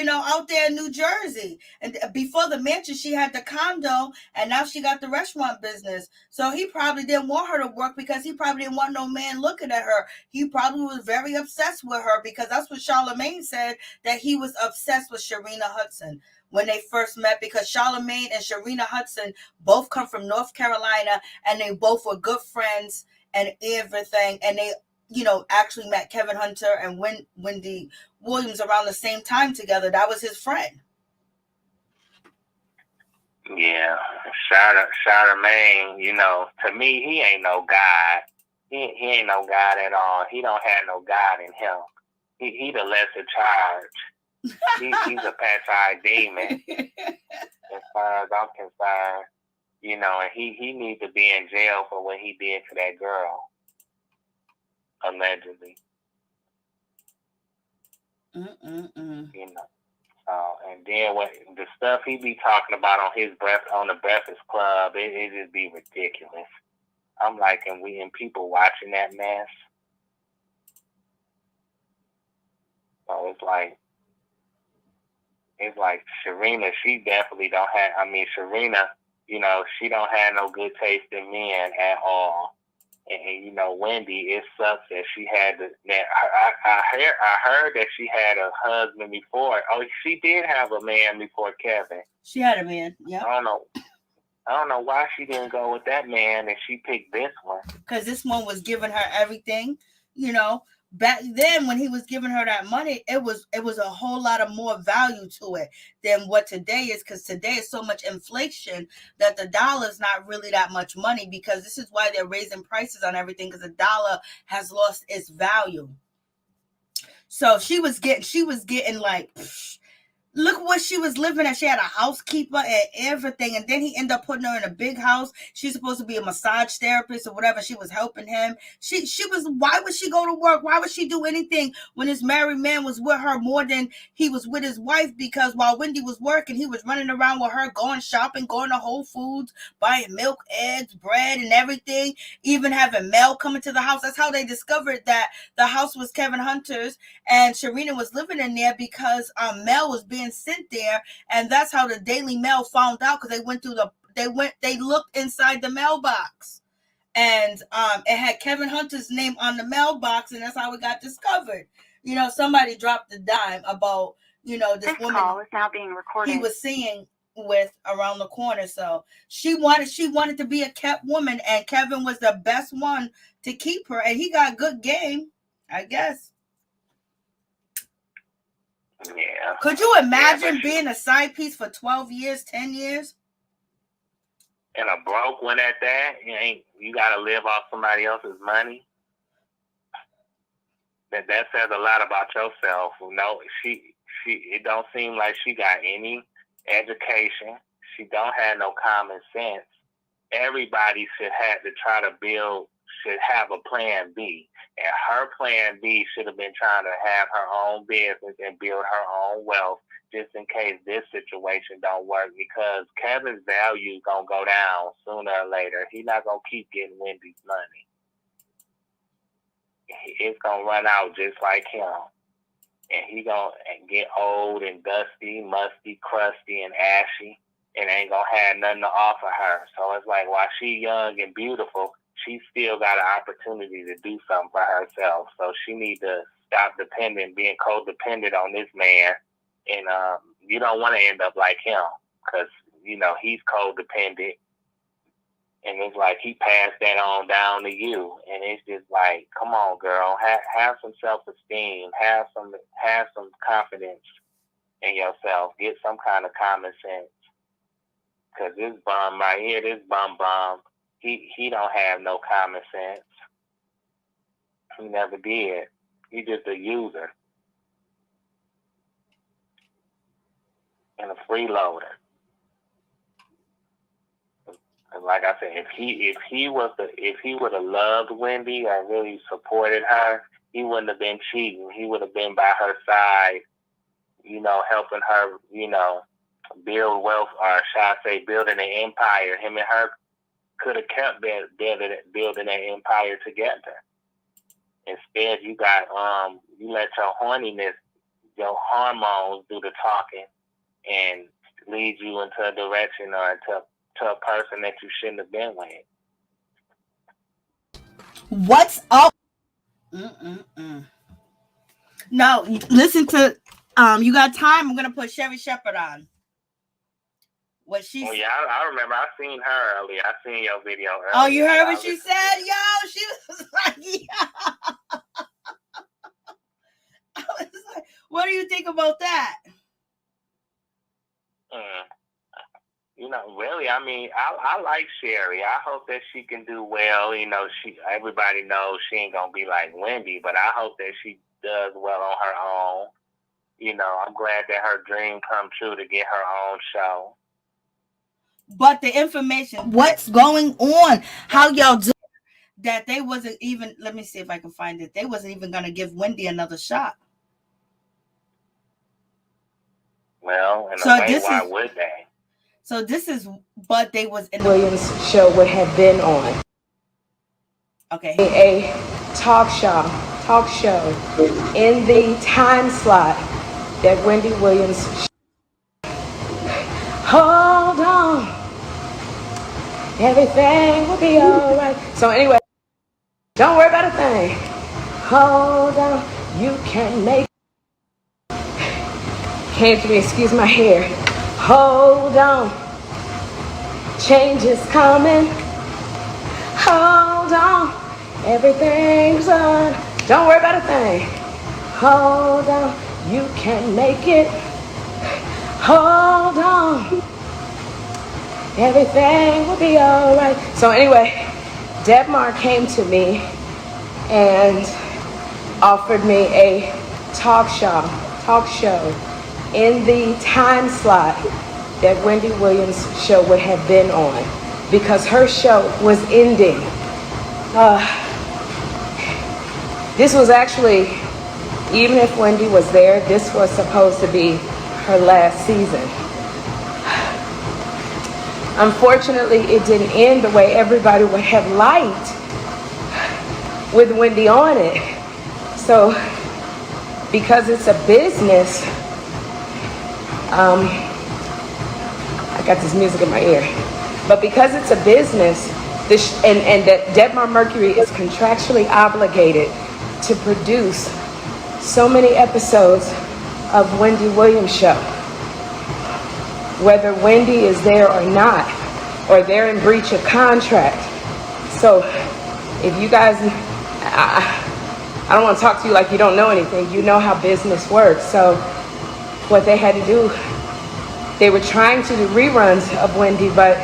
out there in New Jersey. And before the mansion, she had the condo, and now she got the restaurant business. So he probably didn't want her to work because he probably didn't want no man looking at her. He probably was very obsessed with her, because that's what Charlamagne said, that he was obsessed with Sharina Hudson when they first met, because Charlamagne and Sharina Hudson both come from North Carolina, and they both were good friends and everything. And they, actually met Kevin Hunter and Wendy Williams around the same time together. That was his friend. Yeah, Charlamagne, to me, he ain't no God. He ain't no God at all. He don't have no God in him. He the lesser charge. He's a pacify demon. as far as I'm concerned. You know, and he needs to be in jail for what he did to that girl, allegedly. You know. And then when the stuff he be talking about on the Breakfast Club, it just be ridiculous. I'm like, and people watching that mess. So it's like Sharina, she definitely don't have. I mean, Sharina, you know, she don't have no good taste in men at all. And you know, Wendy, it sucks that she had I heard that she had a husband before. Oh, she did have a man before Kevin. She had a man. Yeah. I don't know why she didn't go with that man and she picked this one. Because this one was giving her everything, you know. Back then, when he was giving her that money, it was a whole lot of more value to it than what today is, because today is so much inflation that the dollar is not really that much money, because this is why they're raising prices on everything, because the dollar has lost its value. So she was getting like, look what she was living at. She had a housekeeper and everything. And then he ended up putting her in a big house. She's supposed to be a massage therapist or whatever. She was helping him. Why would she go to work? Why would she do anything when this married man was with her more than he was with his wife? Because while Wendy was working, he was running around with her, going shopping, going to Whole Foods, buying milk, eggs, bread, and everything, even having mail coming to the house. That's how they discovered that the house was Kevin Hunter's and Sharina was living in there, because mail was being sent there, and that's how the Daily Mail found out, because they looked inside the mailbox, and it had Kevin Hunter's name on the mailbox, and that's how it got discovered. You know, somebody dropped a dime about, you know, this woman call is now being recorded. He was seeing with around the corner. So she wanted to be a kept woman, and Kevin was the best one to keep her, and he got good game, I guess. Yeah. Could you imagine being a side piece for 12 years, 10 years? And a broke one at that? You got to live off somebody else's money? That says a lot about yourself. No, it don't seem like she got any education. She don't have no common sense. Everybody should have a plan B. And her plan B should have been trying to have her own business and build her own wealth, just in case this situation don't work, because Kevin's value is going to go down sooner or later. He's not going to keep getting Wendy's money. It's going to run out just like him. And he going to get old and dusty, musty, crusty, and ashy, and ain't going to have nothing to offer her. So it's like, while she young and beautiful, she still got an opportunity to do something for herself. So she needs to stop being codependent on this man. And you don't want to end up like him, because, you know, he's codependent. And it's like he passed that on down to you. And it's just like, come on, girl, have some self-esteem, have some confidence in yourself, get some kind of common sense. Because this bum right here, this bum, he don't have no common sense. He never did. He's just a user and a freeloader. And like I said, if he would have loved Wendy or really supported her, he wouldn't have been cheating. He would have been by her side, you know, helping her, you know, build wealth, or shall I say, building an empire. Him and her could have kept building that empire together. Instead, you let your horniness, your hormones do the talking and lead you into a direction or to a person that you shouldn't have been with. What's up? No, listen to, you got time? I'm going to put Sherri Shepherd on. What she yeah, I remember. I seen her earlier. I seen your video earlier. Oh, you heard what she said? Yo, she was like, yo. I was like, what do you think about that? You know, really, I mean, I like Sherri. I hope that she can do well. You know, everybody knows she ain't gonna be like Wendy, but I hope that she does well on her own. You know, I'm glad that her dream come true to get her own show. but the information, what's going on, how y'all do that, they wasn't even, let me see if I can find it, they wasn't even going to give Wendy another shot. Well, in a way, why would they? So this is what they was in Williams show would have been on. Okay. A talk show in the time slot that Wendy Williams. Hold on, everything will be all right. So anyway, don't worry about a thing. Hold on, you can make. Came to me, excuse my hair. Hold on, change is coming. Hold on, everything's on. Don't worry about a thing. Hold on, you can make it. Hold on, everything will be all right. So anyway, Debmar came to me and offered me a talk show in the time slot that Wendy Williams' show would have been on, because her show was ending. This was actually, even if Wendy was there, this was supposed to be her last season. Unfortunately, it didn't end the way everybody would have liked with Wendy on it. So, because it's a business, I got this music in my ear. But because it's a business, and that Debmar-Mercury is contractually obligated to produce so many episodes of Wendy Williams' show, whether Wendy is there or not, or they're in breach of contract. So if you guys, I don't want to talk to you like you don't know anything. You know how business works. So what they had to do, they were trying to do reruns of Wendy, but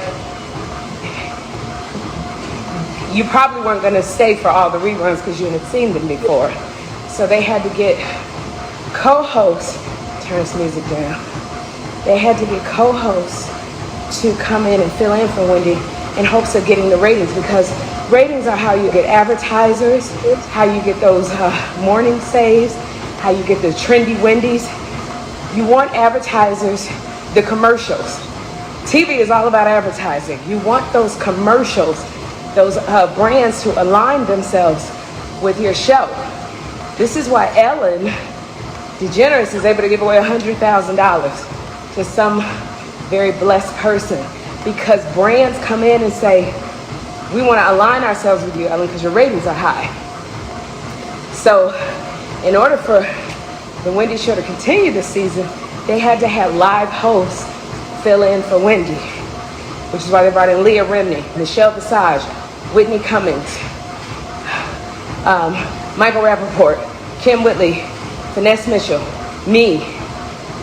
you probably weren't going to stay for all the reruns because you had seen them before. So they had to get co-hosts, turn this music down. They had to get co-hosts to come in and fill in for Wendy in hopes of getting the ratings, because ratings are how you get advertisers, how you get those morning saves, how you get the trendy Wendy's. You want advertisers, the commercials. TV is all about advertising. You want those commercials, those brands to align themselves with your show. This is why Ellen DeGeneres is able to give away $100,000 to some very blessed person, because brands come in and say, we want to align ourselves with you, Ellen, because your ratings are high. So in order for the Wendy show to continue this season, they had to have live hosts fill in for Wendy, which is why they brought in Leah Remini, Michelle Visage, Whitney Cummings, Michael Rappaport, Kim Whitley, Finesse Mitchell, me,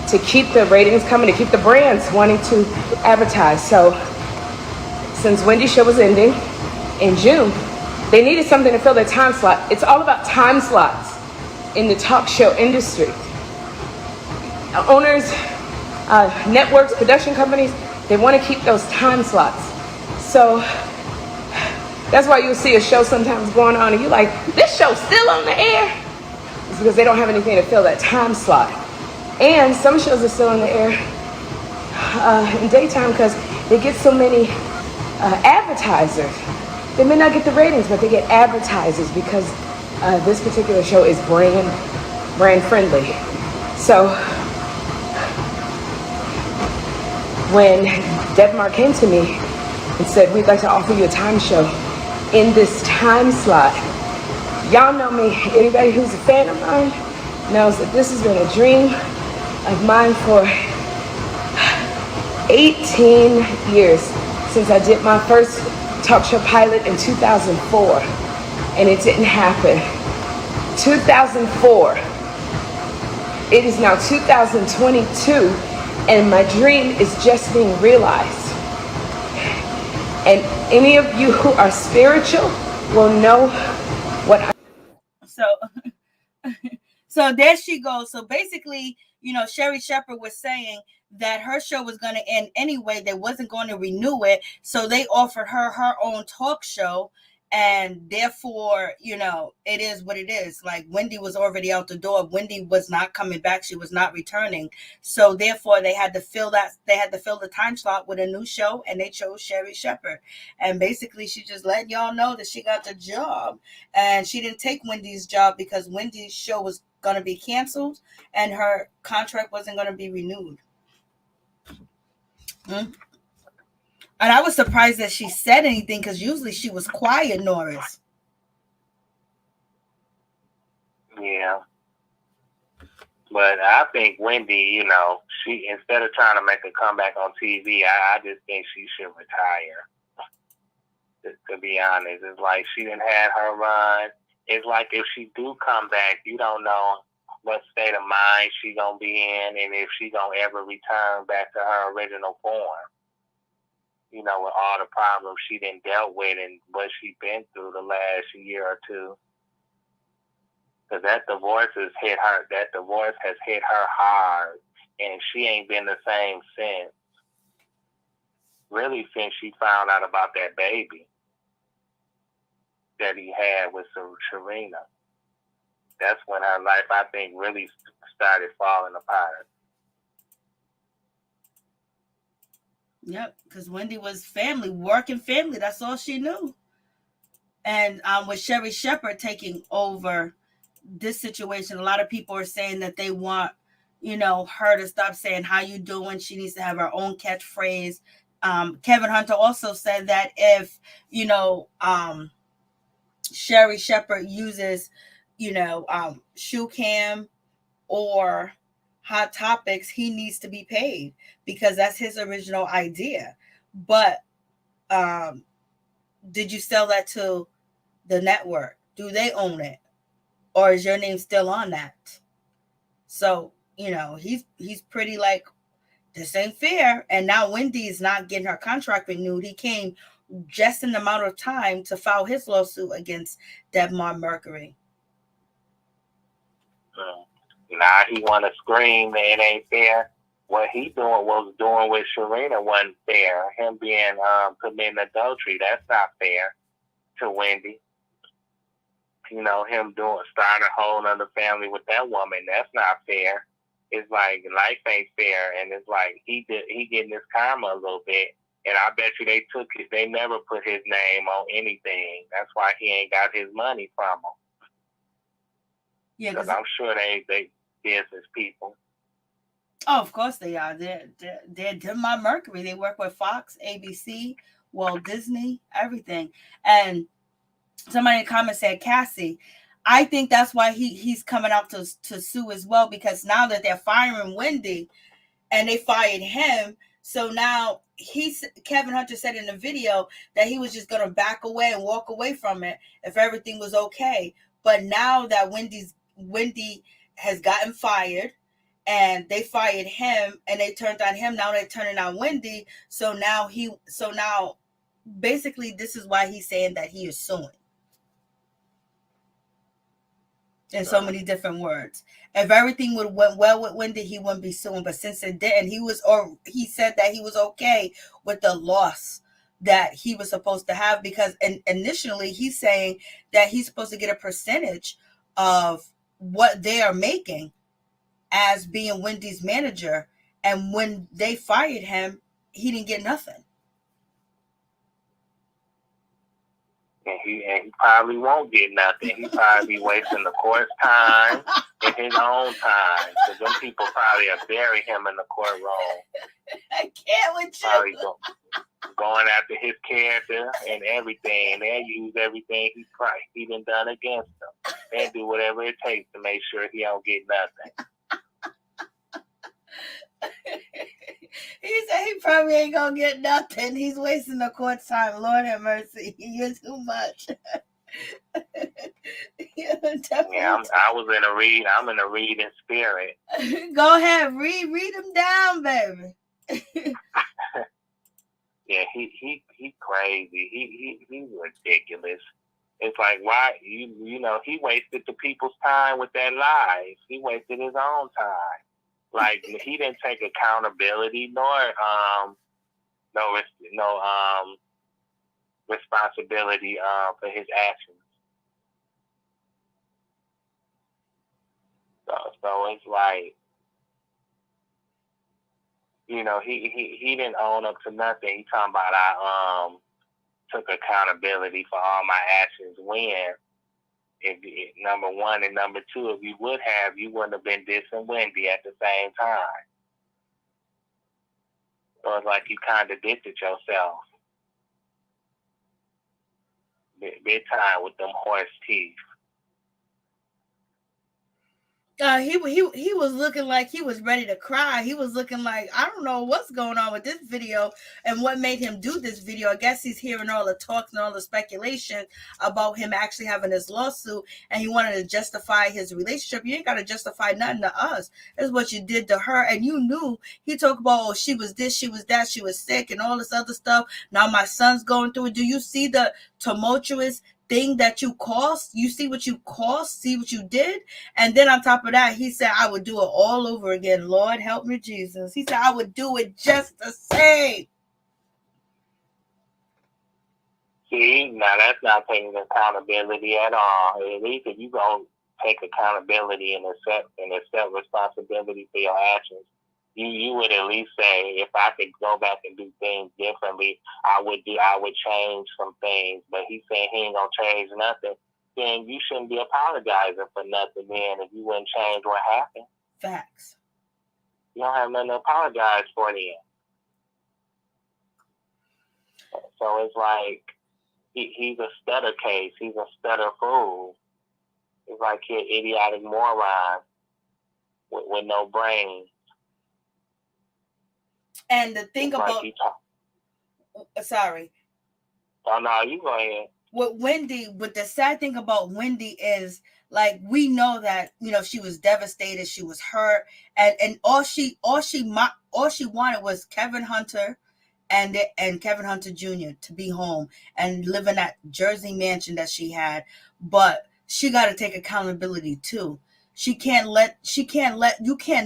to keep the ratings coming, to keep the brands wanting to advertise. So since Wendy's show was ending in June, they needed something to fill their time slot. It's all about time slots in the talk show industry. Owners, networks, production companies, they want to keep those time slots. So that's why you'll see a show sometimes going on and you're like, this show's still on the air. It's because they don't have anything to fill that time slot. And some shows are still on the air in daytime because they get so many advertisers. They may not get the ratings, but they get advertisers because this particular show is brand friendly. So when Debmar came to me and said, we'd like to offer you a time show in this time slot. Y'all know me, anybody who's a fan of mine knows that this has been a dream of mine for 18 years since I did my first talk show pilot in 2004, and it didn't happen. 2004. It is now 2022, and my dream is just being realized. And any of you who are spiritual will know what I... So there she goes. So basically, Sherri Shepherd was saying that her show was going to end anyway. They wasn't going to renew it. So they offered her her own talk show. And therefore, you know, it is what it is. Like, Wendy was already out the door. Wendy was not coming back. She was not returning. So therefore, they had to fill the time slot with a new show, and they chose Sherri Shepherd. And basically, she just let y'all know that she got the job. And she didn't take Wendy's job because Wendy's show was going to be canceled and her contract wasn't going to be renewed. And I was surprised that she said anything, because usually she was quiet, Norris. Yeah. But I think Wendy, you know, she, instead of trying to make a comeback on TV, I just think she should retire. To be honest, it's like she didn't have her run. It's like if she do come back, you don't know what state of mind she gonna be in, and if she gonna ever return back to her original form. You know, with all the problems she done dealt with and what she been through the last year or two. Because that divorce has hit her hard, and she ain't been the same since. Really, since she found out about that baby that he had with Sharina. That's when her life, I think, really started falling apart. Yep, because Wendy was family, working family. That's all she knew. And with Sherri Shepherd taking over this situation, a lot of people are saying that they want, you know, her to stop saying "how you doing." She needs to have her own catchphrase. Kevin Hunter also said that if, you know, Sherri Shepherd uses, you know, shoe cam or Hot Topics, he needs to be paid because that's his original idea. But did you sell that to the network? Do they own it? Or is your name still on that? So, you know, he's pretty like, this ain't fair. And now Wendy is not getting her contract renewed. He came just in the amount of time to file his lawsuit against Debmar-Mercury. Now he want to scream that it ain't fair. What he was doing with Sharina wasn't fair. Him being committing adultery, that's not fair to Wendy. You know, him starting a whole other family with that woman, that's not fair. It's like life ain't fair, and it's like he getting his karma a little bit. And I bet you they never put his name on anything. That's why he ain't got his money from them. Yeah, because I'm sure they business people. Oh, of course they are. They're Debmar-Mercury. They work with Fox, ABC, Walt Disney, everything. And somebody in the comments said, Cassie, I think that's why he's coming out to sue as well, because now that they're firing Wendy and they fired him, so now Kevin Hunter said in the video that he was just going to back away and walk away from it if everything was okay. But now that Wendy has gotten fired and they fired him and they turned on him, now they're turning on Wendy. So now basically this is why he's saying that he is suing. In so many different words. If everything would went well with Wendy, he wouldn't be suing. But since it didn't, he said that he was okay with the loss that he was supposed to have, because initially he's saying that he's supposed to get a percentage of what they are making as being Wendy's manager. And when they fired him, he didn't get nothing. And he probably won't get nothing. He probably be wasting the court's time and his own time. Because them people probably will bury him in the courtroom. I can't with you. Probably going after his character and everything. They'll use everything he done against them. They'll do whatever it takes to make sure he don't get nothing. He said he probably ain't gonna get nothing. He's wasting the court's time. Lord have mercy. You're too much. I'm in a reading spirit. Go ahead, read them down, baby. Yeah, he crazy. He's ridiculous. It's like, why you know he wasted the people's time with that lies. He wasted his own time. Like, he didn't take accountability nor responsibility for his actions. So it's like, you know, he didn't own up to nothing. He talking about I took accountability for all my actions. When, if number one, and number two, if you would have, you wouldn't have been dissing Wendy at the same time. So it's like you contradicted yourself big time with them horse teeth. He was looking like he was ready to cry. He was looking like, I don't know what's going on with this video and what made him do this video. I guess he's hearing all the talks and all the speculation about him actually having this lawsuit, and he wanted to justify his relationship. You ain't got to justify nothing to us. It's what you did to her, and you knew. He talked about, oh, she was this, she was that, she was sick, and all this other stuff. Now my son's going through it. Do you see the tumultuous thing that you caused? You see what you caused? See what you did? And then on top of that, he said, I would do it all over again. Lord, help me, Jesus. He said, I would do it just the same. See, now that's not taking accountability at all. At least if you don't take accountability and accept responsibility for your actions, you would at least say, if I could go back and do things differently, I would change some things. But he's saying he ain't gonna change nothing. Then you shouldn't be apologizing for nothing. Then if you wouldn't change what happened, facts. You don't have nothing to apologize for then. So it's like he's a stutter case. He's a stutter fool. It's like he's an idiotic moron with no brain. And the thing about sorry. Oh no, you go ahead. With the sad thing about Wendy is, like, we know that, you know, she was devastated, she was hurt, and all she wanted was Kevin Hunter and Kevin Hunter Jr. to be home and live in that Jersey mansion that she had. But she got to take accountability too. You can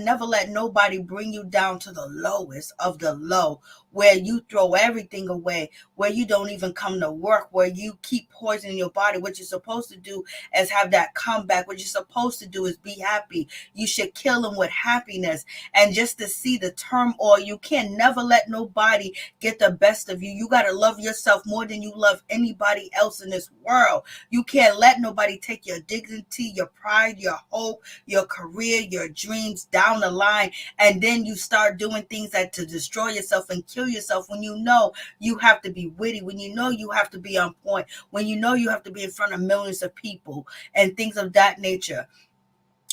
never let nobody bring you down to the lowest of the low, where you throw everything away, where you don't even come to work, where you keep poisoning your body. What you're supposed to do is have that comeback. What you're supposed to do is be happy. You should kill them with happiness. And just to see the turmoil, you can never let nobody get the best of you. You got to love yourself more than you love anybody else in this world. You can't let nobody take your dignity, your pride, your hope, your career, your dreams down the line, and then you start doing things to destroy yourself and kill yourself, when you know you have to be witty, when you know you have to be on point, when you know you have to be in front of millions of people and things of that nature.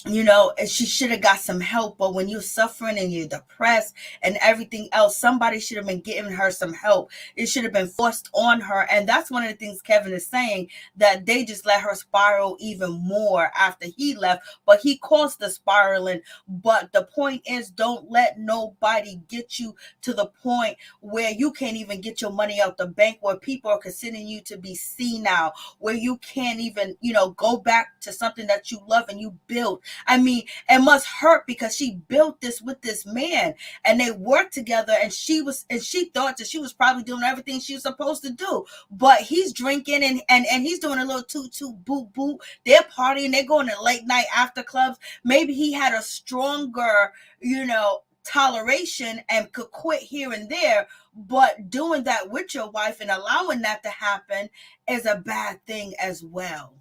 You know, and she should have got some help. But when you're suffering and you're depressed and everything else, somebody should have been giving her some help. It should have been forced on her. And that's one of the things Kevin is saying, that they just let her spiral even more after he left. But he caused the spiraling. But the point is, don't let nobody get you to the point where you can't even get your money out the bank, where people are considering you to be senile, where you can't even, you know, go back to something that you love and you built. I mean, it must hurt, because she built this with this man and they worked together, and she thought that she was probably doing everything she was supposed to do. But he's drinking and he's doing a little toot boot boot. They're partying, they're going to late night after clubs. Maybe he had a stronger, you know, toleration and could quit here and there, but doing that with your wife and allowing that to happen is a bad thing as well.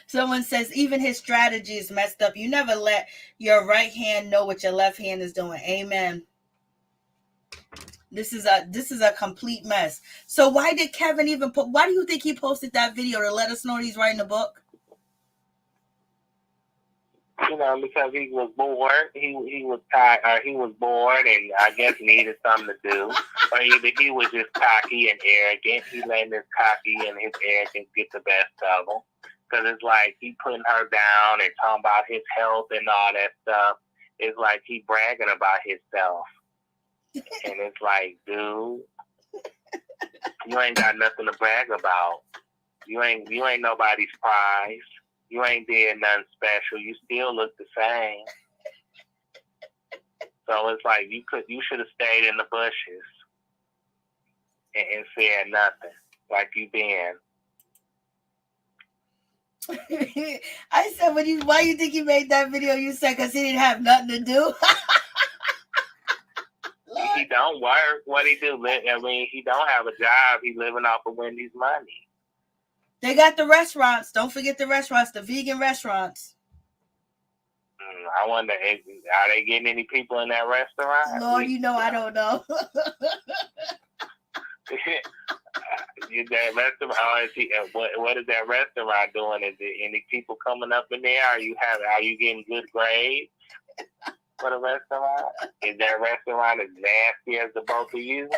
Someone says even his strategy is messed up. You never let your right hand know what your left hand is doing. Amen. This is a complete mess. So why did Kevin even why do you think he posted that video, to let us know he's writing a book? You know, because he was bored. He was tired, or he was bored, and I guess needed something to do. Or either he was just cocky and arrogant. He letting his cocky and his arrogance get the best of him. Because it's like he putting her down and talking about his health and all that stuff. It's like he bragging about himself. And it's like, dude, you ain't got nothing to brag about. You ain't nobody's prize. You ain't did nothing special. You still look the same. So it's like you should have stayed in the bushes and said nothing, like you been. I said, why you think you made that video? You said because he didn't have nothing to do. He don't work. What he do? I mean, he don't have a job. He living off of Wendy's money. They got the restaurants. Don't forget the restaurants, the vegan restaurants. I wonder, are they getting any people in that restaurant? Lord, I don't know. That restaurant, what is that restaurant doing? Is there any people coming up in there? Are you getting good grades for the restaurant? Is that restaurant as nasty as the both of you?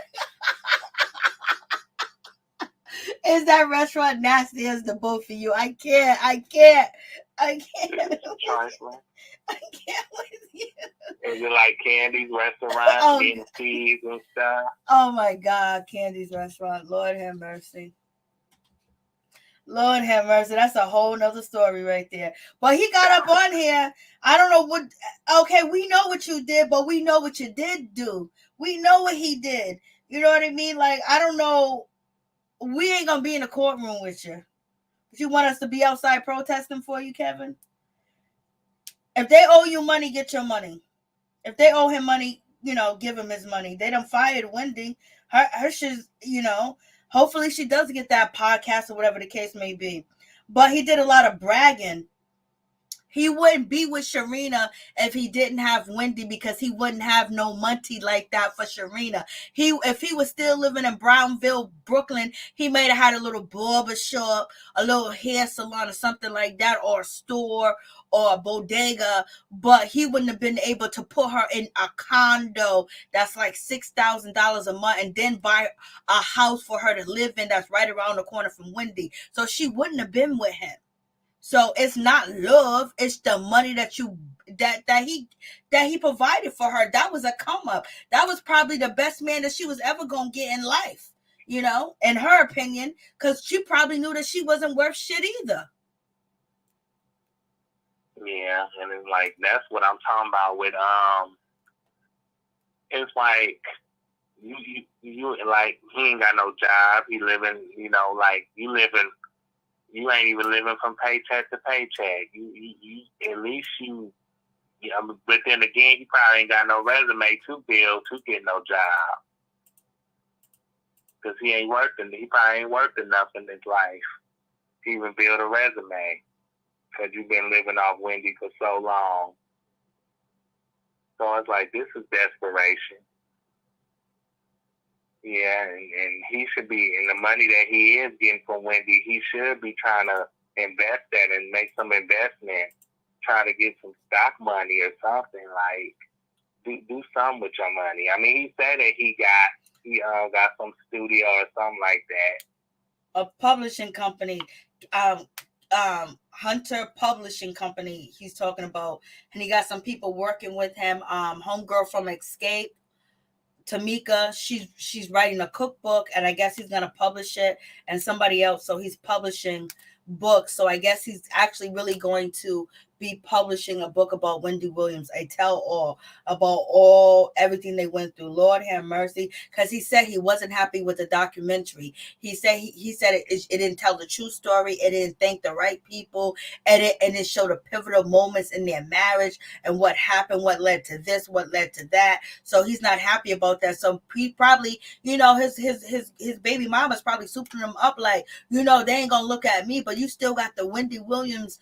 Is that restaurant nasty as the both of you? I can't. Trifling. I can't with you. Is it like Candy's restaurant, getting cheese and stuff? Oh my God, Candy's restaurant. Lord have mercy. Lord have mercy. That's a whole nother story right there. But he got up on here. I don't know what. Okay, we know what you did, but we know what you did do. We know what he did. You know what I mean? Like, I don't know. We ain't gonna be in the courtroom with you. But you want us to be outside protesting for you, Kevin? If they owe you money, get your money. If they owe him money, give him his money. They done fired Wendy. Her shit, hopefully she does get that podcast or whatever the case may be. But he did a lot of bragging. He wouldn't be with Sharina if he didn't have Wendy, because he wouldn't have no money like that for Sharina. If he was still living in Brownville, Brooklyn, he might have had a little barber shop, a little hair salon or something like that, or a store or a bodega, but he wouldn't have been able to put her in a condo that's like $6,000 a month and then buy a house for her to live in that's right around the corner from Wendy. So she wouldn't have been with him. So it's not love, it's the money that he provided for her. That was a come up. That was probably the best man that she was ever gonna get in life, in her opinion, because she probably knew that she wasn't worth shit either. Yeah, and it's like that's what I'm talking about with it's like you like he ain't got no job, he living, like you living. You ain't even living from paycheck to paycheck. You at least but then again, you probably ain't got no resume to build to get no job. Because he probably ain't worked enough in his life to even build a resume. Because you've been living off Wendy for so long. So it's like, this is desperation. Yeah, and he should be, in the money that he is getting from Wendy, he should be trying to invest that and make some investment, try to get some stock money or something, like do something with your money. I mean, he said that he got some studio or something like that. A publishing company, Hunter Publishing Company he's talking about, and he got some people working with him. Homegirl from Escape, Tamika, she's writing a cookbook, and I guess he's gonna publish it, and somebody else. So he's publishing books. So I guess he's actually really going to be publishing a book about Wendy Williams, a tell-all about everything they went through. Lord have mercy, because he said he wasn't happy with the documentary. He said it didn't tell the true story. It didn't thank the right people, and it showed the pivotal moments in their marriage and what happened, what led to this, what led to that. So he's not happy about that. So he probably, his baby mama's probably souping him up like, they ain't gonna look at me, but you still got the Wendy Williams,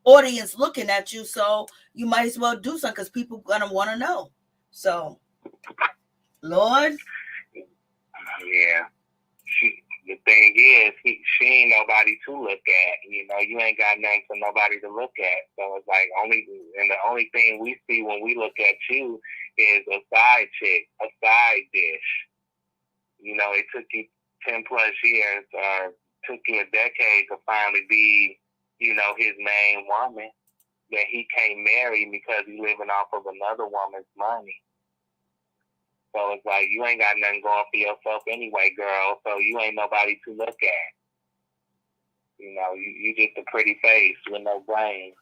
audience looking at you, so you might as well do something because people gonna want to know. So, Lord, yeah. The thing is, she ain't nobody to look at. You ain't got nothing for nobody to look at. So it's like the only thing we see when we look at you is a side chick, a side dish. It took you 10 plus years, or took you a decade to finally be, his main woman that he can't marry because he's living off of another woman's money. So it's like you ain't got nothing going for yourself anyway, girl. So you ain't nobody to look at. You know, you just a pretty face with no brain.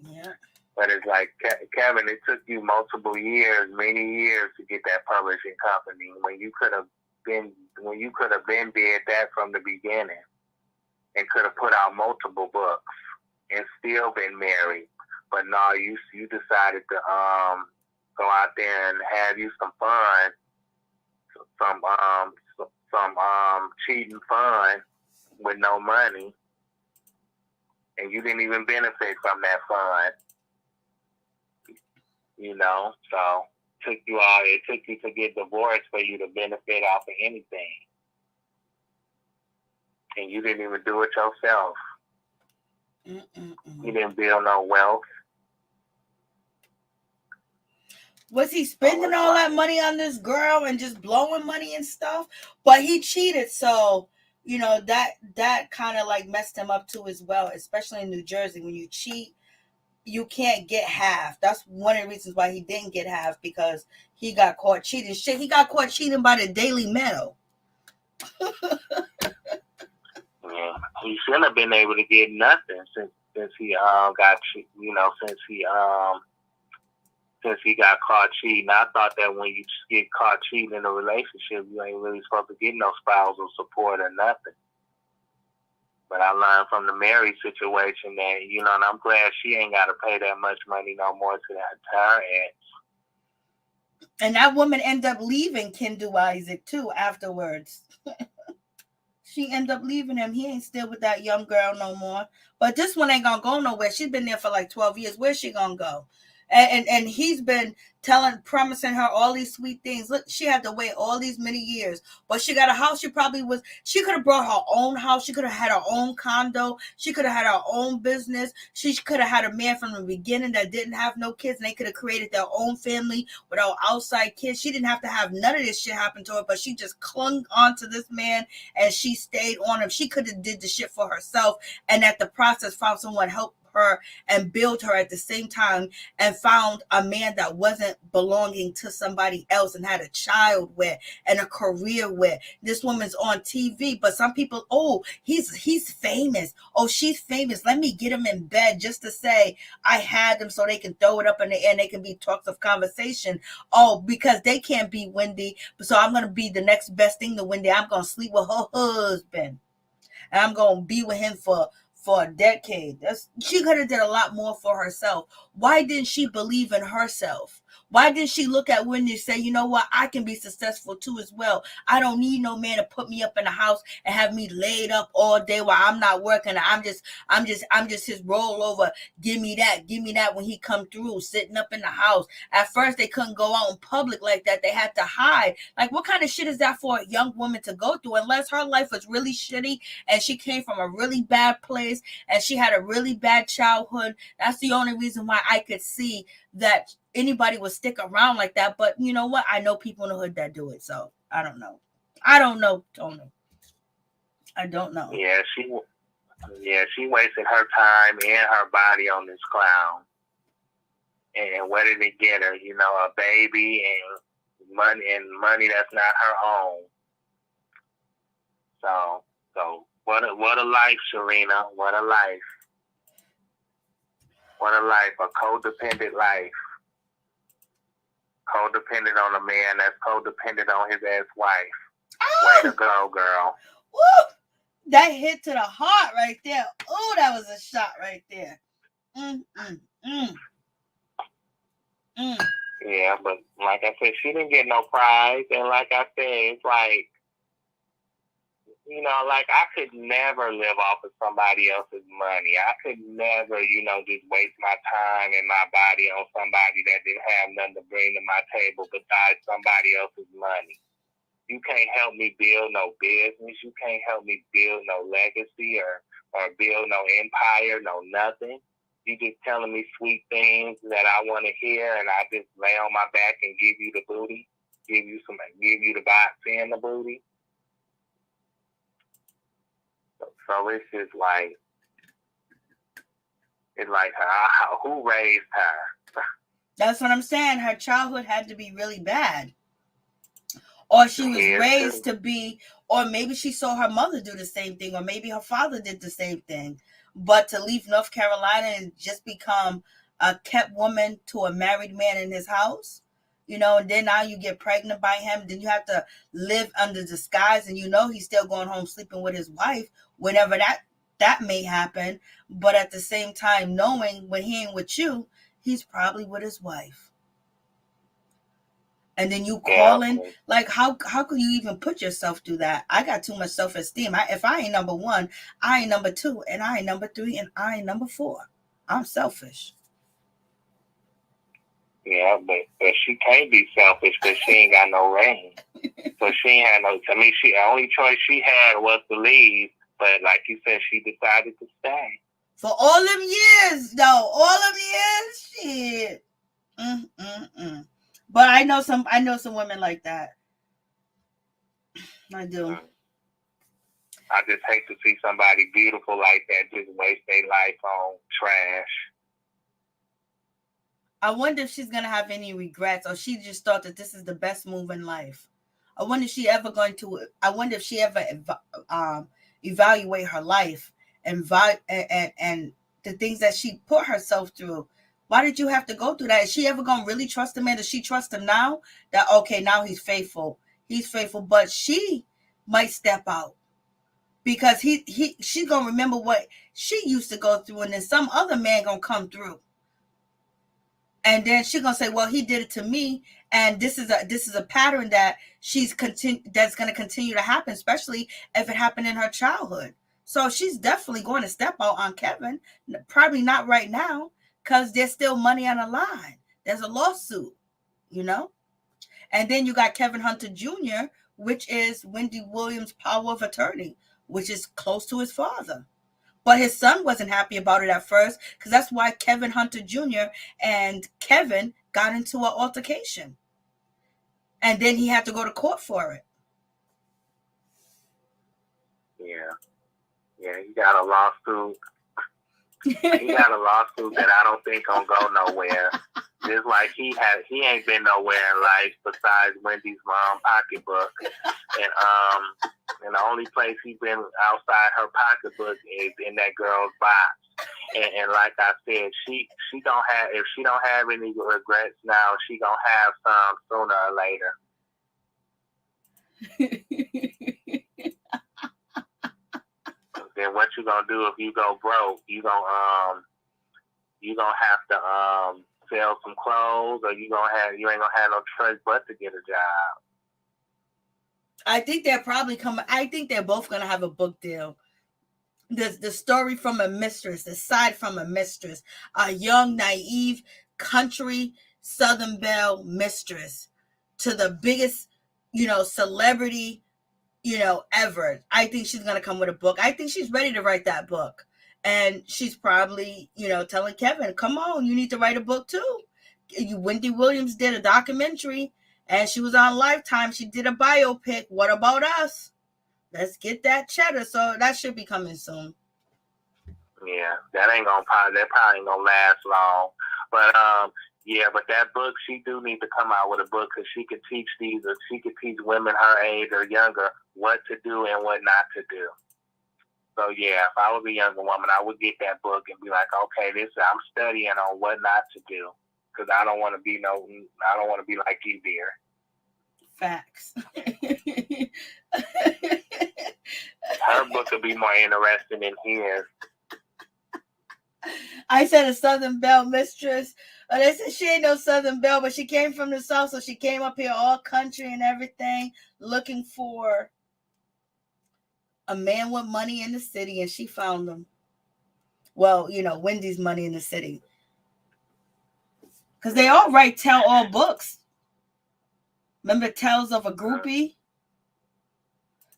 Yeah. But it's like, Kevin, it took you multiple years, many years to get that publishing company when you could have been did that from the beginning and could have put out multiple books and still been married. But no, you decided to go out there and have you some fun, some cheating fun with no money, and you didn't even benefit from that fun. You know, so it took you to get divorced for you to benefit off of anything. And you didn't even do it yourself. You didn't build no wealth. Was he spending all that money on this girl and just blowing money and stuff? But he cheated, so you know that kind of like messed him up too as well, especially in New Jersey. When you cheat, you can't get half. That's one of the reasons why he didn't get half, because he got caught cheating. Shit, he got caught cheating by the Daily Mail. Yeah, he shouldn't have been able to get nothing since he since he got caught cheating. I thought that when you get caught cheating in a relationship, you ain't really supposed to get no spousal support or nothing. But I learned from the Mary situation that, you know, and I'm glad she ain't got to pay that much money no more to her ex. And that woman ended up leaving Kendall Isaac too afterwards. She ended up leaving him. He ain't still with that young girl no more. But this one ain't gonna go nowhere. She's been there for like 12 years. Where's she gonna go? And he's been promising her all these sweet things. Look, she had to wait all these many years, but she got a house. She could have brought her own house. She could have had her own condo. She could have had her own business. She could have had a man from the beginning that didn't have no kids, and they could have created their own family without outside kids. She didn't have to have none of this shit happen to her, but she just clung on to this man and she stayed on him. She could have did the shit for herself, and at the process found someone help her and build her at the same time, and found a man that wasn't belonging to somebody else and had a child with and a career with. This woman's on TV, but some people, oh, he's famous. Oh, she's famous. Let me get him in bed just to say I had them, so they can throw it up in the air and they can be talks of conversation. Oh, because they can't be Wendy, so I'm going to be the next best thing to Wendy. I'm going to sleep with her husband and I'm going to be with him for a decade. She could have did a lot more for herself. Why didn't she believe in herself? Why didn't she look at Wendy and say, you know what, I can be successful too as well. I don't need no man to put me up in the house and have me laid up all day while I'm not working. I'm just his rollover. Give me that when he come through, sitting up in the house. At first they couldn't go out in public like that. They had to hide. Like, what kind of shit is that for a young woman to go through? Unless her life was really shitty and she came from a really bad place and she had a really bad childhood. That's the only reason why I could see that anybody would stick around like that. But you know what? I know people in the hood that do it. So I don't know, Tony. I don't know. Yeah, she wasted her time and her body on this clown. And what did it get her? You know, a baby and money that's not her own. So what a life, Sharina. What a life. What a life, a codependent life. Codependent on a man that's codependent on his ex-wife. Way to go, girl. Woo! That hit to the heart right there. Oh, that was a shot right there. Yeah, but like I said, she didn't get no prize. And like I said, it's like, you know, like I could never live off of somebody else's money. I could never, you know, just waste my time and my body on somebody that didn't have nothing to bring to my table besides somebody else's money. You can't help me build no business. You can't help me build no legacy or build no empire, no nothing. You just telling me sweet things that I want to hear, and I just lay on my back and give you the booty, give you the box and the booty. So it's just like, who raised her? That's what I'm saying. Her childhood had to be really bad. Or she was raised to be, or maybe she saw her mother do the same thing, or maybe her father did the same thing. But to leave North Carolina and just become a kept woman to a married man in his house, and then now you get pregnant by him, then you have to live under disguise, and he's still going home sleeping with his wife whenever that may happen. But at the same time, knowing when he ain't with you, he's probably with his wife. And then you calling, like, how could you even put yourself through that? I got too much self-esteem. If I ain't number one, I ain't number two, and I ain't number three, and I ain't number four. I'm selfish. Yeah, but she can't be selfish because she ain't got no ring. So she ain't had no. I mean, the only choice she had was to leave. But like you said, she decided to stay for all them years. Though all them years, shit. But I know some women like that. I do. I just hate to see somebody beautiful like that just waste their life on trash. I wonder if she's gonna have any regrets, or she just thought that this is the best move in life. I wonder if she ever evaluate her life and the things that she put herself through. Why did you have to go through that? Is she ever gonna really trust the man? Does she trust him now? That okay, now he's faithful. He's faithful, but she might step out because she's gonna remember what she used to go through, and then some other man gonna come through, and then she's gonna say, "Well, he did it to me," and this is a pattern that that's gonna continue to happen, especially if it happened in her childhood. So she's definitely going to step out on Kevin. Probably not right now, because there's still money on the line. There's a lawsuit, And then you got Kevin Hunter Jr., which is Wendy Williams' power of attorney, which is close to his father. But his son wasn't happy about it at first, because that's why Kevin Hunter Jr. and Kevin got into an altercation. And then he had to go to court for it. Yeah, he got a lawsuit. He got a lawsuit that I don't think gonna go nowhere. Just like he ain't been nowhere in life besides Wendy's mom pocketbook, and the only place he been outside her pocketbook is in that girl's box. And like I said, she don't have, if she don't have any regrets now, she gonna have some sooner or later. Then what you gonna do if you go broke? You gonna have to sell some clothes, or you ain't gonna have no choice but to get a job. I think they're probably coming. I think they're both gonna have a book deal. The story from a mistress, the side from a mistress, a young, naive, country Southern belle mistress to the biggest, celebrity, ever. I think she's gonna come with a book. I think she's ready to write that book. And she's probably, telling Kevin, come on, you need to write a book too. Wendy Williams did a documentary and she was on Lifetime. She did a biopic. What about us? Let's get that cheddar. So that should be coming soon. Yeah, that probably ain't gonna last long. But but that book, she do need to come out with a book, because she could teach women her age or younger what to do and what not to do. So yeah, if I was a younger woman, I would get that book and be like, okay, I'm studying on what not to do, because I don't want to be like you, dear. Facts. Her book would be more interesting than his. I said a Southern belle mistress. They said she ain't no Southern belle, but she came from the South, so she came up here all country and everything, looking for a man with money in the city, and she found him. Well, Wendy's money in the city. Because they all write tell-all books. Remember Tales of a Groupie?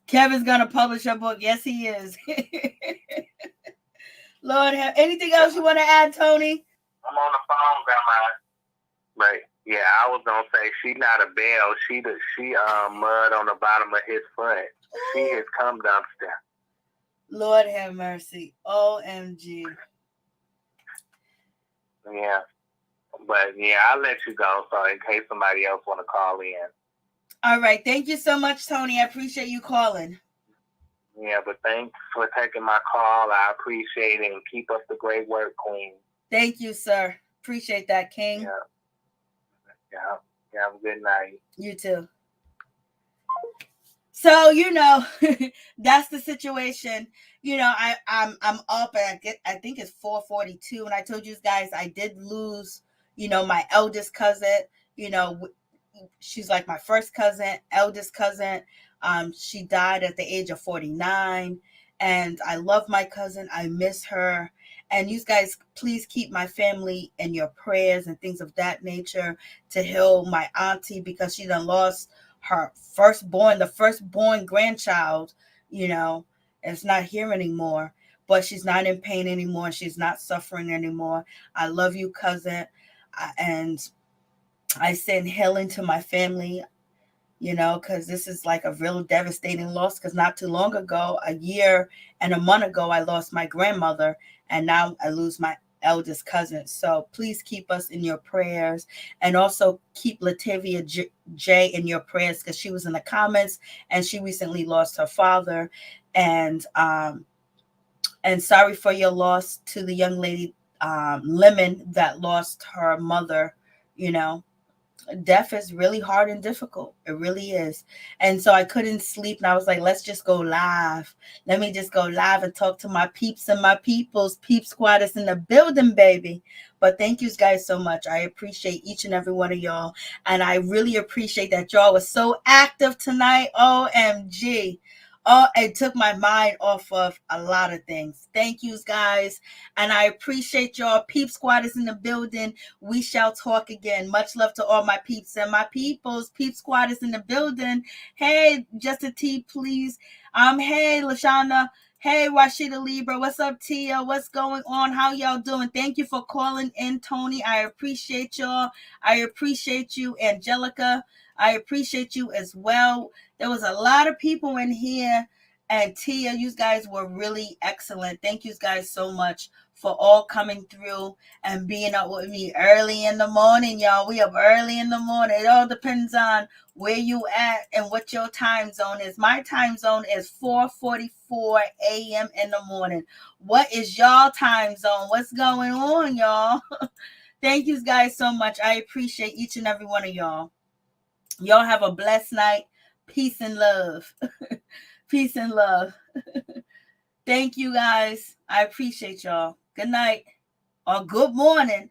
Kevin's going to publish a book. Yes, he is. Lord, anything else you want to add, Tony? I'm on the phone, Grandma. Right. Yeah, I was gonna say she's not a belle. She mud on the bottom of his foot. She is cum dumpster. Lord have mercy. OMG. Yeah. But yeah, I'll let you go. So in case somebody else want to call in. All right. Thank you so much, Tony. I appreciate you calling. Yeah, but thanks for taking my call. I appreciate it, and keep up the great work, Queen. Thank you, sir. Appreciate that, King. Yeah. Have a good night. You too. So that's the situation. I'm up and I think it's 4:42, and I told you guys I did lose. My eldest cousin. She's like my first cousin, eldest cousin. She died at the age of 49, and I love my cousin. I miss her. And you guys, please keep my family in your prayers and things of that nature to heal my auntie, because she done lost her the firstborn grandchild. It's not here anymore, but she's not in pain anymore. She's not suffering anymore. I love you, cousin. And I send healing to my family, because this is like a real devastating loss. Because not too long ago, a year and a month ago, I lost my grandmother, and now I lose my eldest cousin. So please keep us in your prayers, and also keep Latavia J in your prayers, because she was in the comments and she recently lost her father. And sorry for your loss to the young lady, Lemon, that lost her mother. Death is really hard and difficult. It really is. And so I couldn't sleep, and I was like, let's just go live. Let me just go live and talk to my peeps and my peoples. Peep Squad is in the building, baby. But thank you guys so much. I appreciate each and every one of y'all. And I really appreciate that y'all was so active tonight. OMG. Oh, it took my mind off of a lot of things. Thank you, guys. And I appreciate y'all. Peep Squad is in the building. We shall talk again. Much love to all my peeps and my peoples. Peep Squad is in the building. Hey, just a T, please. Hey, Lashana. Hey, Rashida Libra. What's up, Tia? What's going on? How y'all doing? Thank you for calling in, Tony. I appreciate y'all. I appreciate you, Angelica. I appreciate you as well. There was a lot of people in here, and Tia, you guys were really excellent. Thank you guys so much for all coming through and being up with me early in the morning, y'all. We up early in the morning. It all depends on where you at and what your time zone is. My time zone is 4:44 a.m. in the morning. What is y'all time zone? What's going on, y'all? Thank you guys so much. I appreciate each and every one of y'all. Y'all have a blessed night. Peace and love. Peace and love. Thank you, guys. I appreciate y'all. Good night, or good morning,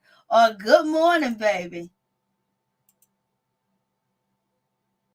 baby.